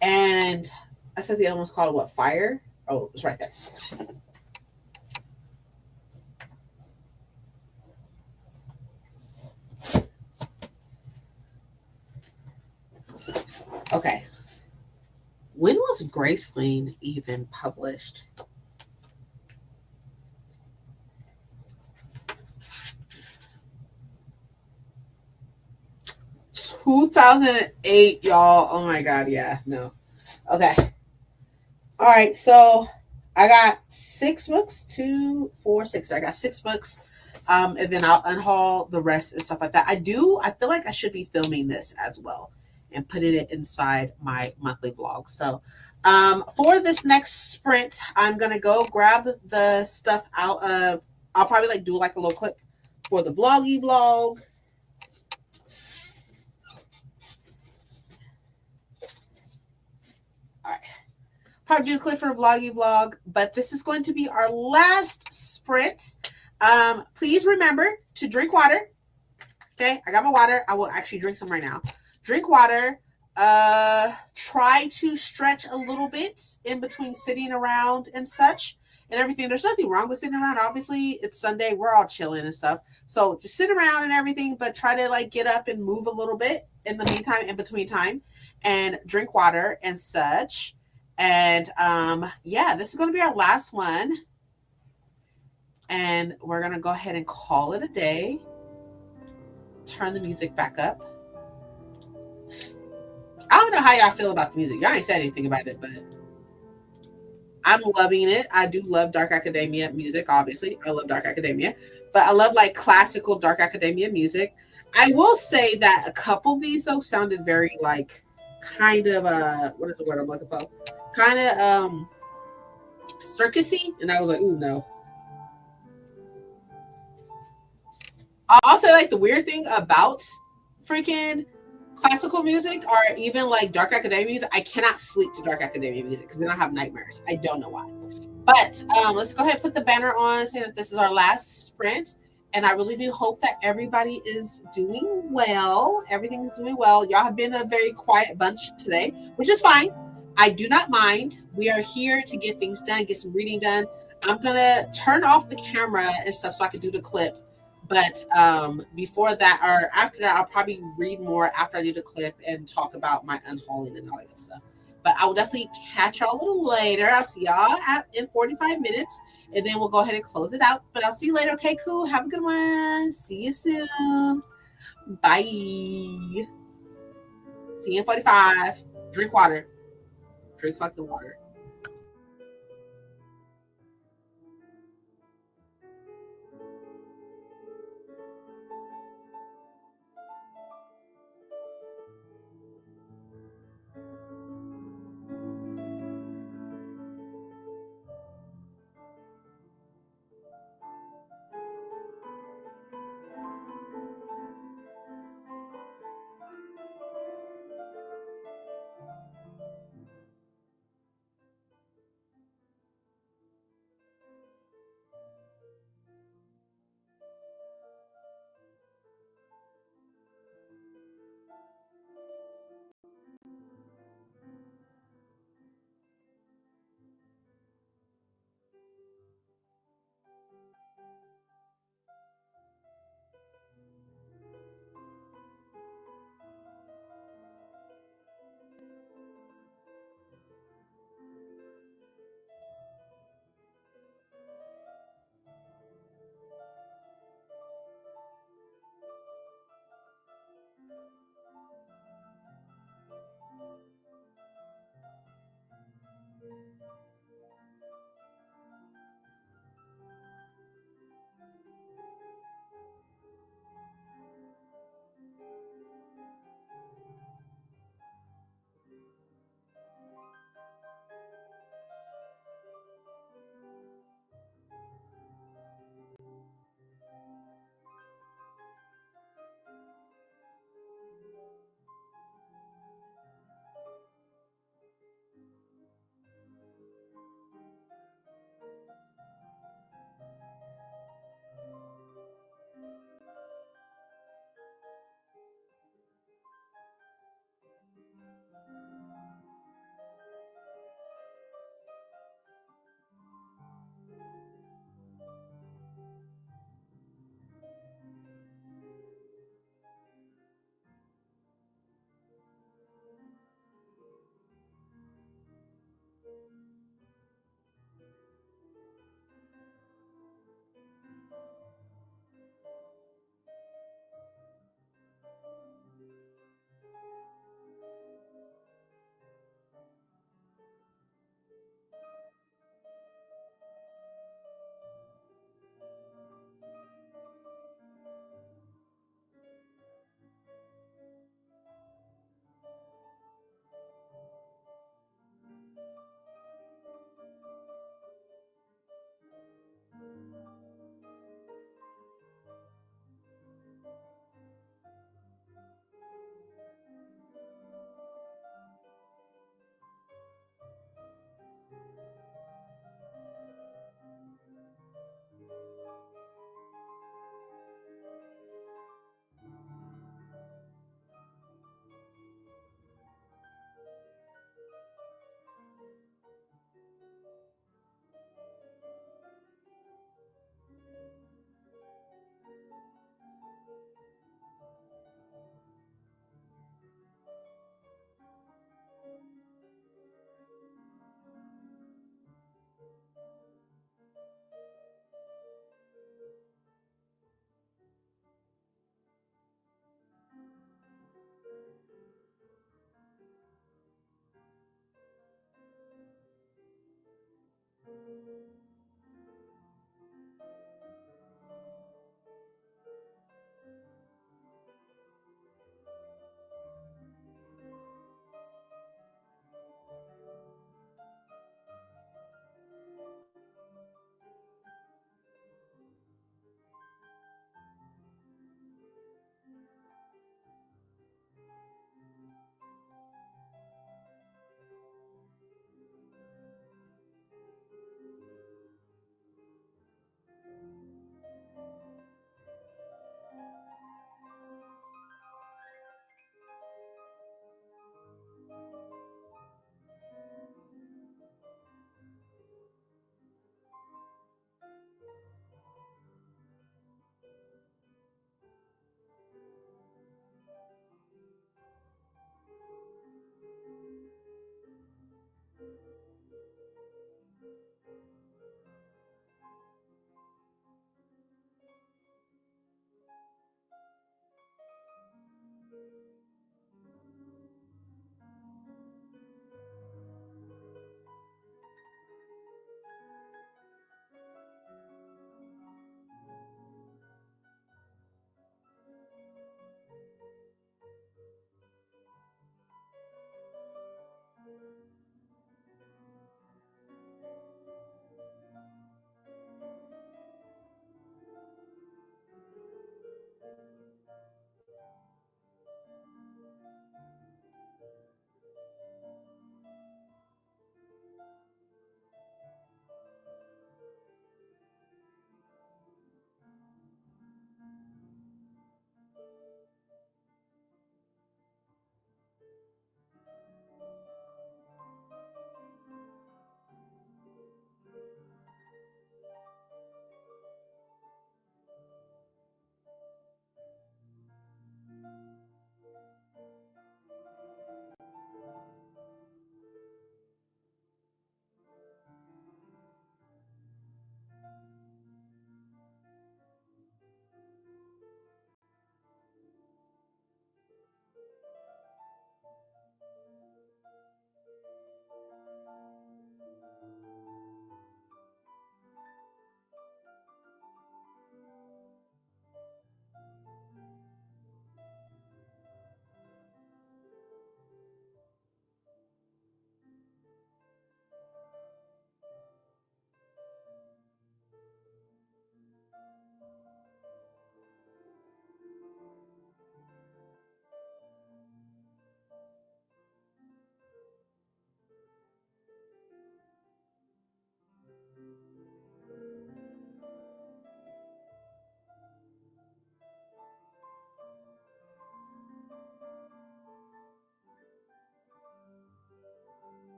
Speaker 1: And I said the other one's called what? Fire? Oh, it's right there. Okay. When was Graceling even published? "2008, y'all. Oh my god, yeah, no. Okay. All right, so I got 6 books, 2, 4, 6. So I got 6 books. And then I'll unhaul the rest and stuff like that. I feel like I should be filming this as well and putting it inside my monthly vlog. So for this next sprint, I'm gonna go grab the stuff out of, I'll probably like do like a little clip for the vloggy vlog. probably do a clip for a vloggy vlog, but this is going to be our last sprint. Please remember to drink water. Okay, I got my water. I will actually drink some right now. Drink water. Try to stretch a little bit in between sitting around and such and everything. There's nothing wrong with sitting around. Obviously, it's Sunday. We're all chilling and stuff. So just sit around and everything, but try to like get up and move a little bit in the meantime, in between time, and drink water and such. And yeah, this is gonna be our last one. And we're gonna go ahead and call it a day. Turn the music back up. I don't know how y'all feel about the music. Y'all ain't said anything about it, but I'm loving it. I do love dark academia music, obviously. I love dark academia, but I love like classical dark academia music. I will say that a couple of these though sounded very like kind of what is the word I'm looking for? Kind of circusy, and I was like, ooh no. I'll say like the weird thing about freaking classical music or even like dark academia music, I cannot sleep to dark academia music because then I have nightmares. I don't know why. But let's go ahead and put the banner on saying that this is our last sprint. And I really do hope that everybody is doing well. Everything is doing well. Y'all have been a very quiet bunch today, which is fine. I do not mind. We are here to get things done, get some reading done. I'm going to turn off the camera and stuff so I can do the clip. But before that or after that, I'll probably read more after I do the clip and talk about my unhauling and all that stuff. But I will definitely catch y'all a little later. I'll see y'all in 45 minutes, and then we'll go ahead and close it out. But I'll see you later. Okay, cool. Have a good one. See you soon. Bye. See you in 45. Drink water. Drink fucking water.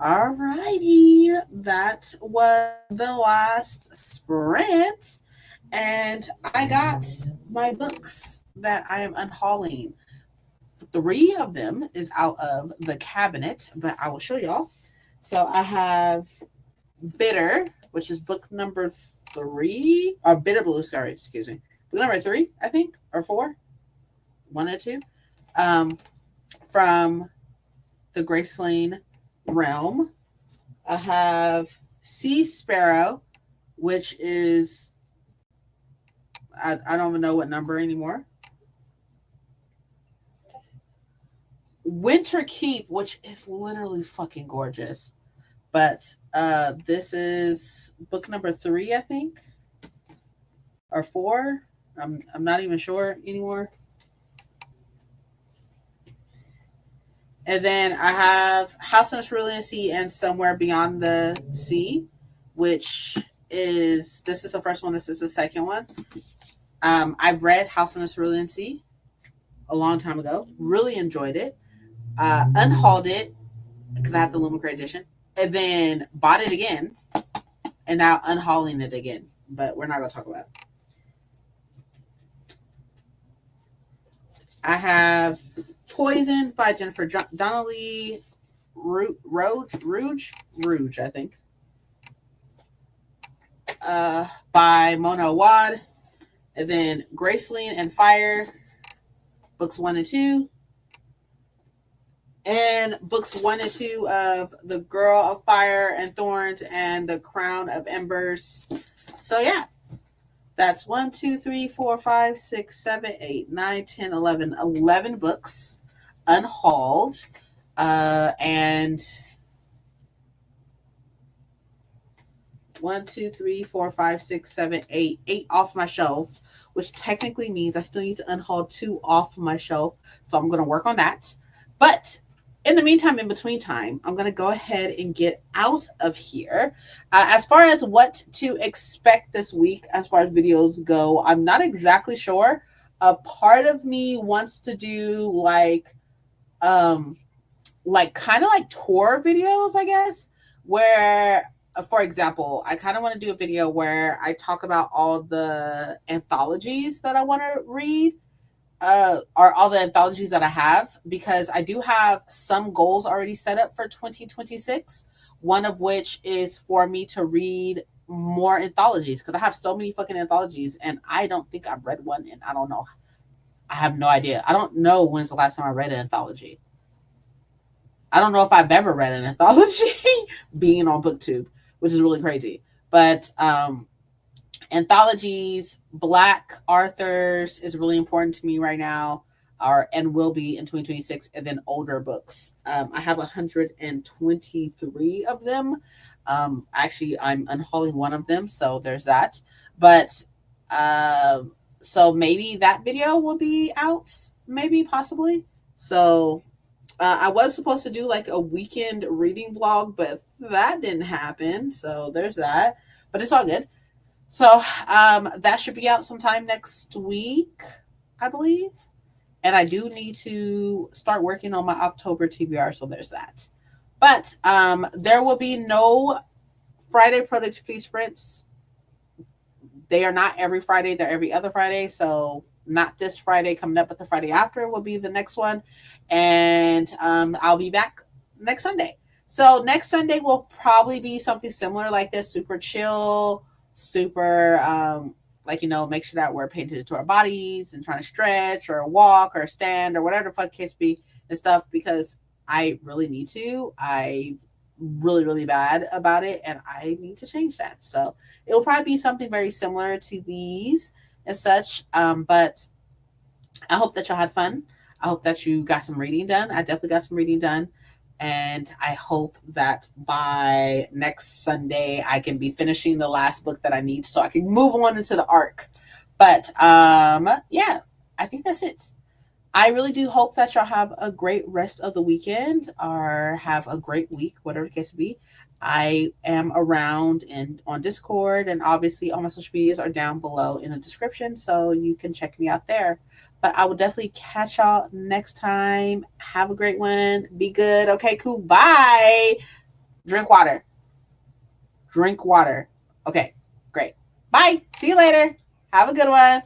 Speaker 1: Alrighty, that was the last sprint, and I got my books that I am unhauling. Three of them is out of the cabinet, but I will show y'all. So I have Bitter, which is book number three, or Bitter Blue, sorry, excuse me. Book number three, I think, or four, one or two, um, from the Graceland realm. I have Sea Sparrow, which is, I don't even know what number anymore. Winter Keep, which is literally fucking gorgeous. But this is book number three, I think, or four. I'm not even sure anymore. And then I have House in the Cerulean Sea and Somewhere Beyond the Sea, which is, this is the first one. This is the second one. I've read House in the Cerulean Sea a long time ago. Really enjoyed it. Unhauled it because I have the Lumicrate edition, and then bought it again, and now unhauling it again. But we're not going to talk about it. I have Poison by Jennifer Donnelly Rouge, I think. By Mona Awad. And then Graceland and Fire, books 1 and 2. And books 1 and 2 of The Girl of Fire and Thorns and The Crown of Embers. So yeah, That's 1, 2, 3, 4, 5, 6, 7, 8, 9, 10, 11, 11 books unhauled. And 1, 2, 3, 4, 5, 6, 7, 8, 8 off my shelf, which technically means I still need to unhaul 2 off of my shelf. So I'm going to work on that. But in the meantime, in between time, I'm going to go ahead and get out of here. As far as what to expect this week, as far as videos go, I'm not exactly sure. A part of me wants to do um, kind of like tour videos, I guess, where, for example, I kind of want to do a video where I talk about all the anthologies that I want to read, or all the anthologies that I have, because I do have some goals already set up for 2026. One of which is for me to read more anthologies, because I have so many fucking anthologies and I don't think I've read one, and I don't know. I have no idea. I don't know when's the last time I read an anthology. I don't know if I've ever read an anthology being on BookTube, which is really crazy. But anthologies, Black authors is really important to me right now, or and will be in 2026, and then older books. I have 123 of them. Actually, I'm unhauling one of them, so there's that. But so maybe that video will be out, maybe possibly. So I was supposed to do like a weekend reading vlog, but that didn't happen. So there's that. But it's all good. So that should be out sometime next week, I believe. And I do need to start working on my October TBR. So there's that. But there will be no Friday productivity sprints. They are not every Friday, they're every other Friday. So not this Friday coming up, but the Friday after will be the next one. And I'll be back next Sunday. So next Sunday will probably be something similar like this, super chill, super like, make sure that we're paying attention to our bodies and trying to stretch or walk or stand or whatever the fuck case be and stuff, because I really need to. I really, really bad about it, and I need to change that. So it will probably be something very similar to these and such. But I hope that y'all had fun. I hope that you got some reading done. I definitely got some reading done. And I hope that by next Sunday, I can be finishing the last book that I need so I can move on into the arc. But yeah, I think that's it. I really do hope that y'all have a great rest of the weekend or have a great week, whatever the case may be. I am around and on Discord, and obviously all my social medias are down below in the description, so you can check me out there. But I will definitely catch y'all next time. Have a great one. Be good. Okay, cool. Bye. Drink water. Drink water. Okay, great. Bye. See you later. Have a good one.